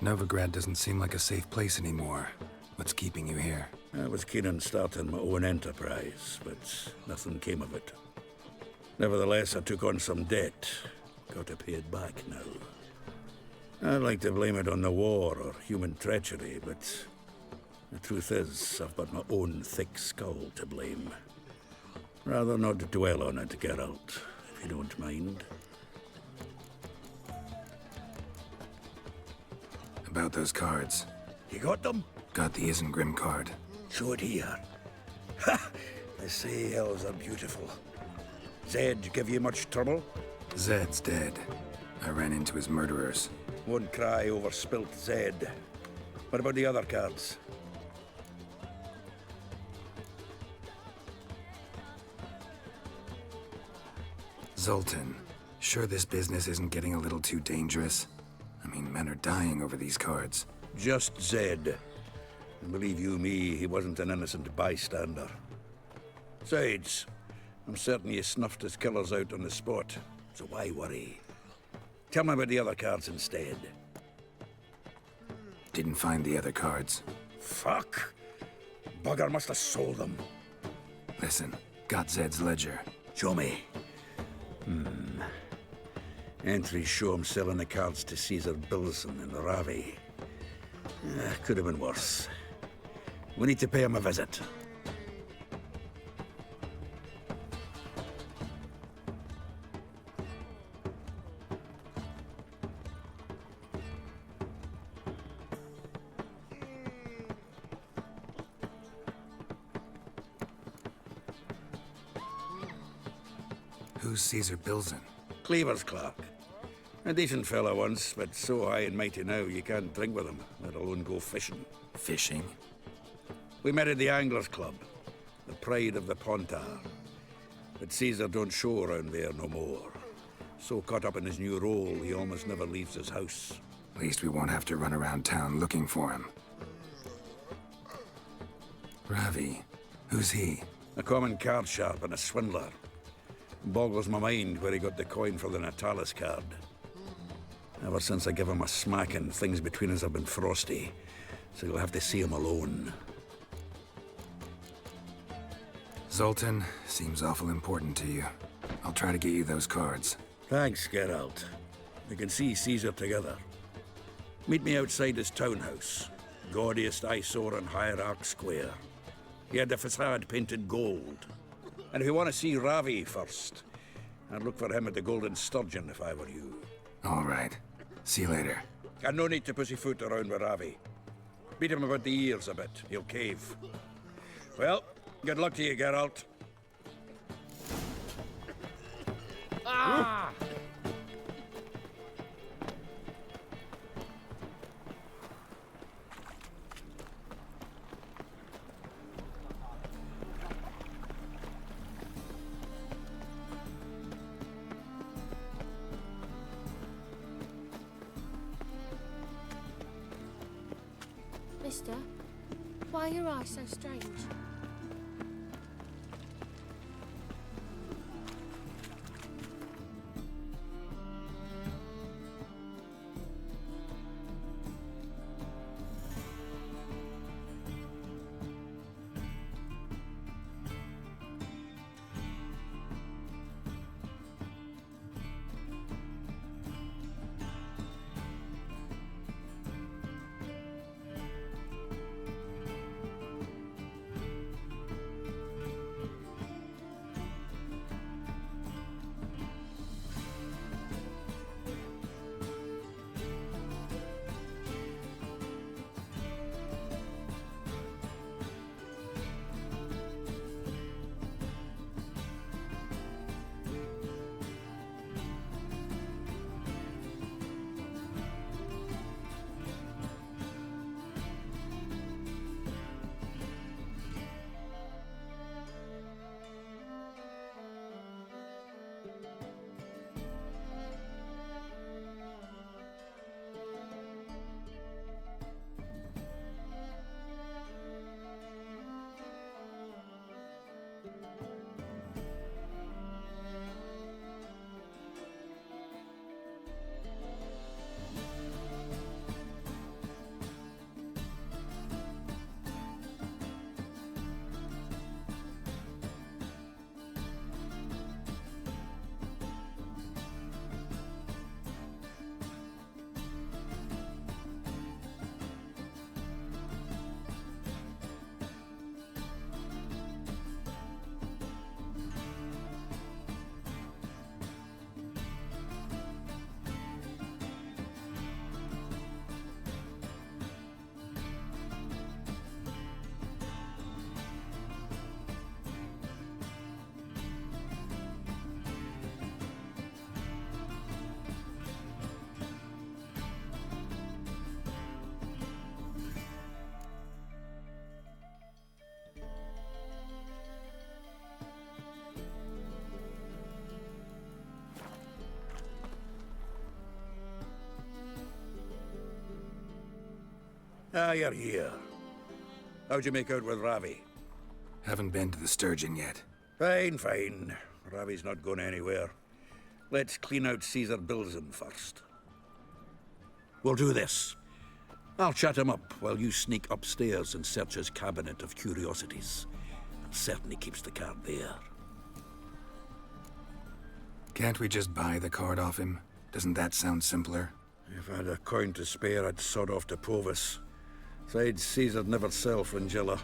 Novigrad doesn't seem like a safe place anymore. What's keeping you here? I was keen on starting my own enterprise, but nothing came of it. Nevertheless, I took on some debt. Got to pay it back now. I'd like to blame it on the war or human treachery, but the truth is, I've got my own thick skull to blame. Rather not dwell on it, Geralt, if you don't mind. About those cards. You got them? Got the Isengrim card. Show it here. Ha! They say elves are beautiful. Zed give you much trouble? Zed's dead. I ran into his murderers. Won't cry over spilt Zed. What about the other cards? Zoltan, sure this business isn't getting a little too dangerous? I mean, men are dying over these cards. Just Zed. And believe you me, he wasn't an innocent bystander. Besides, I'm certain you snuffed his killers out on the spot, so why worry? Tell me about the other cards instead. Didn't find the other cards. Fuck! Bugger must have sold them. Listen, got Zed's ledger. Show me. Entries show him selling the cards to Caesar Bilson and Ravi. Could have been worse. We need to pay him a visit. Who's Caesar Bilson? Cleaver's clerk. A decent fellow once, but so high and mighty now you can't drink with him, let alone go fishing. Fishing? We met at the Anglers Club, the pride of the Pontar. But Caesar don't show around there no more. So caught up in his new role, he almost never leaves his house. At least we won't have to run around town looking for him. Ravi, who's he? A common card sharp and a swindler. Boggles my mind where he got the coin for the Natalis card. Ever since I gave him a smacking, things between us have been frosty, so you'll have to see him alone. Zoltan, seems awful important to you. I'll try to get you those cards. Thanks, Geralt. We can see Caesar together. Meet me outside his townhouse. Gaudiest eyesore on Hierarch Square. He had the facade painted gold. And if you want to see Ravi first, I'd look for him at the Golden Sturgeon if I were you. All right. See you later. And no need to pussyfoot around with Ravi. Beat him about the ears a bit. He'll cave. Well, good luck to you, Geralt. Ah! Mister, why are your eyes so strange? Ah, you're here. How'd you make out with Ravi? Haven't been to the Sturgeon yet. Fine, fine. Ravi's not going anywhere. Let's clean out Caesar Bilzen first. We'll do this. I'll chat him up while you sneak upstairs and search his cabinet of curiosities. It certainly keeps the card there. Can't we just buy the card off him? Doesn't that sound simpler? If I had a coin to spare, I'd sod off to Provis. Besides, Caesar'd never sell Fringilla.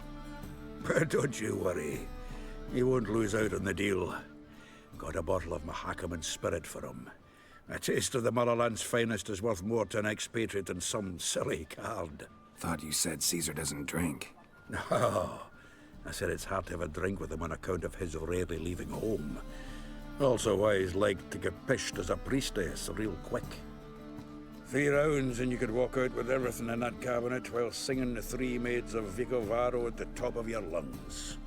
But don't you worry. He won't lose out on the deal. Got a bottle of Mahakaman spirit for him. A taste of the motherland's finest is worth more to an expatriate than some silly card. Thought you said Caesar doesn't drink. No. I said it's hard to have a drink with him on account of his rarely leaving home. Also why he's like to get pished as a priestess real quick. 3 rounds and you could walk out with everything in that cabinet while singing the 3 Maids of Vicovaro at the top of your lungs.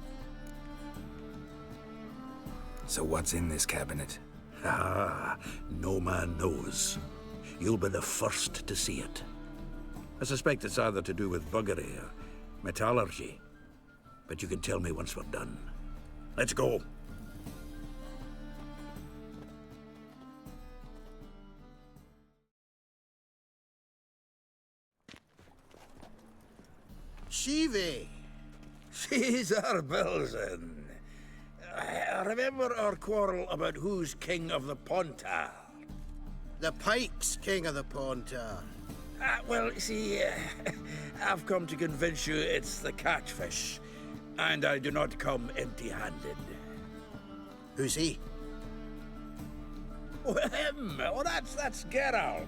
So what's in this cabinet? Ah, no man knows. You'll be the first to see it. I suspect it's either to do with buggery or metallurgy. But you can tell me once we're done. Let's go. Shive! Caesar Bilzen. Remember our quarrel about who's king of the Pontar? The Pike's king of the Pontar. Well, see, I've come to convince you it's the catfish, and I do not come empty-handed. Who's he? Oh, him! Oh, that's Geralt.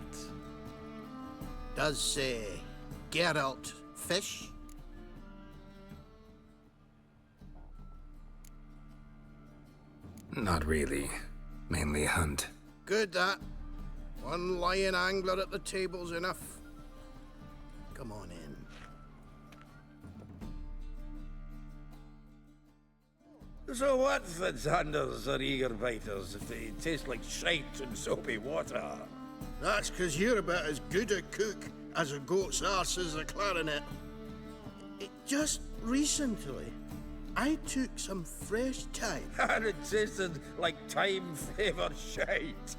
Does say Geralt fish? Not really. Mainly hunt. Good, that. One lion angler at the table's enough. Come on in. So what, Fitzhanders or eager biters, if they taste like shite and soapy water? That's 'cause you're about as good a cook as a goat's arse is a clarinet. Just recently, I took some fresh thyme. And it tasted like thyme-flavoured shite.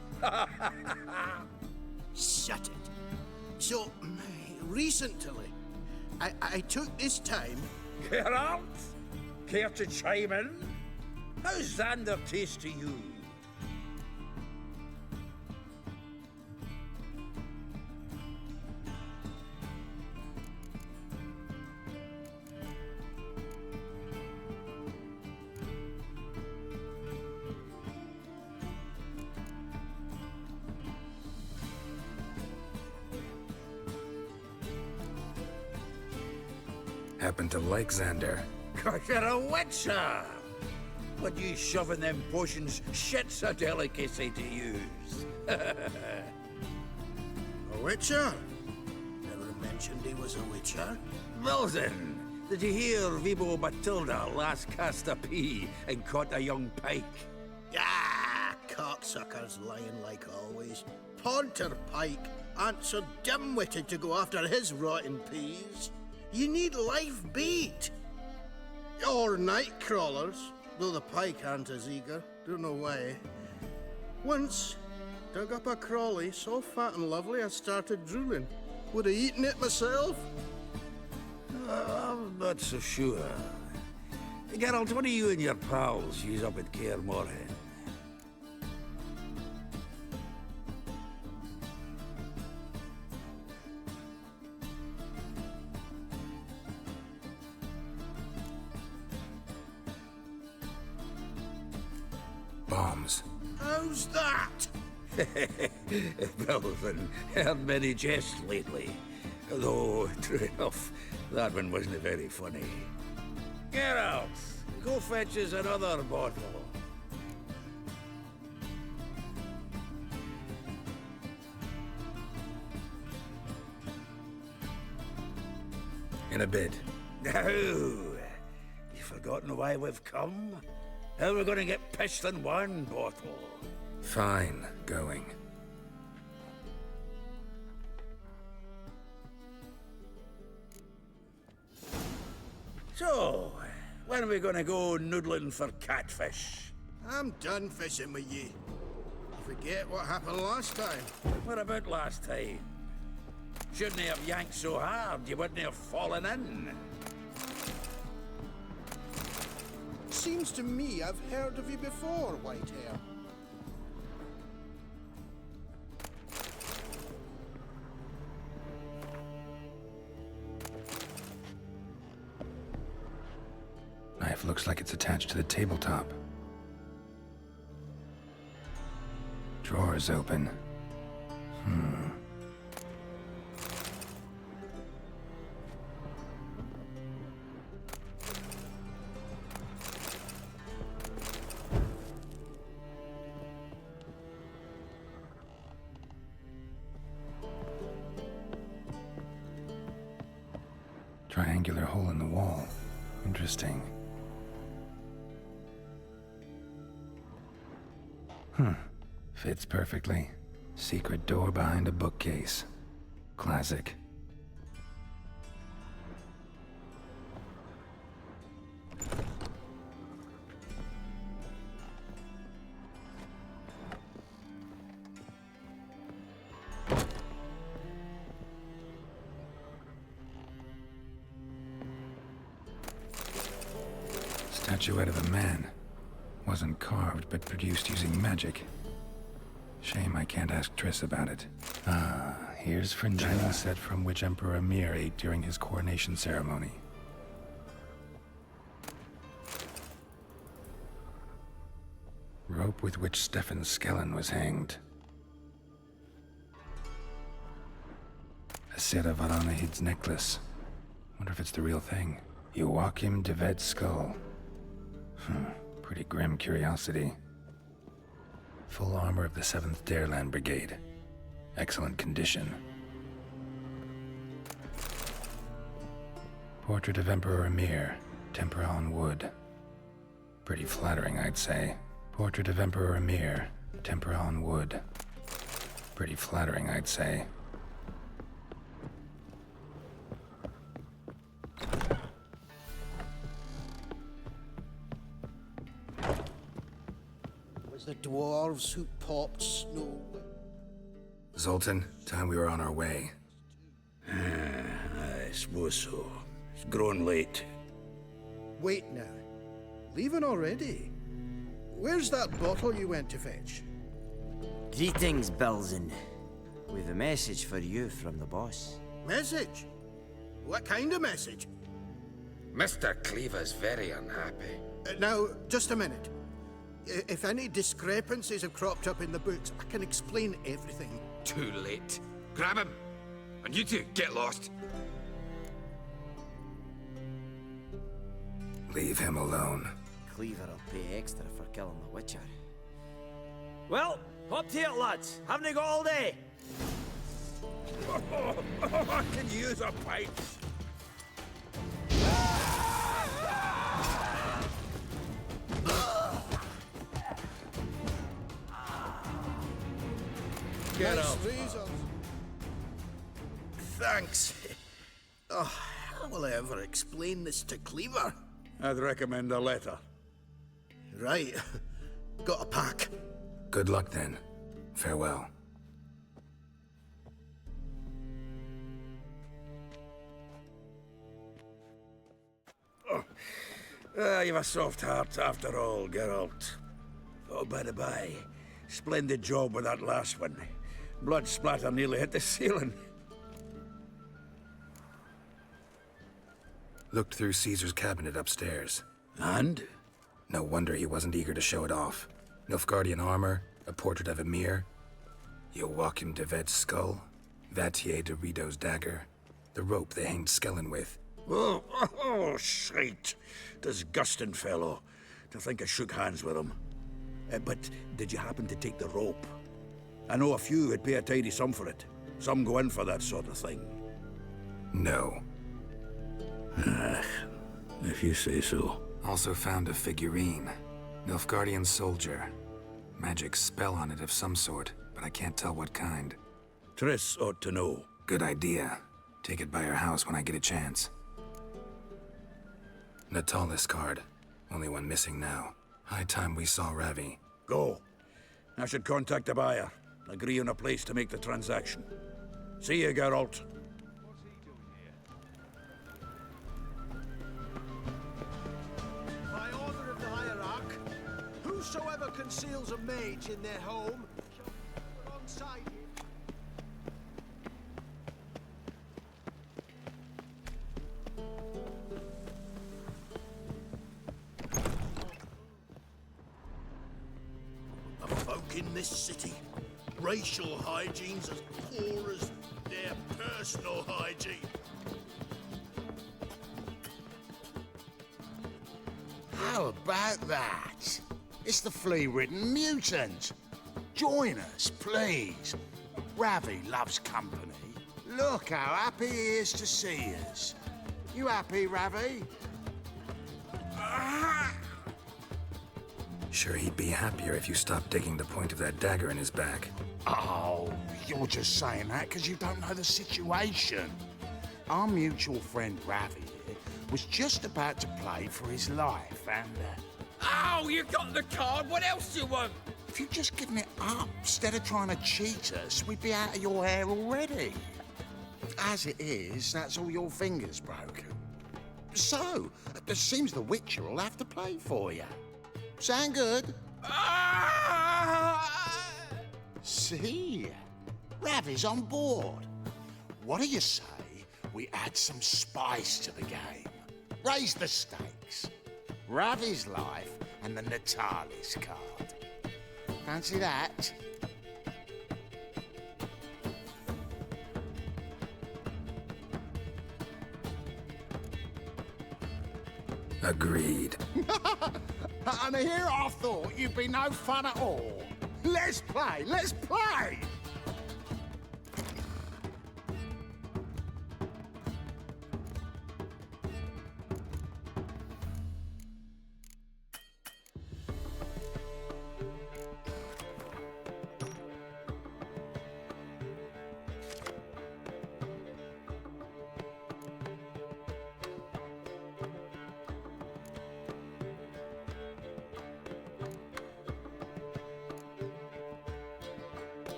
Shut it. So, recently, I took this thyme. Geralt? Care to chime in? How's Xander taste to you? Happen to like Xander. 'Cause you're a witcher! What you shoving them potions shit's a delicacy to use. A witcher? Never mentioned he was a witcher. Bilzen, did you hear Vibo Batilda last cast a pea and caught a young pike? Ah, cocksuckers lying like always. Pontar Pike aren't so dim-witted to go after his rotten peas. You need live bait. Or night crawlers, though the pike aren't as eager. Don't know why. Once, dug up a crawly so fat and lovely I started drooling. Would have eaten it myself. I'm not so sure. Geralt, what do you and your pals use up at Kaer Morhen? Bombs. How's that? Bilzen, heard many jests lately. Though, true enough, that one wasn't very funny. Geralt, go fetch us another bottle. In a bit. Now, you forgotten why we've come? How are we going to get pissed in one bottle? Fine, going. So, when are we gonna go noodling for catfish? I'm done fishing with ye. Forget what happened last time. What about last time? Shouldn't he have yanked so hard you wouldn't have fallen in? Seems to me I've heard of you before, Whitehair. Knife looks like it's attached to the tabletop. Drawer's open. Triangular hole in the wall. Interesting. Fits perfectly. Secret door behind a bookcase. Classic. Statuette of a man. Wasn't carved, but produced using magic. Shame I can't ask Triss about it. Ah, here's Fringilla set from which Emperor Emhyr ate during his coronation ceremony. Rope with which Stefan Skellen was hanged. A Sera Varanahid's necklace. Wonder if it's the real thing. Joachim de Ved's skull. Pretty grim curiosity. Full armor of the 7th Dareland Brigade. Excellent condition. Portrait of Emperor Emhyr. Tempera on wood. Pretty flattering, I'd say. Portrait of Emperor Emhyr. Tempera on wood. Pretty flattering, I'd say. The dwarves who popped snow. Zoltan, time we were on our way. I suppose so. It's growing late. Wait now. Leaving already? Where's that bottle you went to fetch? Greetings, Belzen. We've a message for you from the boss. Message? What kind of message? Mr. Cleaver's very unhappy. Now, just a minute. If any discrepancies have cropped up in the books, I can explain everything. Too late. Grab him! And you two, get lost! Leave him alone. Cleaver will pay extra for killing the Witcher. Well, hop to it, lads. Haven't you got all day? I can use a pipe. Get nice up. reasons. Thanks. Oh, how will I ever explain this to Cleaver? I'd recommend a letter. Right. Got a pack. Good luck then. Farewell. You've a soft heart after all, Geralt. Oh, by the by, splendid job with that last one. Blood splatter nearly hit the ceiling. Looked through Caesar's cabinet upstairs. And? No wonder he wasn't eager to show it off. Nilfgaardian armor, a portrait of Emhyr, Joachim de Ved's skull, Vatier de Rideau's dagger, the rope they hanged Skellen with. Oh, shite. Disgusting fellow. To think I shook hands with him. But did you happen to take the rope? I know a few would pay a tidy sum for it. Some go in for that sort of thing. No. If you say so. Also found a figurine. Nilfgaardian soldier. Magic spell on it of some sort, but I can't tell what kind. Triss ought to know. Good idea. Take it by her house when I get a chance. Natalis card. Only one missing now. High time we saw Ravi. Go. I should contact the buyer. Agree on a place to make the transaction. See you, Geralt. By order of the Hierarch, whosoever conceals a mage in their home shall be put alongside him. Folk in this city, racial hygiene's as poor as their personal hygiene. How about that? It's the flea-ridden mutant. Join us, please. Ravi loves company. Look how happy he is to see us. You happy, Ravi? Sure, he'd be happier if you stopped digging the point of that dagger in his back. Oh, you're just saying that because you don't know the situation. Our mutual friend Ravi here was just about to play for his life and... Oh, you got the card. What else do you want? If you'd just given it up instead of trying to cheat us, we'd be out of your hair already. As it is, that's all your fingers broken. So, it seems the Witcher will have to play for you. Sound good? See? Ravi's on board. What do you say we add some spice to the game? Raise the stakes. Ravi's life and the Natalis card. Fancy that? Agreed. And here I thought you'd be no fun at all. Let's play, let's play!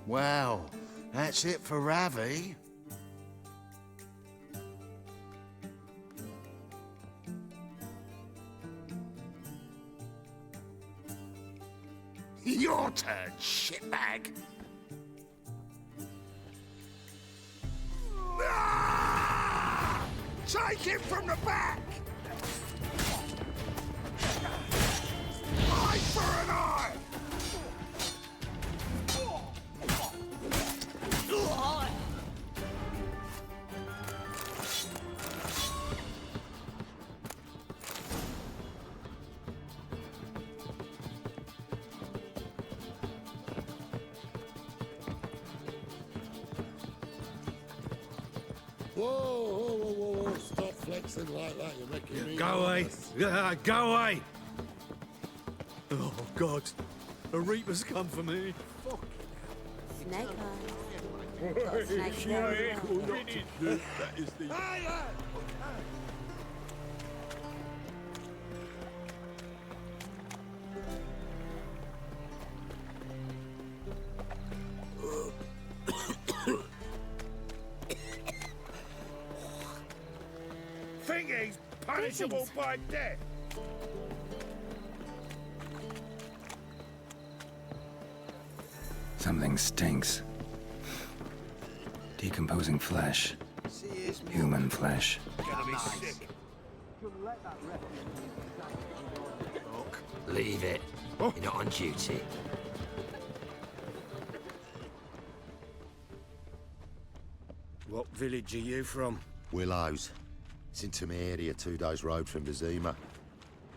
Well, that's it for Ravi. Your turn, shitbag. Ah! Take him from the back! Eye for an eye! Whoa, stop flexing like that, you're making me Go away! nervous. Go away! Oh, God. The Reapers come for me. Snake eyes. Got snake very well. That is the... Think he's punishable by death? Something stinks. Decomposing flesh. Human flesh. Leave it. You're not on duty. What village are you from? Willows. It's in Temeria, 2 days' road from Vizima.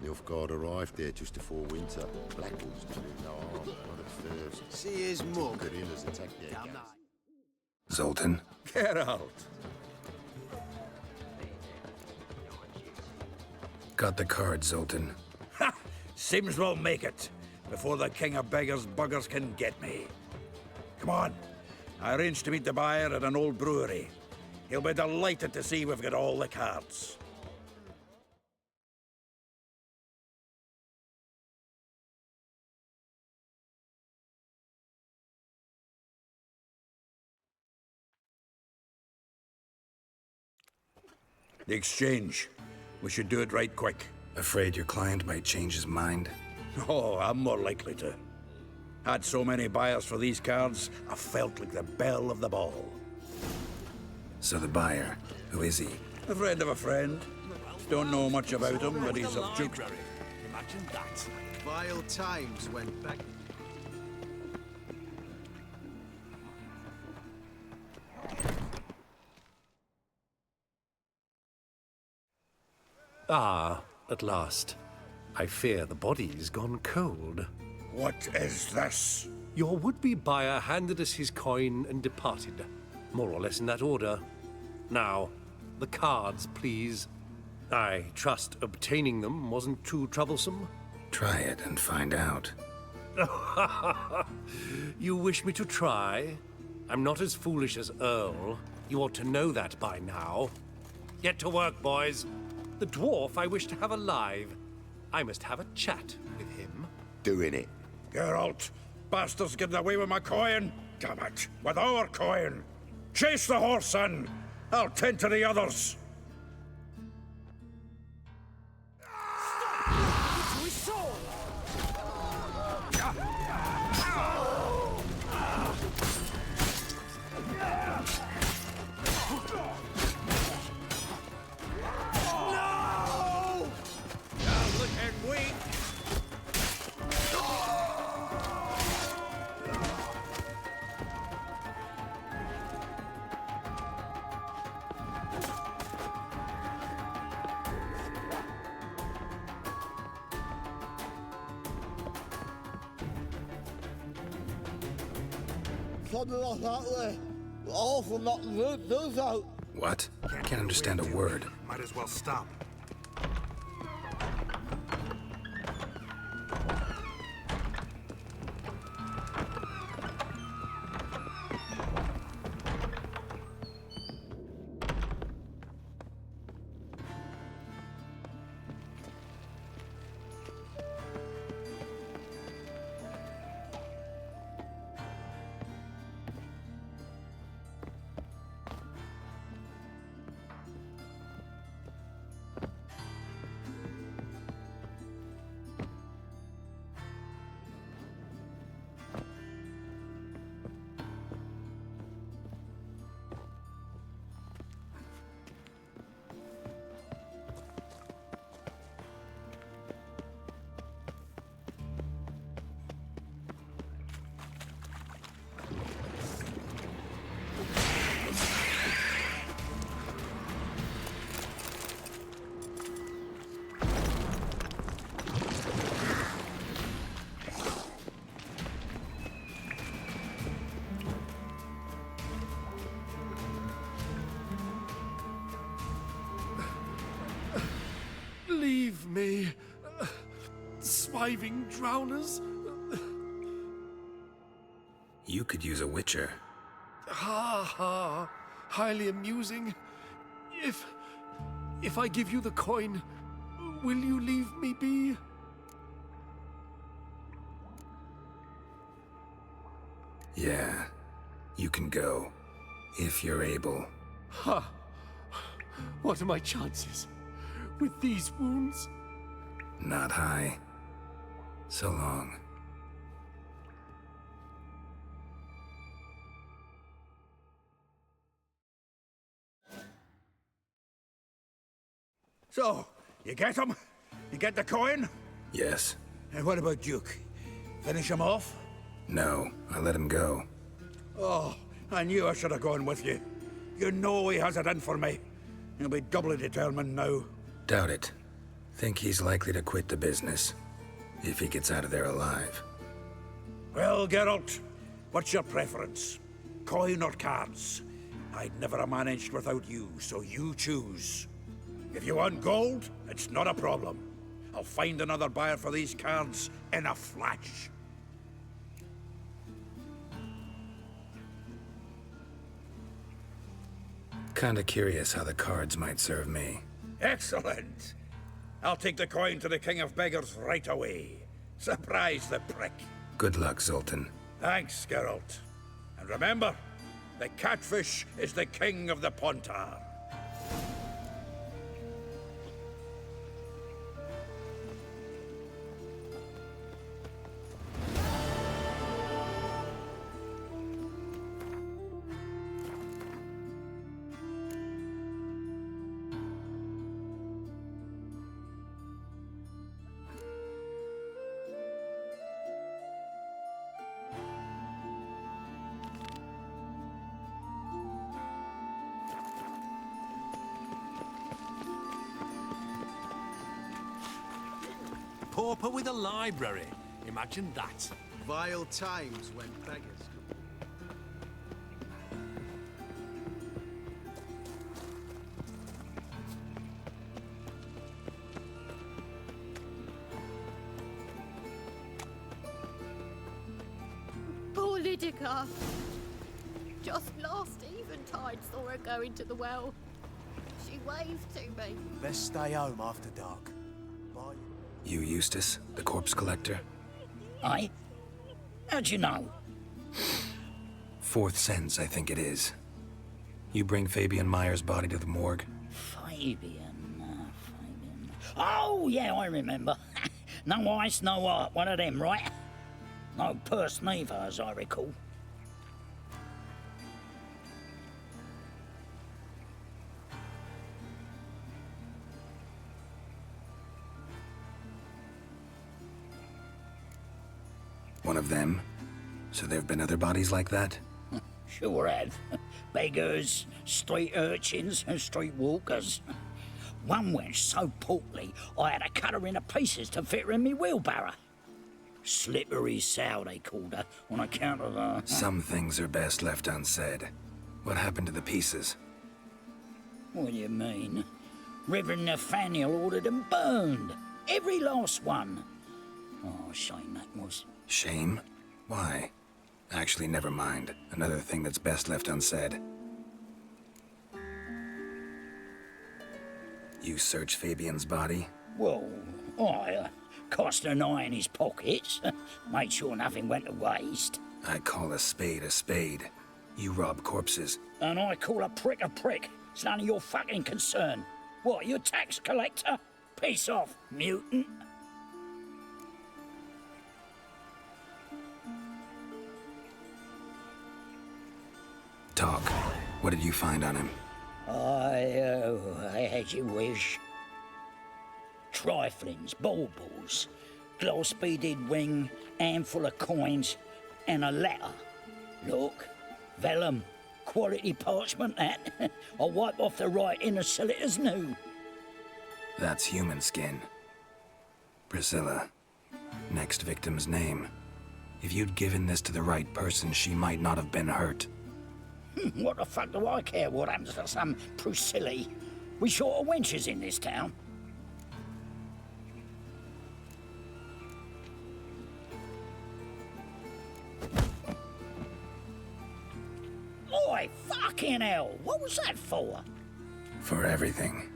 The Ulfgard arrived there just before winter. Black Wolves did no harm, not at first. See his mug. Good inners attacked their guns. Zoltan? Get out! Got the card, Zoltan. Ha! Sims won't make it before the king of beggars buggers can get me. Come on. I arranged to meet the buyer at an old brewery. He'll be delighted to see we've got all the cards. The exchange. We should do it right quick. Afraid your client might change his mind? Oh, I'm more likely to. Had so many buyers for these cards, I felt like the belle of the ball. So the buyer, who is he? A friend of a friend. Don't know much about him, but he's of Duke. Imagine that. Vile times went back. Ah, at last. I fear the body's gone cold. What is this? Your would-be buyer handed us his coin and departed. More or less in that order. Now, the cards, please. I trust obtaining them wasn't too troublesome? Try it and find out. You wish me to try? I'm not as foolish as Earl. You ought to know that by now. Get to work, boys. The dwarf I wish to have alive. I must have a chat with him. Doing it. Geralt, bastards getting away with my coin. Damn it, with our coin. Chase the horse, son. I'll tend to the others. Something like that way. Awful not good, does out. What? Can't understand a word. Might as well stop. surviving drowners. You could use a witcher. Ha ha. Highly amusing. If I give you the coin, will you leave me be? Yeah, you can go. If you're able. Ha! What are my chances? With these wounds? Not high. So long. So, you get him? You get the coin? Yes. And what about Duke? Finish him off? No, I let him go. Oh, I knew I should have gone with you. You know he has it in for me. He'll be doubly determined now. Doubt it. Think he's likely to quit the business. If he gets out of there alive. Well, Geralt, what's your preference? Coin or cards? I'd never have managed without you, so you choose. If you want gold, it's not a problem. I'll find another buyer for these cards in a flash. Kinda curious how the cards might serve me. Excellent! I'll take the coin to the King of Beggars right away. Surprise the prick. Good luck, Zoltan. Thanks, Geralt. And remember, the catfish is the king of the Pontar. Pauper with a library. Imagine that. Vile times when beggars. Poor Lydica. Just last eventide saw her go into the well. She waved to me. Best stay home after dark. Bye. You Eustace, the corpse collector? Aye? How'd you know? Fourth sense, I think it is. You bring Fabian Meyer's body to the morgue? Fabian. Oh, yeah, I remember. No ice, no art, one of them, right? No purse neither, as I recall. One of them? So there've been other bodies like that? Sure have. Beggars, street urchins, and street walkers. One went so portly, I had to cut her into pieces to fit her in me wheelbarrow. Slippery sow, they called her, on account of her... Some things are best left unsaid. What happened to the pieces? What do you mean? Reverend Nathaniel ordered them burned. Every last one. Oh, shame that was. Shame? Why? Actually, never mind. Another thing that's best left unsaid. You search Fabian's body? Well, I cast an eye in his pockets. Made sure nothing went to waste. I call a spade a spade. You rob corpses. And I call a prick a prick. It's none of your fucking concern. What, you a tax collector? Piss off, mutant. Talk. What did you find on him? I had you wish. Triflings, baubles, gloss-beaded ring, handful of coins, and a letter. Look, vellum, quality parchment that. I'll wipe off the writing and sell it as new. That's human skin. Priscilla. Next victim's name. If you'd given this to the right person, she might not have been hurt. What the fuck do I care what happens to some Priscilla? We short of wenches in this town. Oi, fucking hell! What was that for? For everything.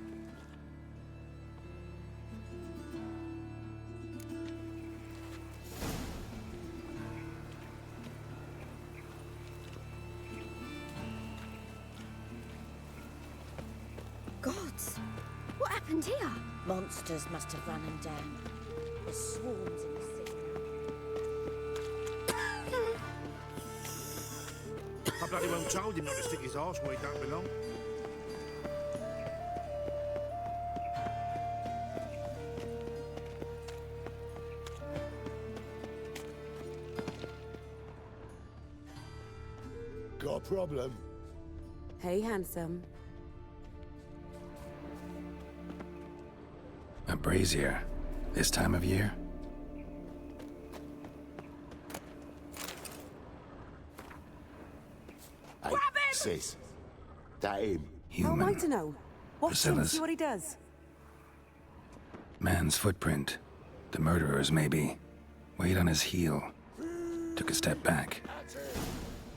Gods! What happened here? Monsters must have run him down. There's swarms in the city. I bloody well told him not to stick his arse where he don't belong. Got a problem? Hey, handsome. A brazier. This time of year? Hey, sis. That him? How am I to know? Watch him, Priscilla's. see what he does. Man's footprint. The murderer's, maybe. Weight on his heel. Took a step back.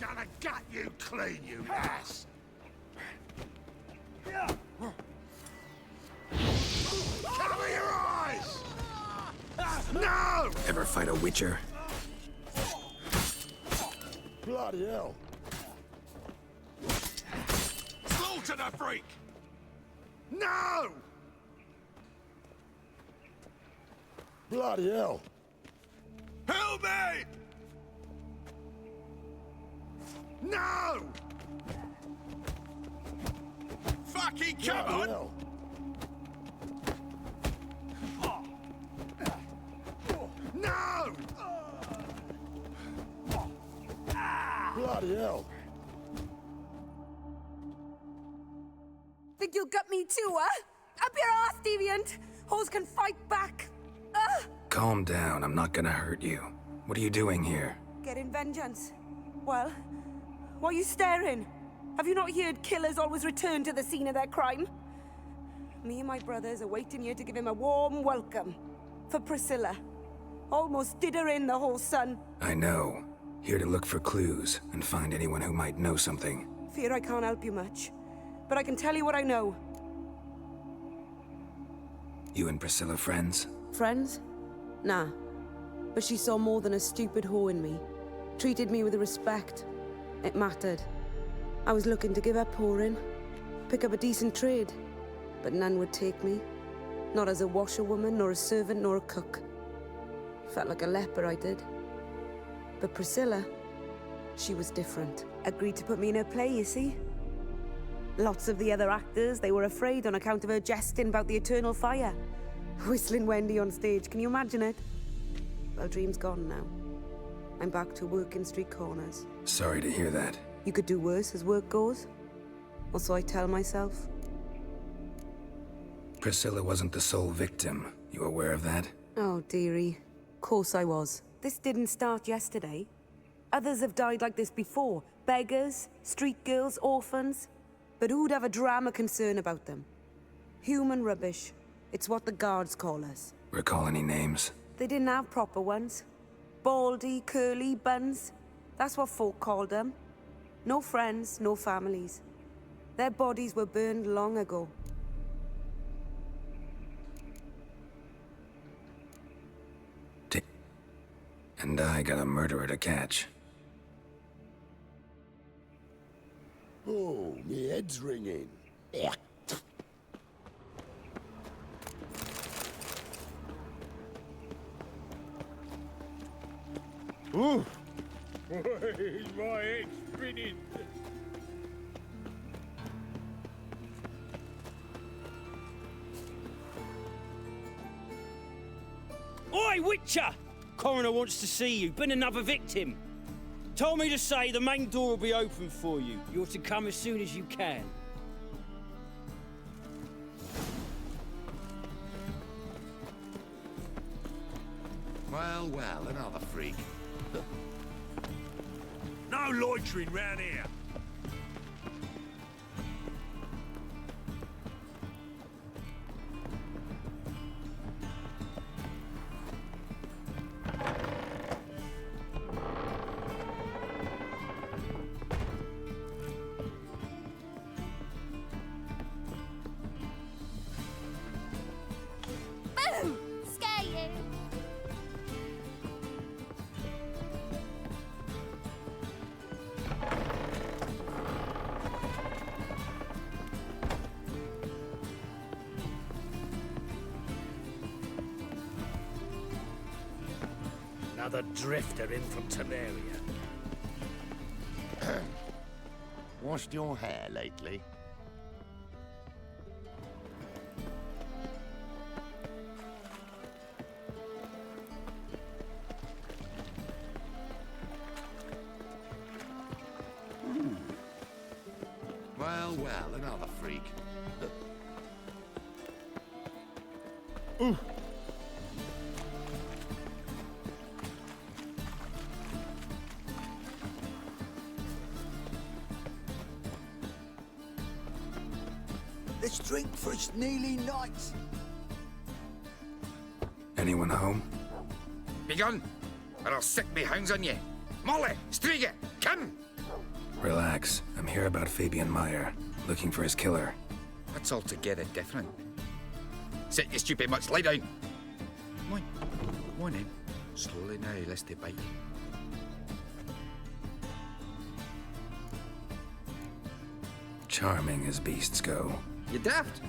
Gonna gut you clean, you ass! Cover your eyes! No! Ever fight a witcher? Bloody hell. Slaughter the freak! No! Bloody hell. Help me! No! Fucking come Bloody on! hell. No! Bloody hell. Think you'll gut me too, huh? Up your ass, deviant! Hoes can fight back! Calm down, I'm not gonna hurt you. What are you doing here? Getting vengeance. Well, why are you staring? Have you not heard killers always return to the scene of their crime? Me and my brothers are waiting here to give him a warm welcome. For Priscilla. Almost did her in, the whole son. I know. Here to look for clues and find anyone who might know something. Fear I can't help you much. But I can tell you what I know. You and Priscilla friends? Friends? Nah. But she saw more than a stupid whore in me. Treated me with respect. It mattered. I was looking to give up whoring. Pick up a decent trade. But none would take me. Not as a washerwoman, nor a servant, nor a cook. Felt like a leper, I did. But Priscilla, she was different. Agreed to put me in her play, you see? Lots of the other actors, they were afraid on account of her jesting about the eternal fire. Whistling Wendy on stage, can you imagine it? Well, dream's gone now. I'm back to working street corners. Sorry to hear that. You could do worse as work goes. Or so I tell myself. Priscilla wasn't the sole victim. You aware of that? Oh, dearie. Course I was. This didn't start yesterday. Others have died like this before. Beggars, street girls, orphans. But who'd have a drama concern about them? Human rubbish. It's what the guards call us. Recall any names? They didn't have proper ones. Baldy, curly, buns. That's what folk called them. No friends, no families. Their bodies were burned long ago. And I got a murderer to catch. Oh, me head's ringing. Yeah. Ooh! My head's spinning. Oi, Witcher! Coroner wants to see you. Been another victim. Told me to say the main door will be open for you. You're to come as soon as you can. Well, well, another freak. No loitering round here. Another drifter in from Temeria. Washed your hair lately? Well, well, another freak. Ooh. Let's drink for its nearly night. Anyone home? Begone, or I'll sick me hounds on you. Molly, Striga, come! Relax. I'm here about Fabian Meyer, looking for his killer. That's altogether different. Sit, you stupid mutts, lie down. Come on in. Slowly now, lest they bite you. Charming as beasts go. You daft?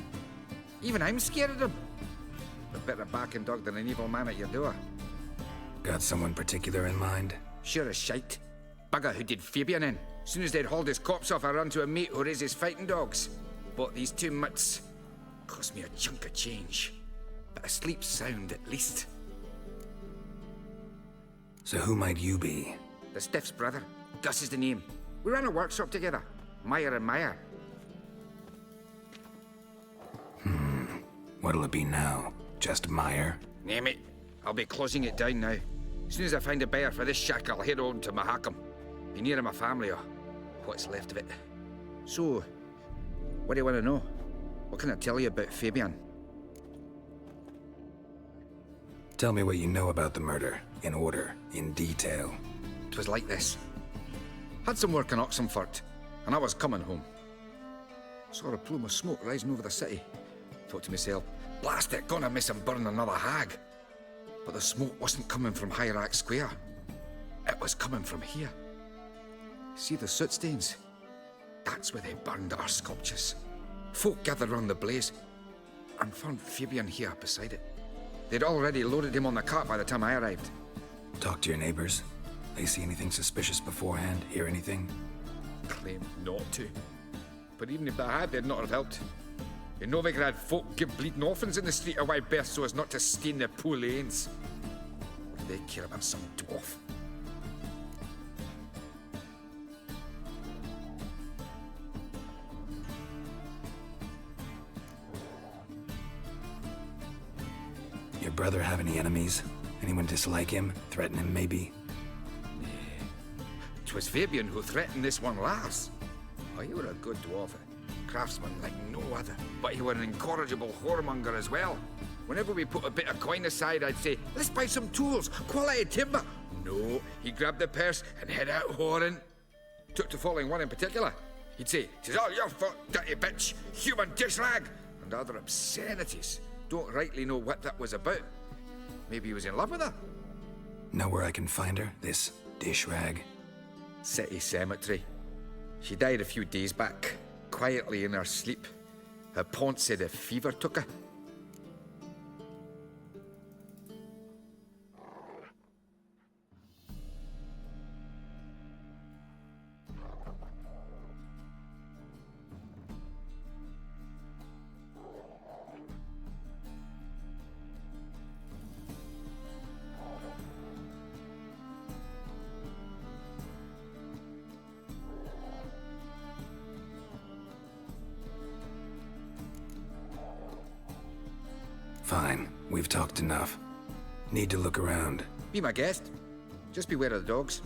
Even I'm scared of them. A better backing dog than an evil man at your door. Got someone particular in mind? Sure as shite. Bugger who did Fabian in. Soon as they'd hauled his corpse off, I run to a mate who raises fighting dogs. Bought these 2 mutts. Cost me a chunk of change. But I sleep sound at least. So who might you be? The Stiff's brother. Gus is the name. We ran a workshop together. Meyer and Meyer. What'll it be now? Just Meyer? Name it. I'll be closing it down now. As soon as I find a buyer for this shack, I'll head on to Mahakam. Be near my family, or what's left of it. So, what do you want to know? What can I tell you about Fabian? Tell me what you know about the murder, in order, in detail. 'Twas like this. Had some work in Oxenfurt, and I was coming home. Saw a plume of smoke rising over the city. Thought to myself, blast it, gonna miss him burn another hag. But the smoke wasn't coming from Hierarch Square. It was coming from here. See the soot stains? That's where they burned our sculptures. Folk gathered round the blaze and found Fabian here beside it. They'd already loaded him on the cart by the time I arrived. Talk to your neighbors. They see anything suspicious beforehand? Hear anything? Claimed not to. But even if they had, they'd not have helped. In Novigrad, folk give bleeding orphans in the street a wide berth so as not to stain their poor lanes. What do they care about some dwarf? Your brother have any enemies? Anyone dislike him? Threaten him, maybe? 'Twas Fabian who threatened this one last. Oh, he were a good dwarf. Craftsman like no other, but he were an incorrigible whoremonger as well. Whenever we put a bit of coin aside, I'd say, let's buy some tools, quality timber. No, he grabbed the purse and head out whoring. Took to following one in particular. He'd say, "'Tis all your fault, dirty bitch, human dish rag," and other obscenities. Don't rightly know what that was about. Maybe he was in love with her. Know where I can find her, this dish rag? City cemetery. She died a few days back. Quietly in her sleep. Her pont said a fever took her. Fine. We've talked enough. Need to look around. Be my guest. Just beware of the dogs.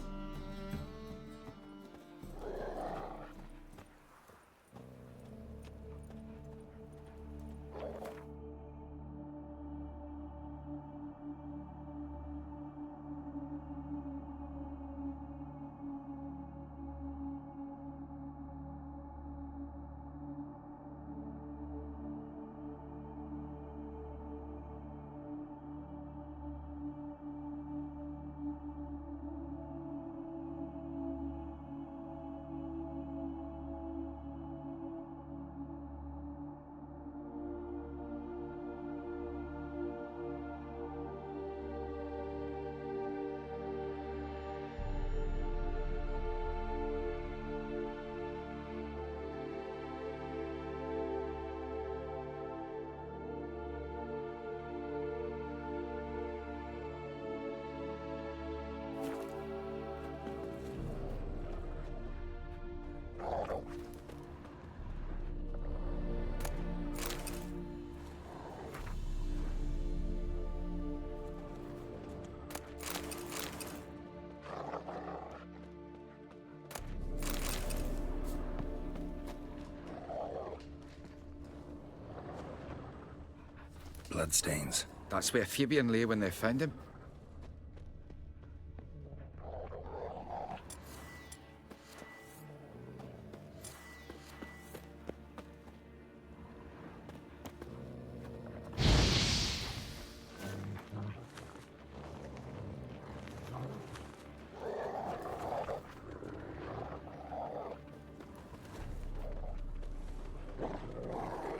bloodstains. That's where Fabian lay when they found him.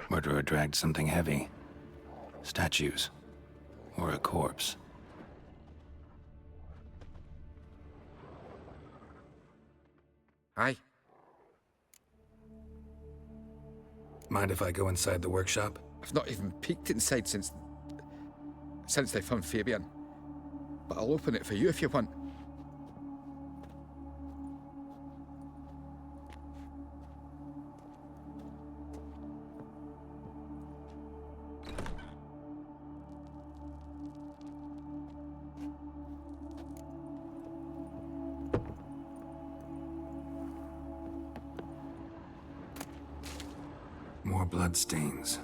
Murderer dragged something heavy. Statues. Or a corpse. Aye. Mind if I go inside the workshop? I've not even peeked inside since they found Fabian. But I'll open it for you if you want. More bloodstains,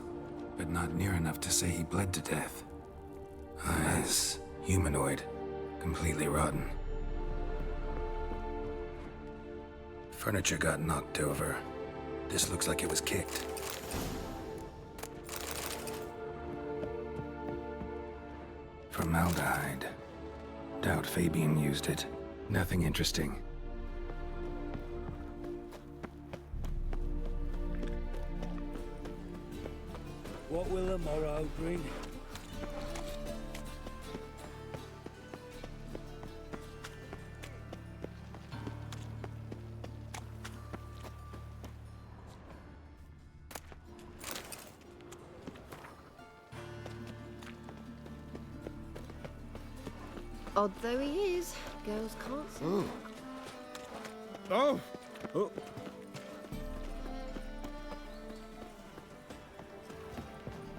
but not near enough to say he bled to death. Eyes, humanoid, completely rotten. Furniture got knocked over. This looks like it was kicked. Formaldehyde. Doubt Fabian used it. Nothing interesting. What will the morrow bring? Odd though he is, girls can't see. Oh!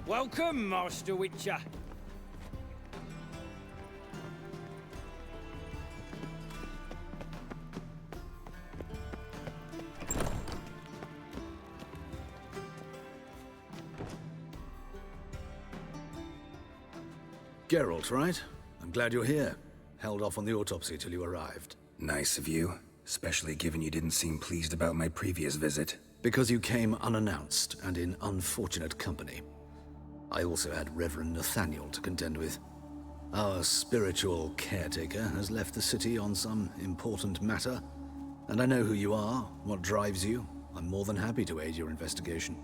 Welcome, Master Witcher. Geralt, right? I'm glad you're here. Held off on the autopsy till you arrived. Nice of you, especially given you didn't seem pleased about my previous visit. Because you came unannounced and in unfortunate company. I also had Reverend Nathaniel to contend with. Our spiritual caretaker has left the city on some important matter, and I know who you are, what drives you. I'm more than happy to aid your investigation.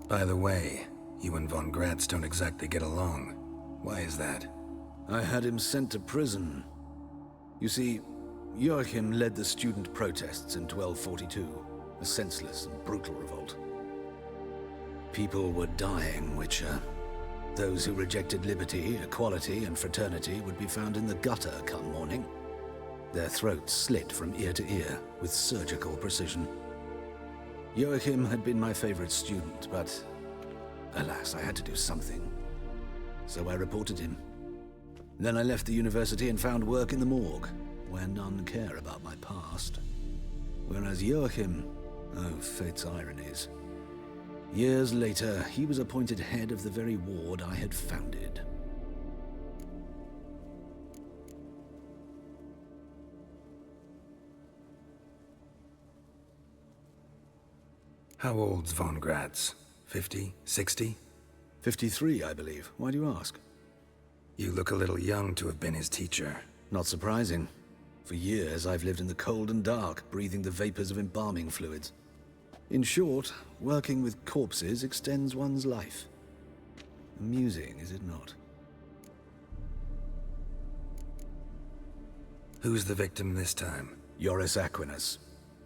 By the way, you and Von Gratz don't exactly get along. Why is that? I had him sent to prison. You see, Joachim led the student protests in 1242, a senseless and brutal revolt. People were dying, Witcher. Those who rejected liberty, equality, and fraternity would be found in the gutter come morning. Their throats slit from ear to ear with surgical precision. Joachim had been my favorite student, but alas, I had to do something. So I reported him. Then I left the university and found work in the morgue, where none care about my past. Whereas Joachim, oh, fate's ironies. Years later, he was appointed head of the very ward I had founded. How old's Von Gratz? 50? 60? 53, I believe. Why do you ask? You look a little young to have been his teacher. Not surprising. For years, I've lived in the cold and dark, breathing the vapors of embalming fluids. In short, working with corpses extends one's life. Amusing, is it not? Who's the victim this time? Joris Aquinas,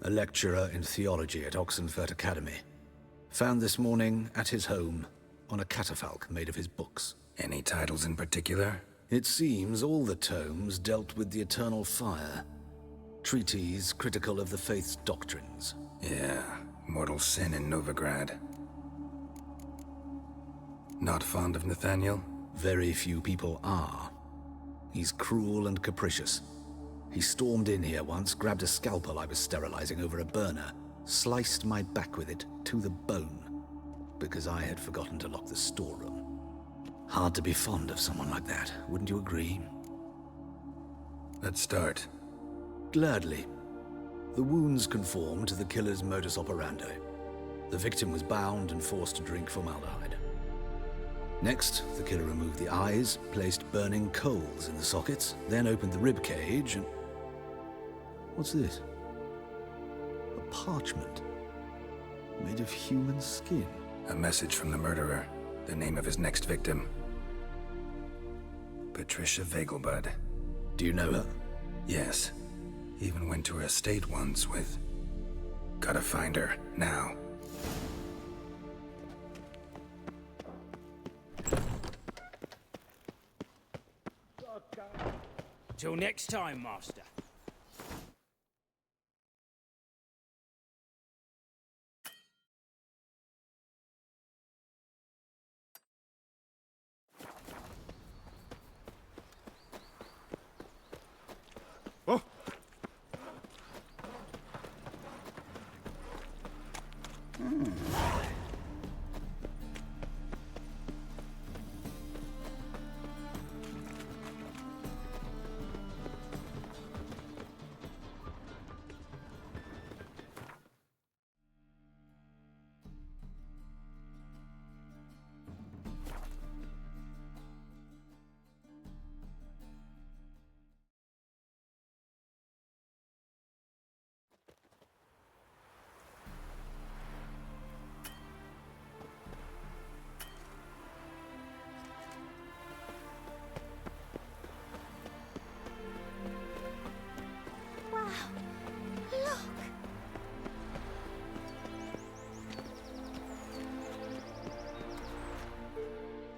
a lecturer in theology at Oxenfurt Academy. Found this morning at his home on a catafalque made of his books. Any titles in particular? It seems all the tomes dealt with the eternal fire. Treatises critical of the faith's doctrines. Yeah, mortal sin in Novigrad. Not fond of Nathaniel? Very few people are. He's cruel and capricious. He stormed in here once, grabbed a scalpel I was sterilizing over a burner, sliced my back with it to the bone, because I had forgotten to lock the storeroom. Hard to be fond of someone like that, wouldn't you agree? Let's start. Gladly. The wounds conform to the killer's modus operandi. The victim was bound and forced to drink formaldehyde. Next, the killer removed the eyes, placed burning coals in the sockets, then opened the rib cage and... What's this? A parchment. Made of human skin. A message from the murderer. The name of his next victim. Patricia Vegelbud. Do you know her? Yes. Even went to her estate once with... Gotta find her, now. Till next time, Master.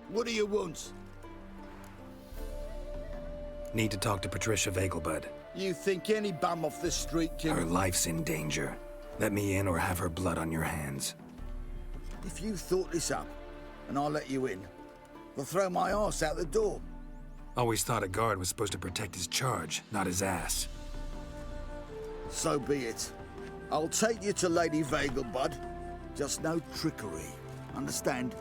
What do you want? Need to talk to Patricia Vegelbud. You think any bum off the street can... Her life's in danger. Let me in or have her blood on your hands. If you thought this up, and I'll let you in, I'll throw my arse out the door. Always thought a guard was supposed to protect his charge, not his ass. So be it. I'll take you to Lady Vegelbud. Just no trickery. Understand?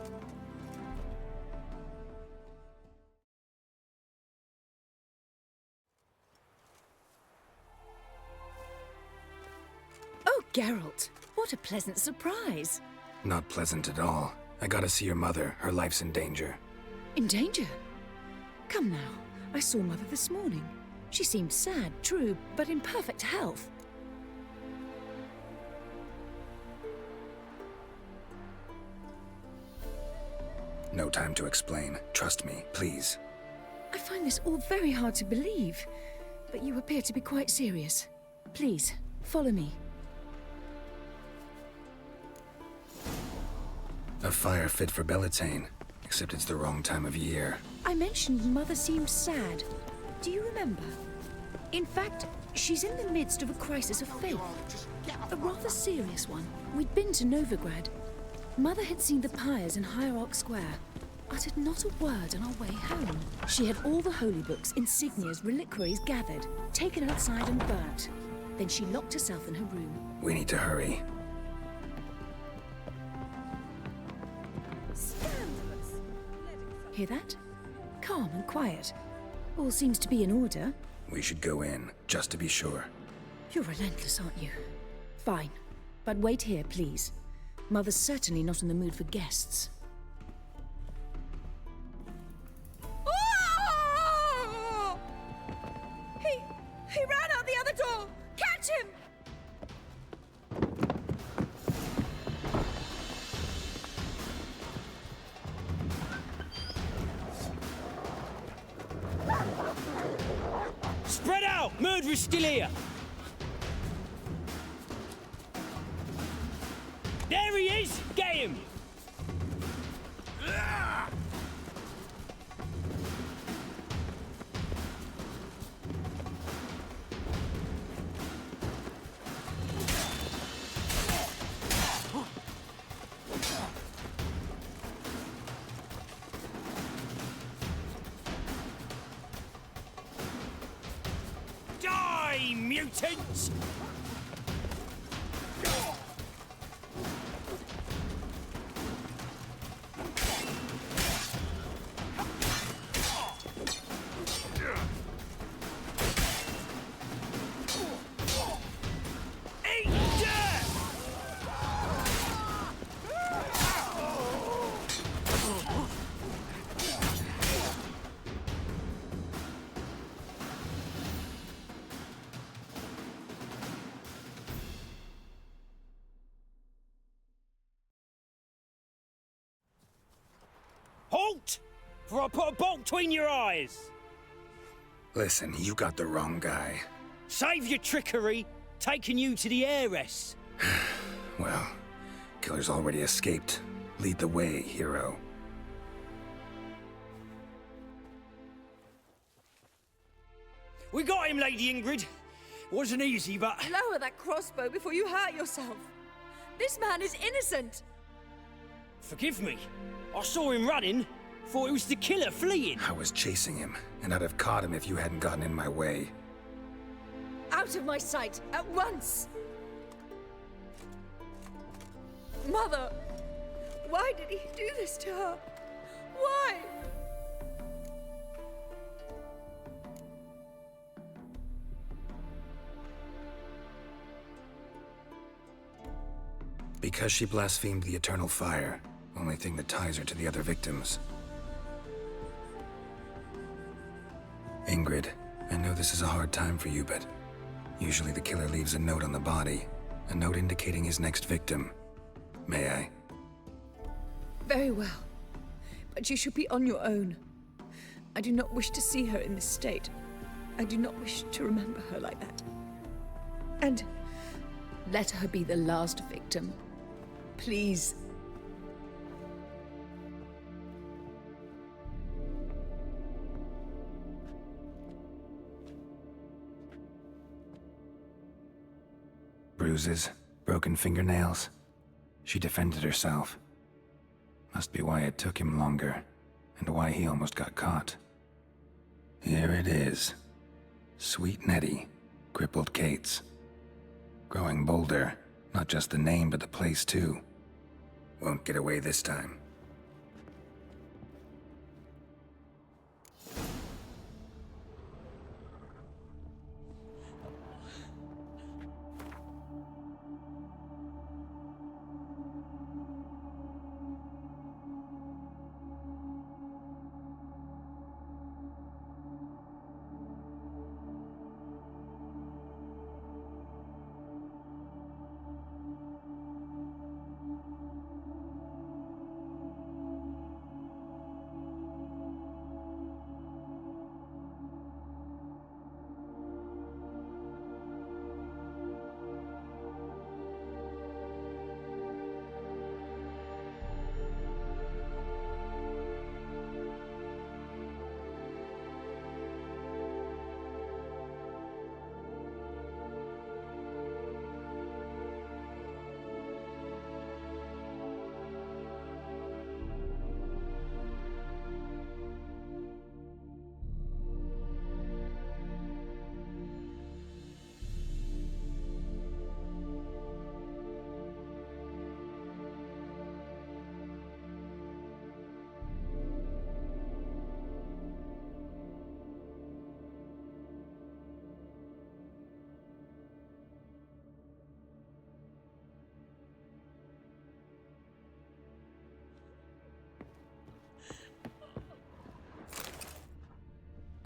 Oh, Geralt, what a pleasant surprise. Not pleasant at all. I gotta see your mother. Her life's in danger. In danger? Come now, I saw Mother this morning. She seemed sad, true, but in perfect health. No time to explain. Trust me, please. I find this all very hard to believe, but you appear to be quite serious. Please, follow me. A fire fit for Bellatane, except it's the wrong time of year. I mentioned Mother seemed sad. Do you remember? In fact, she's in the midst of a crisis of faith. A rather serious one. We'd been to Novigrad. Mother had seen the pyres in Hierarch Square. Uttered not a word on our way home. She had all the holy books, insignias, reliquaries gathered, taken outside and burnt. Then she locked herself in her room. We need to hurry. Hear that? Calm and quiet. All seems to be in order. We should go in, just to be sure. You're relentless, aren't you? Fine. But wait here, please. Mother's certainly not in the mood for guests. Oh! He ran out the other door! Catch him! Spread out! Murderer's still here! There he is! Get him! Die! mutants! Halt! For I put a bolt between your eyes! Listen, you got the wrong guy. Save your trickery, taking you to the heiress. Well, killer's already escaped. Lead the way, hero. We got him, Lady Ingrid. Wasn't easy, but... Lower that crossbow before you hurt yourself. This man is innocent. Forgive me. I saw him running. Thought it was the killer fleeing. I was chasing him, and I'd have caught him if you hadn't gotten in my way. Out of my sight, at once! Mother! Why did he do this to her? Why? Because she blasphemed the eternal fire. Only thing that ties her to the other victims. Ingrid, I know this is a hard time for you, but usually the killer leaves a note on the body. A note indicating his next victim. May I? Very well. But you should be on your own. I do not wish to see her in this state. I do not wish to remember her like that. And let her be the last victim. Please. Bruises, broken fingernails. She defended herself. Must be why it took him longer, and why he almost got caught. Here it is. Sweet Nettie, crippled Kate's. Growing bolder, not just the name, but the place too. Won't get away this time.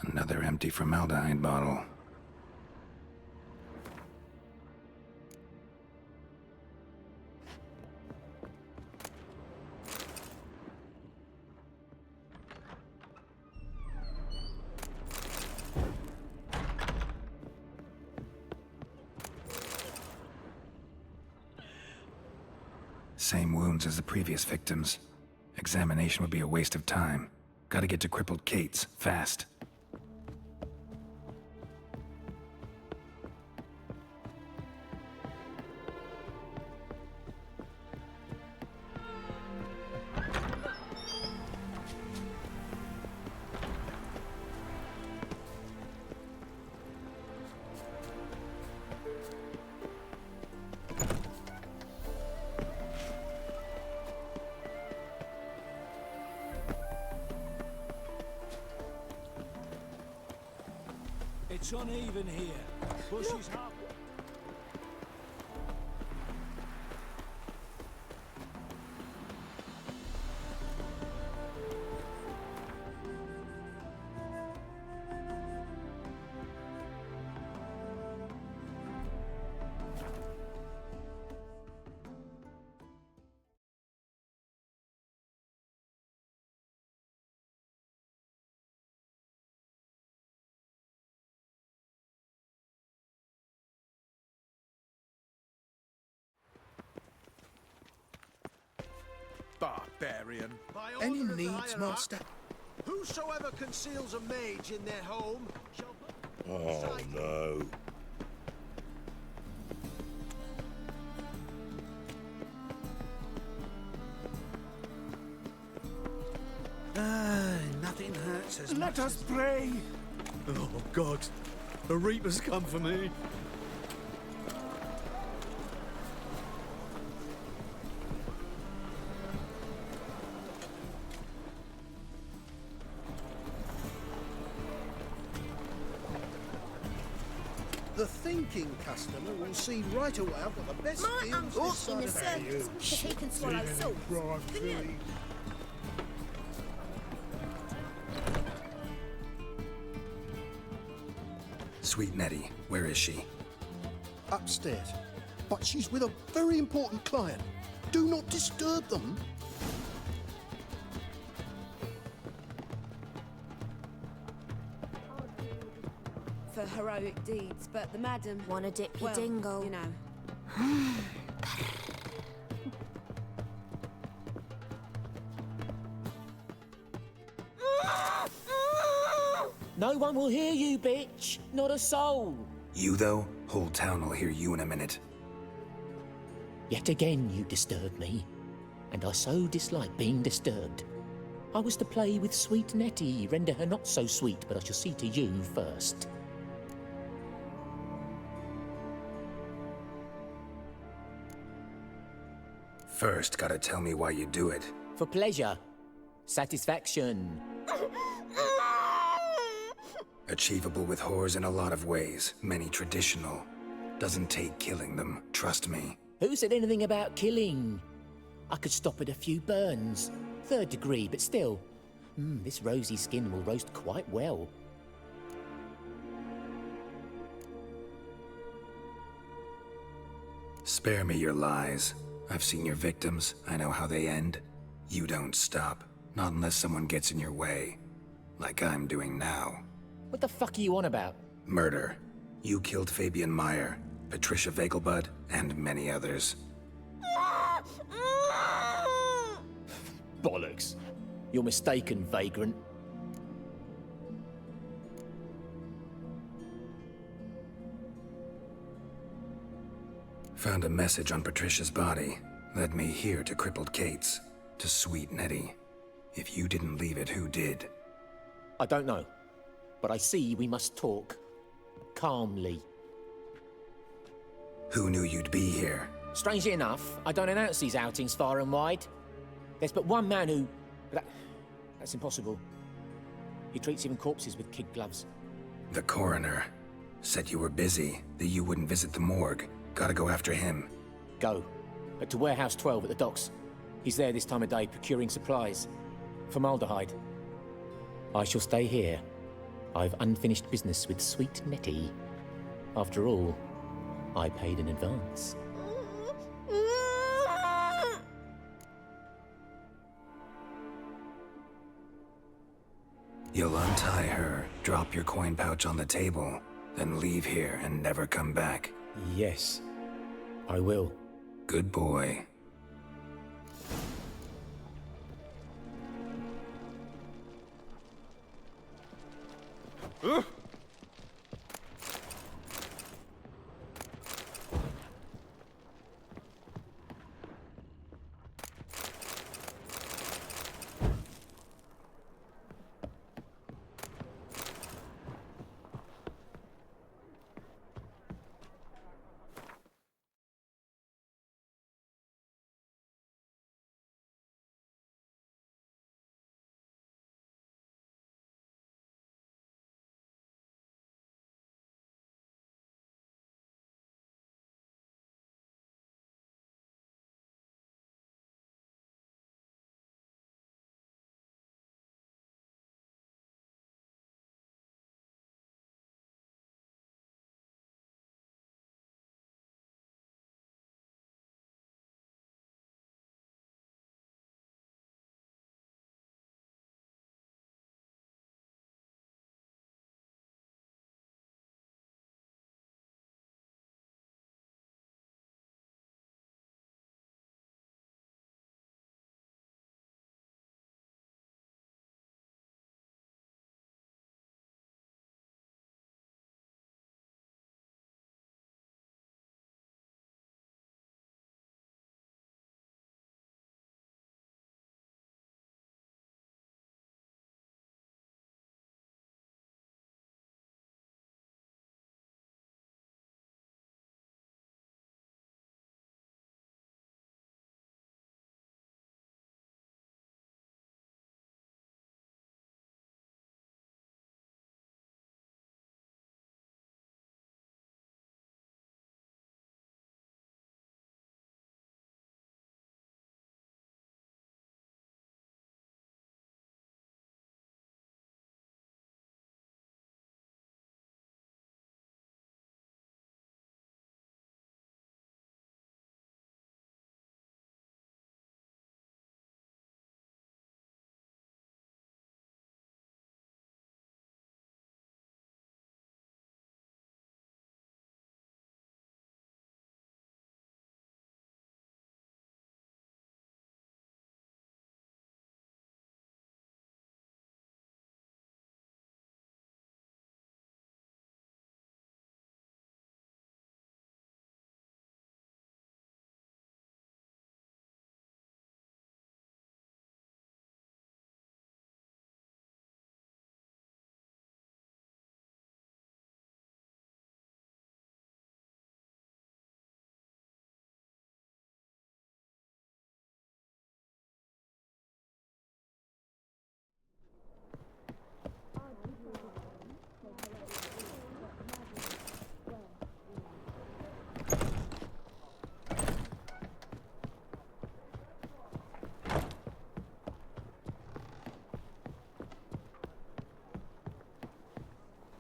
Another empty formaldehyde bottle. Same wounds as the previous victims. Examination would be a waste of time. Gotta get to crippled Kate's, fast. It's uneven here. Bushes half. Barbarian. By Any order of the needs, hierarch, master? Whosoever conceals a mage in their home shall... Oh no. Nothing hurts as Let much us as... pray. Oh, God. The Reaper's come for me. The thinking customer will see right away I've got the best My deals uncle this in side the of circus because he can swallow salt. Sweet Nettie, where is she? Upstairs. But she's with a very important client. Do not disturb them. For heroic deeds, but the madam... Wanna dip your well, dingle? you know. No one will hear you, bitch. Not a soul. You, though? Whole town will hear you in a minute. Yet again you disturb me, and I so dislike being disturbed. I was to play with sweet Nettie, render her not so sweet, but I shall see to you first. First, gotta tell me why you do it. For pleasure. Satisfaction. Achievable with whores in a lot of ways, many traditional. Doesn't take killing them, trust me. Who said anything about killing? I could stop at a few burns. 3rd degree, but still. This rosy skin will roast quite well. Spare me your lies. I've seen your victims, I know how they end. You don't stop, not unless someone gets in your way. Like I'm doing now. What the fuck are you on about? Murder. You killed Fabian Meyer, Patricia Vegelbud, and many others. Bollocks. You're mistaken, vagrant. Found a message on Patricia's body. Led me here to crippled Kate's. To sweet Nettie. If you didn't leave it, who did? I don't know. But I see we must talk. Calmly. Who knew you'd be here? Strangely enough, I don't announce these outings far and wide. There's but one man who... That's impossible. He treats even corpses with kid gloves. The coroner. Said you were busy, that you wouldn't visit the morgue. Gotta go after him. Go. But to Warehouse 12 at the docks. He's there this time of day procuring supplies. Formaldehyde. I shall stay here. I've unfinished business with sweet Nettie. After all, I paid in advance. You'll untie her, drop your coin pouch on the table, then leave here and never come back. Yes, I will. Good boy.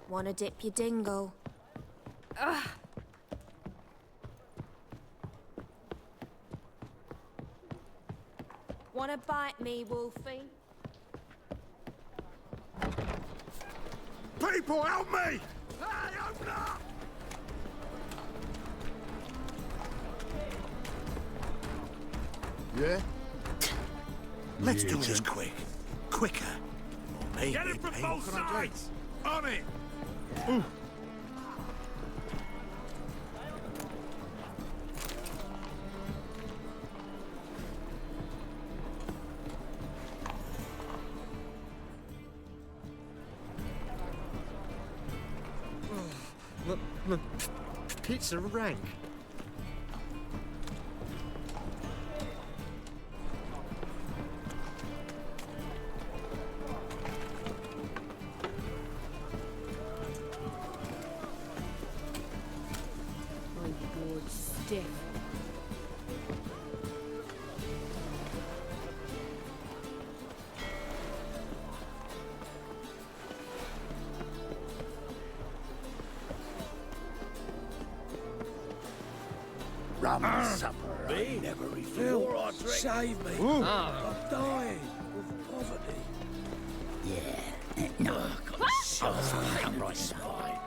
Wanna dip your dingle? Ugh. Wanna bite me, Wolfie? People, help me! Hey, open up! Yeah? Let's do this quick. Quicker. Or maybe Get it from hey, both what can I do? sides! On it! Pizza rank. My board's stiff. Rum supper. I never refill. All right, drink. Save me. Ooh. I'm dying of poverty. Yeah. No, got a soft come right spine.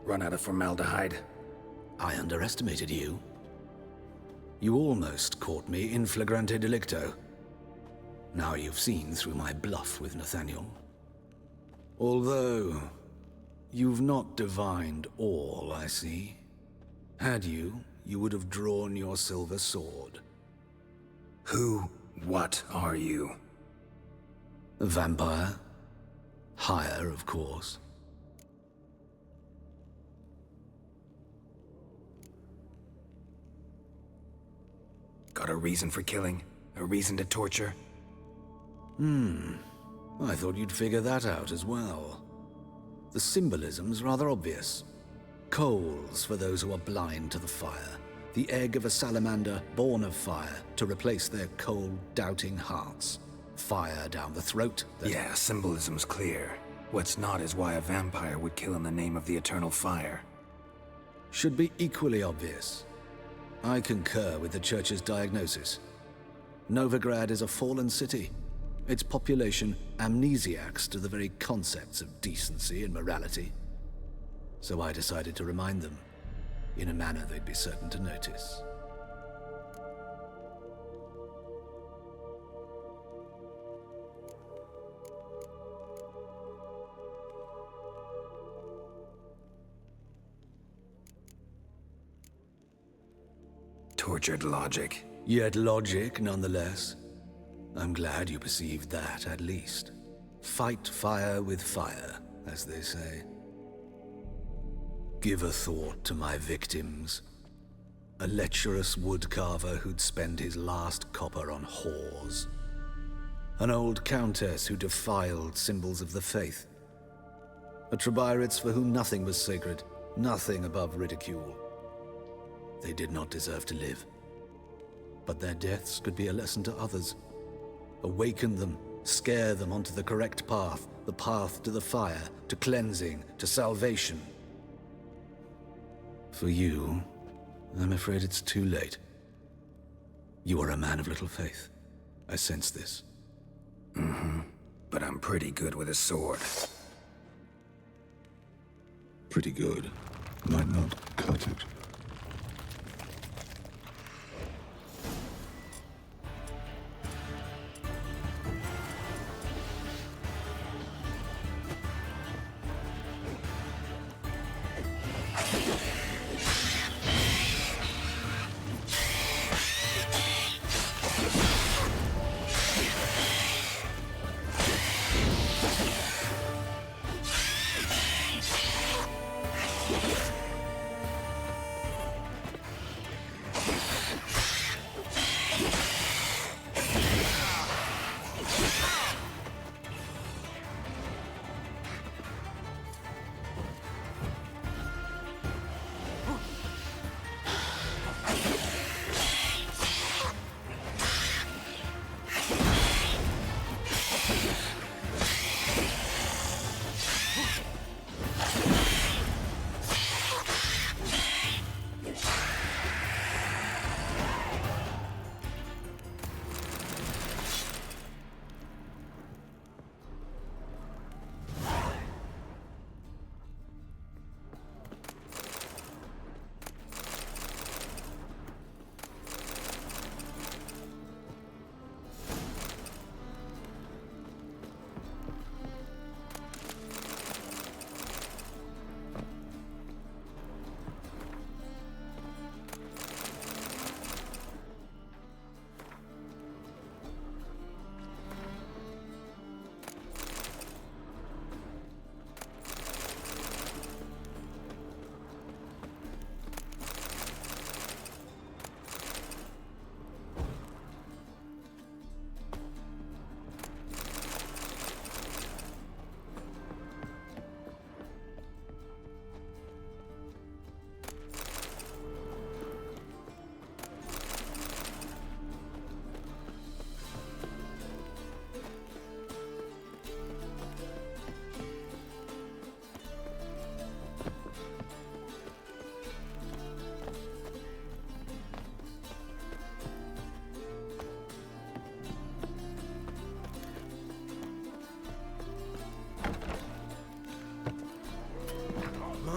Run out of formaldehyde. I underestimated you. You almost caught me in flagrante delicto. Now you've seen through my bluff with Nathaniel. Although, you've not divined all, I see. Had you, you would have drawn your silver sword. What are you? A vampire. Higher, of course. Got a reason for killing? A reason to torture? I thought you'd figure that out as well. The symbolism's rather obvious. Coals for those who are blind to the fire. The egg of a salamander born of fire to replace their cold, doubting hearts. Fire down the throat. Yeah, symbolism's clear. What's not is why a vampire would kill in the name of the eternal fire. Should be equally obvious. I concur with the Church's diagnosis. Novigrad is a fallen city. Its population amnesiacs to the very concepts of decency and morality. So I decided to remind them, in a manner they'd be certain to notice. Tortured logic. Yet logic, nonetheless. I'm glad you perceived that, at least. Fight fire with fire, as they say. Give a thought to my victims. A lecherous woodcarver who'd spend his last copper on whores. An old countess who defiled symbols of the faith. A Trebirates for whom nothing was sacred, nothing above ridicule. They did not deserve to live. But their deaths could be a lesson to others. Awaken them, scare them onto the correct path, the path to the fire, to cleansing, to salvation. For you, I'm afraid it's too late. You are a man of little faith. I sense this. But I'm pretty good with a sword. Pretty good. Might not cut it.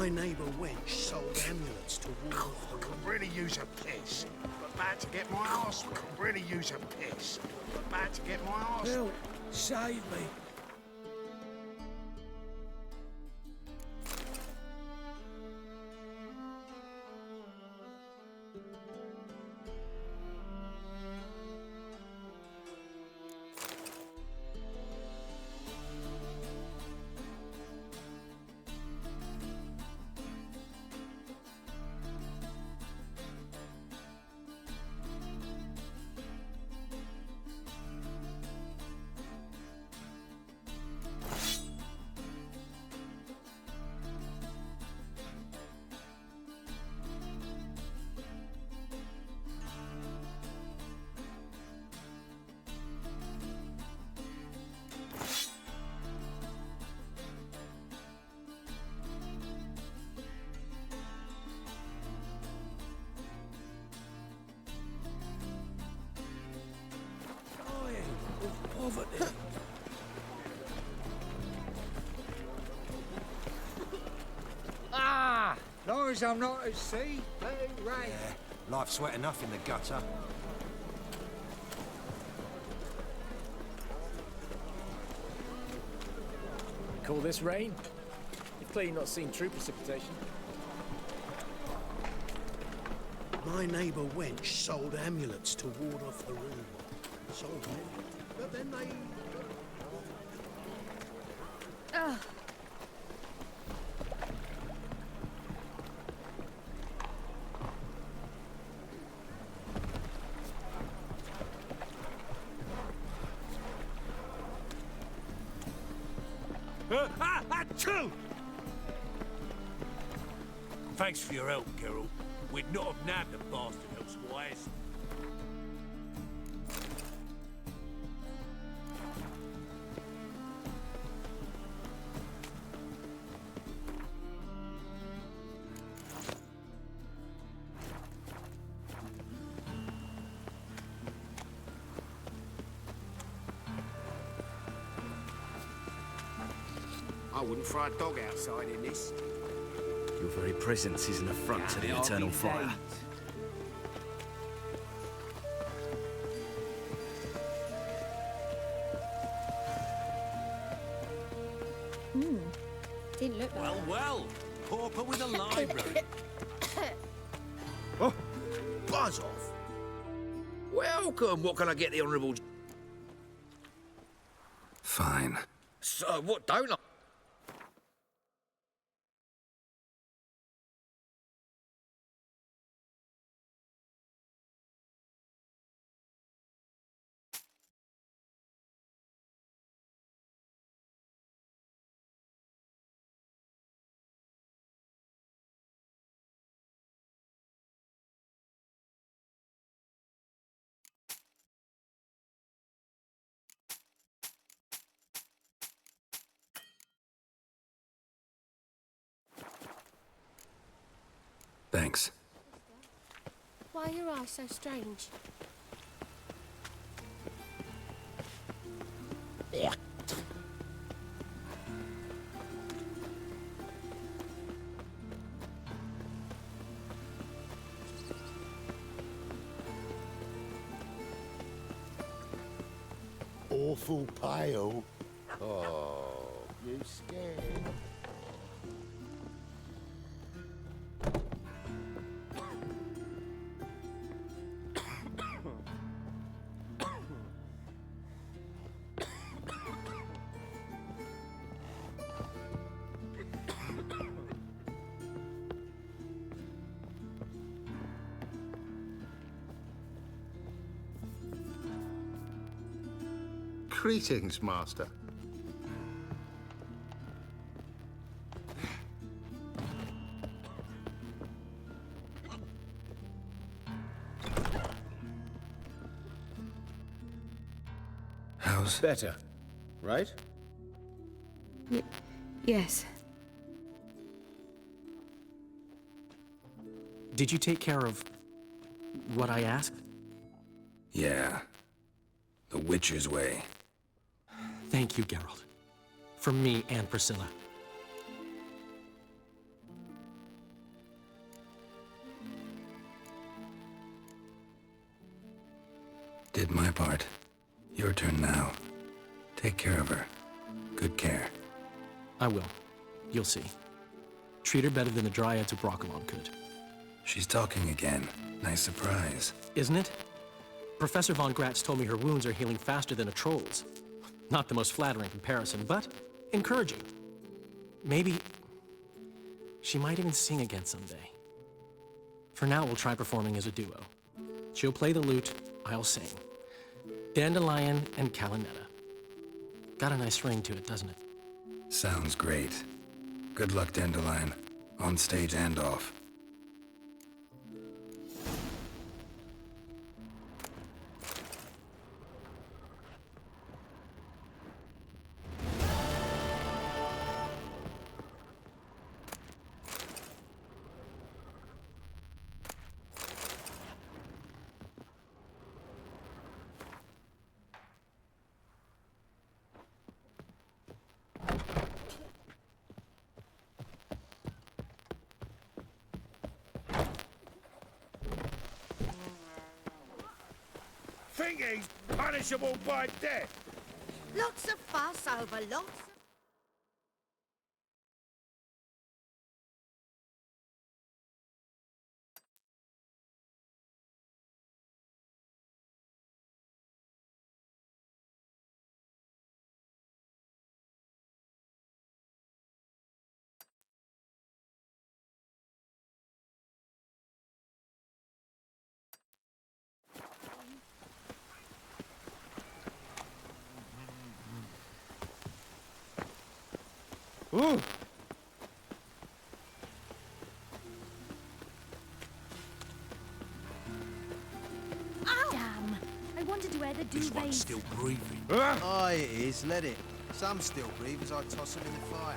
My neighbour wench sold amulets to ward off the Could really use a piss. But bad to get my arse. Could really use a piss. But bad to get my arse. Help! Save me! Poverty. Ah! Long as I'm not at sea, let it rain. Life's wet enough in the gutter. Call this rain? You've clearly not seen true precipitation. My neighbour wench sold amulets to ward off the rain. Sold them, but then they... Ugh. Achoo! Thanks for your help, Geralt. We'd not have nabbed the bastard elsewise. I wouldn't fry a dog outside in this. Your very presence is an affront to the eternal fire. Didn't look like that. Well, pauper with a library. Oh, buzz off. Welcome. What can I get the Honourable... Fine. So, what don't I... Thanks. Why are your eyes so strange? Yeah. Awful pale. Oh, you scared? Greetings, Master. How's... Better, right? Yes. Did you take care of what I asked? Yeah. The Witcher's way. Thank you, Geralt. From me and Priscilla. Did my part. Your turn now. Take care of her. Good care. I will. You'll see. Treat her better than the Dryads of Broccolon could. She's talking again. Nice surprise. Isn't it? Professor Von Gratz told me her wounds are healing faster than a troll's. Not the most flattering comparison, but encouraging. Maybe she might even sing again someday. For now, we'll try performing as a duo. She'll play the lute, I'll sing. Dandelion and Calinetta. Got a nice ring to it, doesn't it? Sounds great. Good luck, Dandelion. On stage and off. Think he's punishable by death? Lots of fuss over lots. Ooh. Damn! I wanted to wear the This duvet. one's still breathing. Aye, it is. Let it. Some still breathe as I toss them in the fire.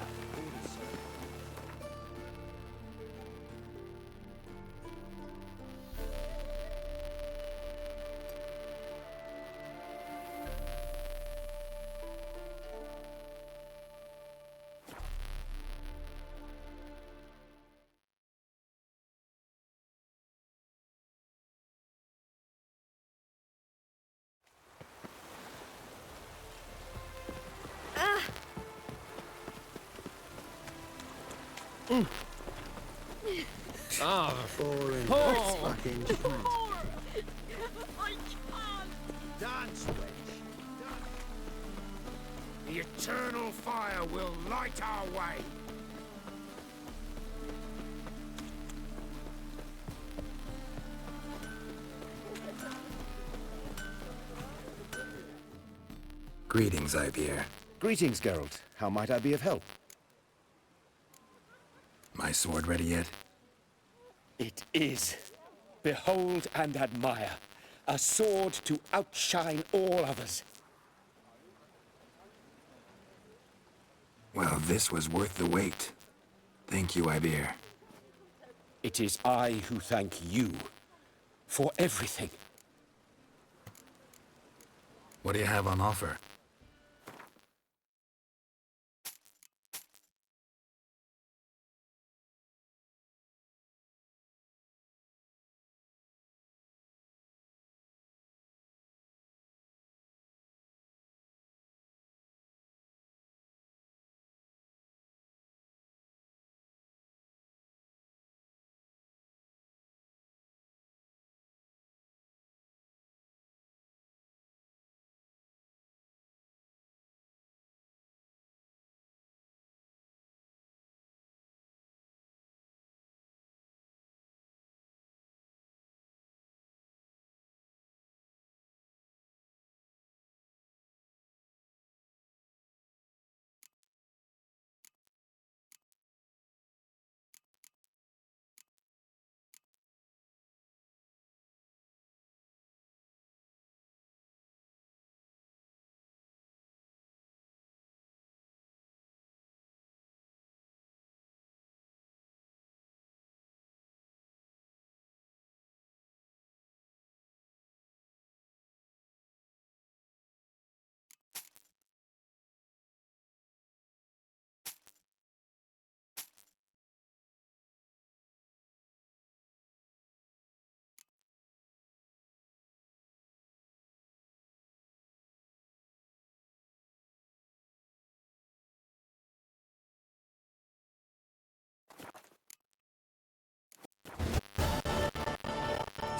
Ah, boring. Oh. Fucking cunt. Dance, wench. The eternal fire will light our way. Greetings, Ivier. Greetings, Geralt. How might I be of help? My sword ready yet? It is. Behold and admire. A sword to outshine all others. Well, this was worth the wait. Thank you, Ivier. It is I who thank you for everything. What do you have on offer?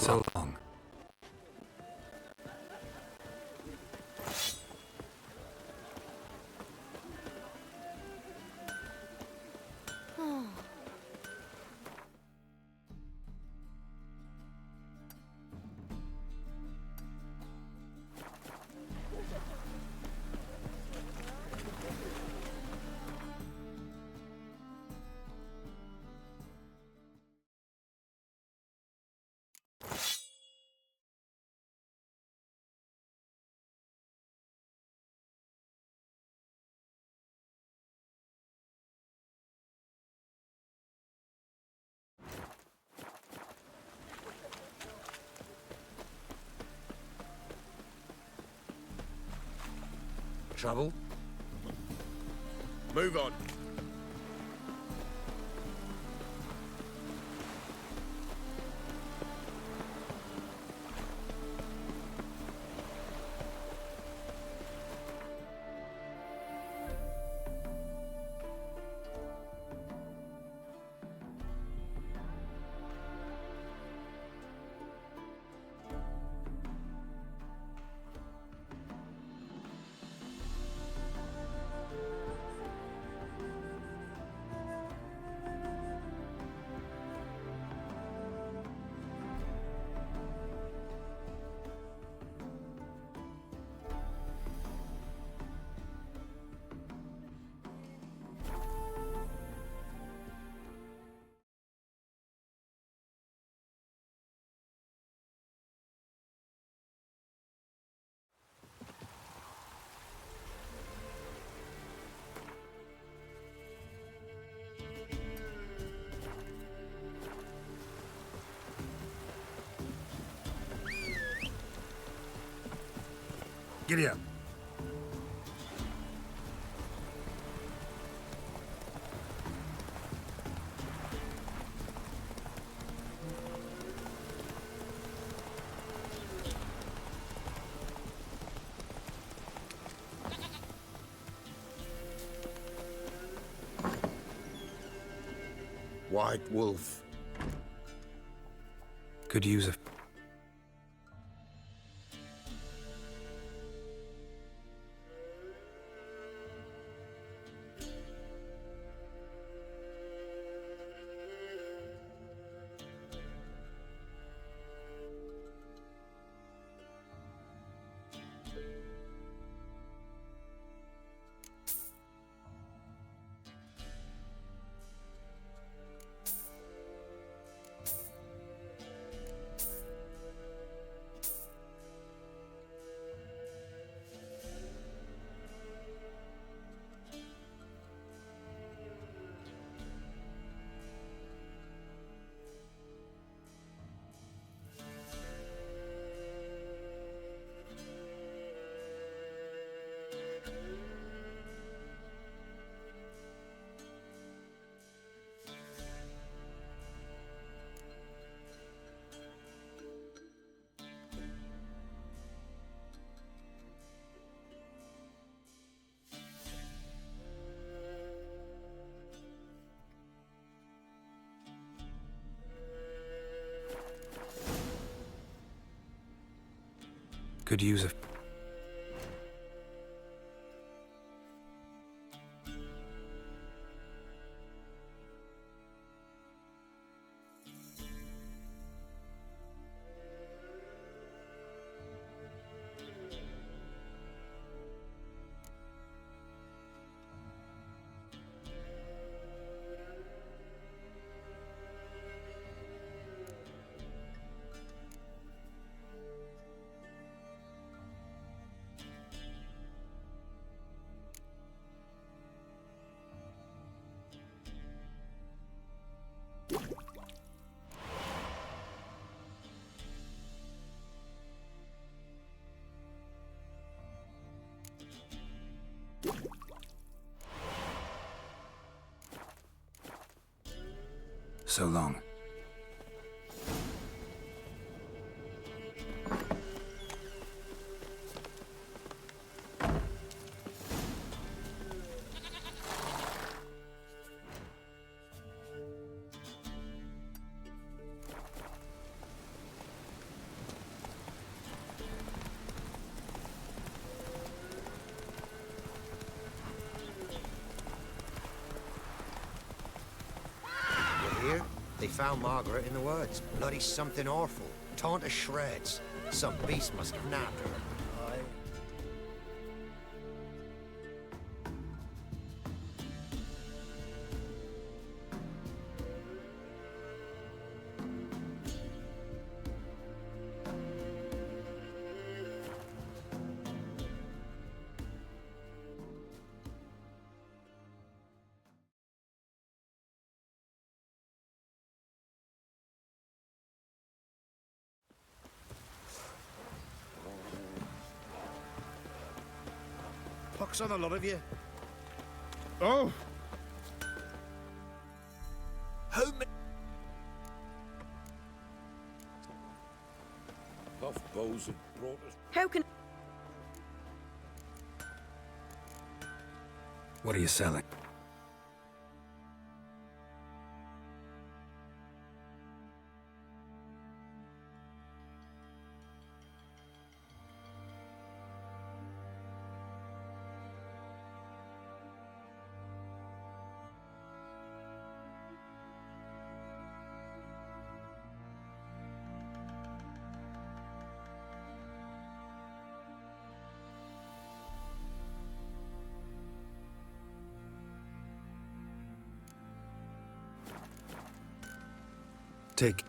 So long. Trouble? Move on. Giddy up. White Wolf. Could use a... Could use a... So long. hear? They found Margaret in the woods. Bloody something awful. Torn to shreds. Some beast must have nabbed her. Pox on a lot of you. Oh! How many? Puff bows have brought us. How can... What are you selling? Take.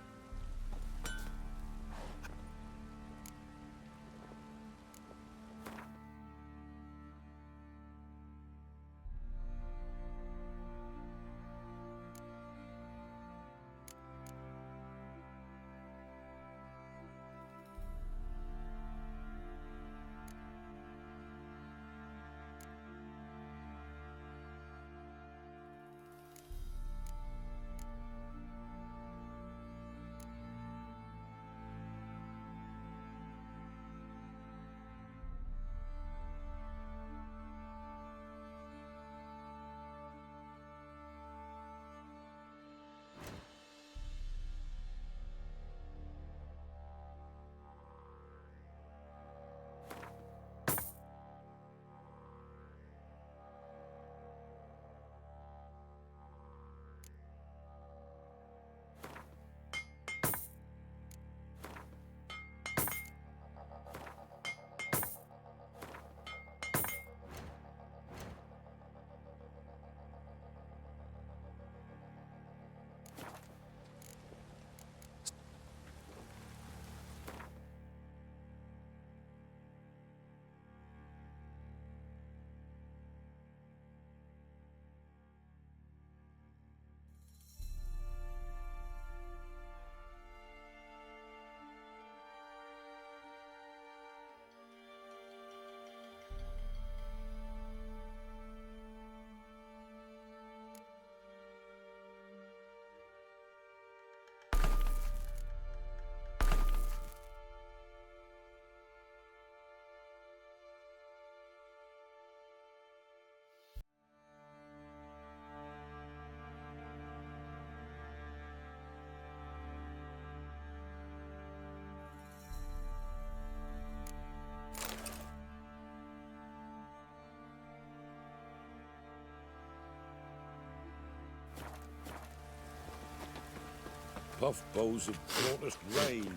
Puff bows have brought us rain.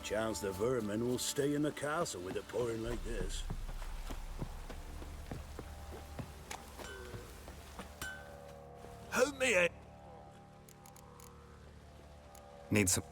Perchance the vermin will stay in the castle with it pouring like this. Help me out. Need some.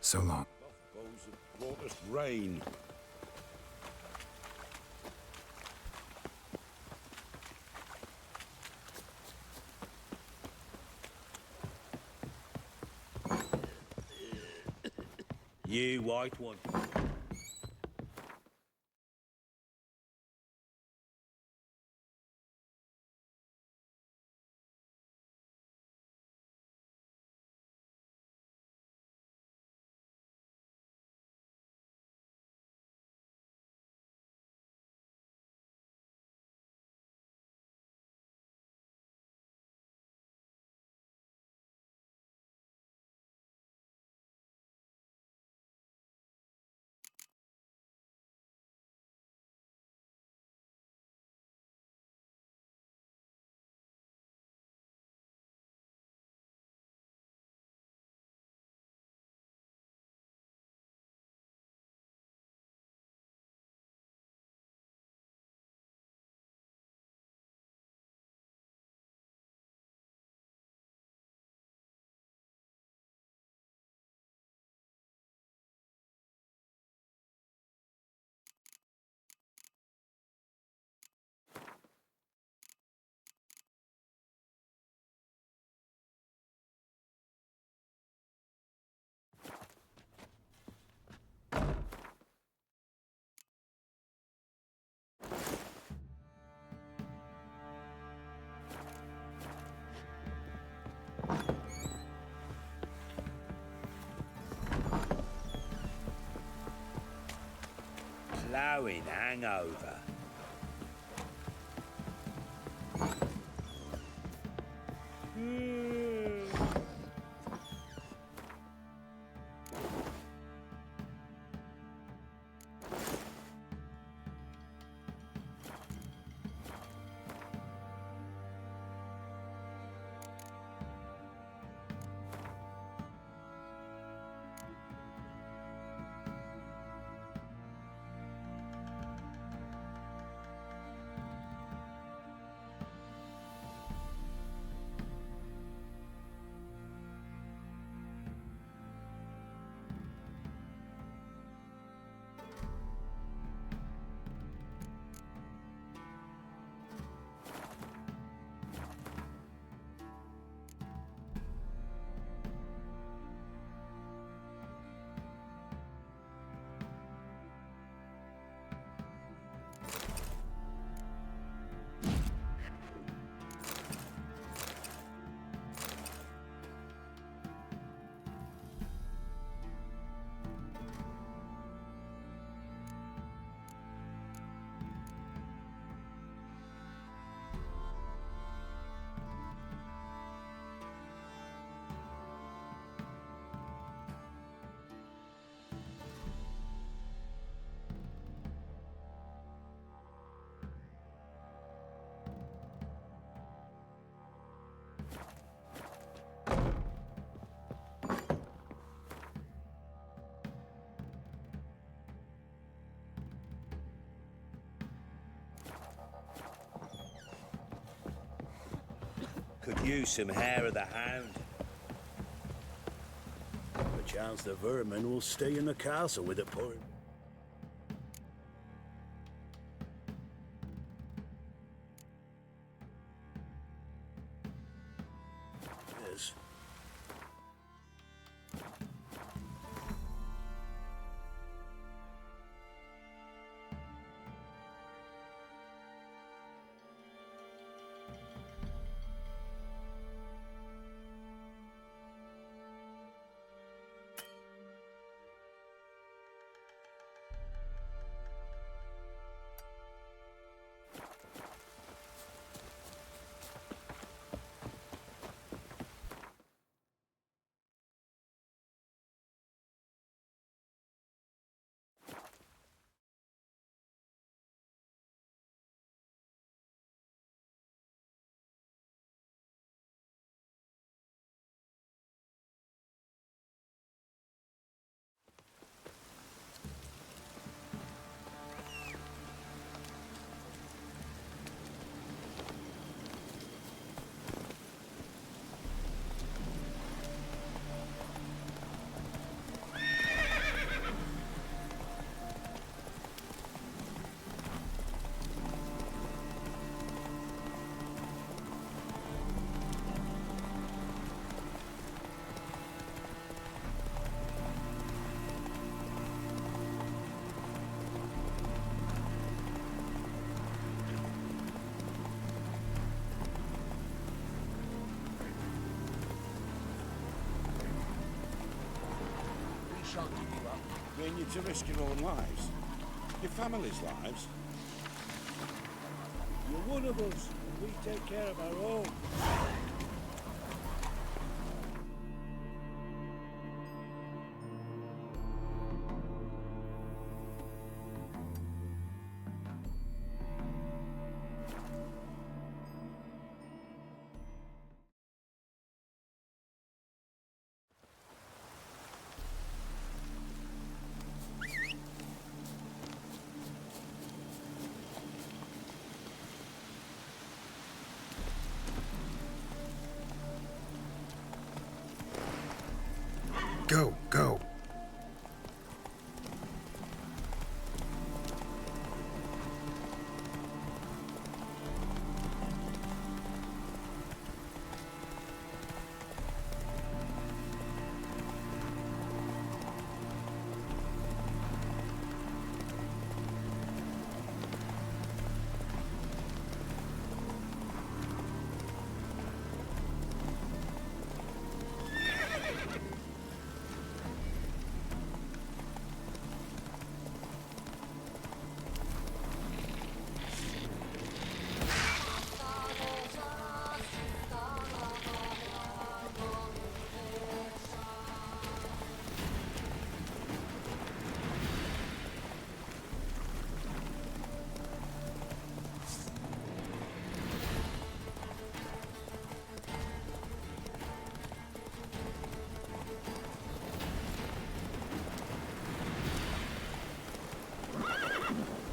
So long. Buffaloes have brought us rain. You white one. Ploughing hangover. Could use some hair of the hound. Perchance the vermin will stay in the castle with it pouring. years. We shan't give you up. Bring you to risk your own lives. Your family's lives. You're one of us, and we take care of our own. Go, go.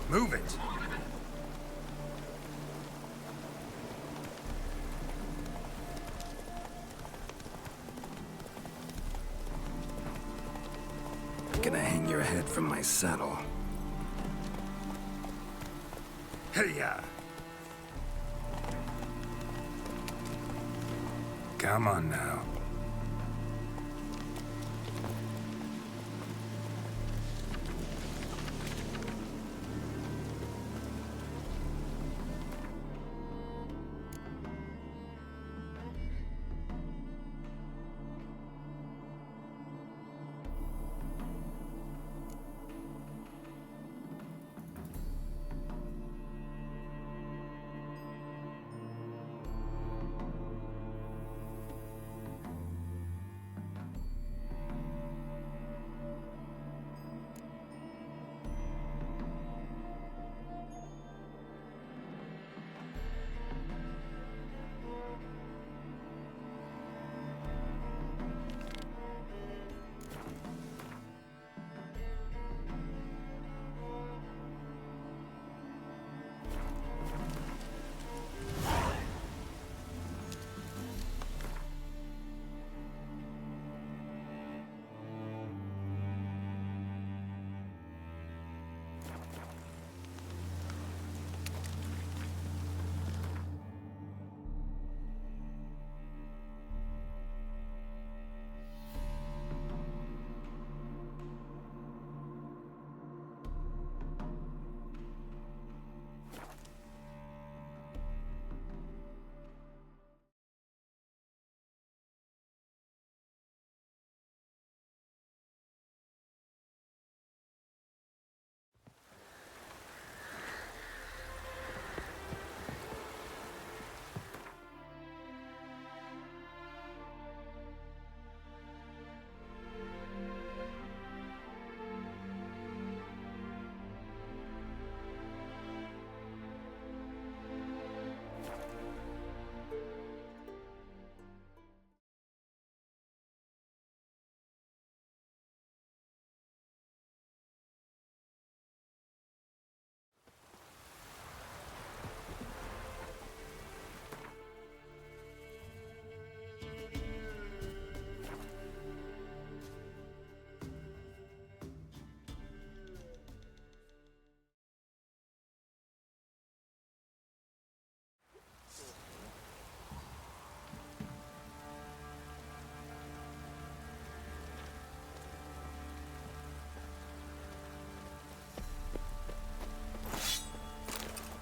Move it! Gonna hang your head from my saddle. Hey-ya! Come on now.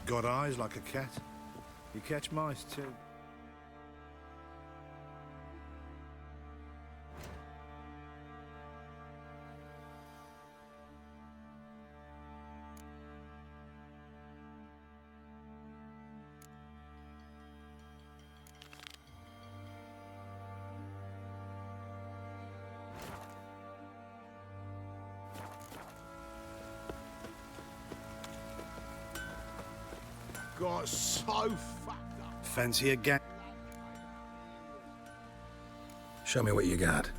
Got eyes like a cat. You catch mice too. Got so fucked up. Fancy a gang? Show me what you got.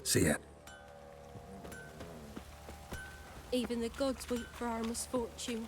See ya. Even the gods weep for our misfortune.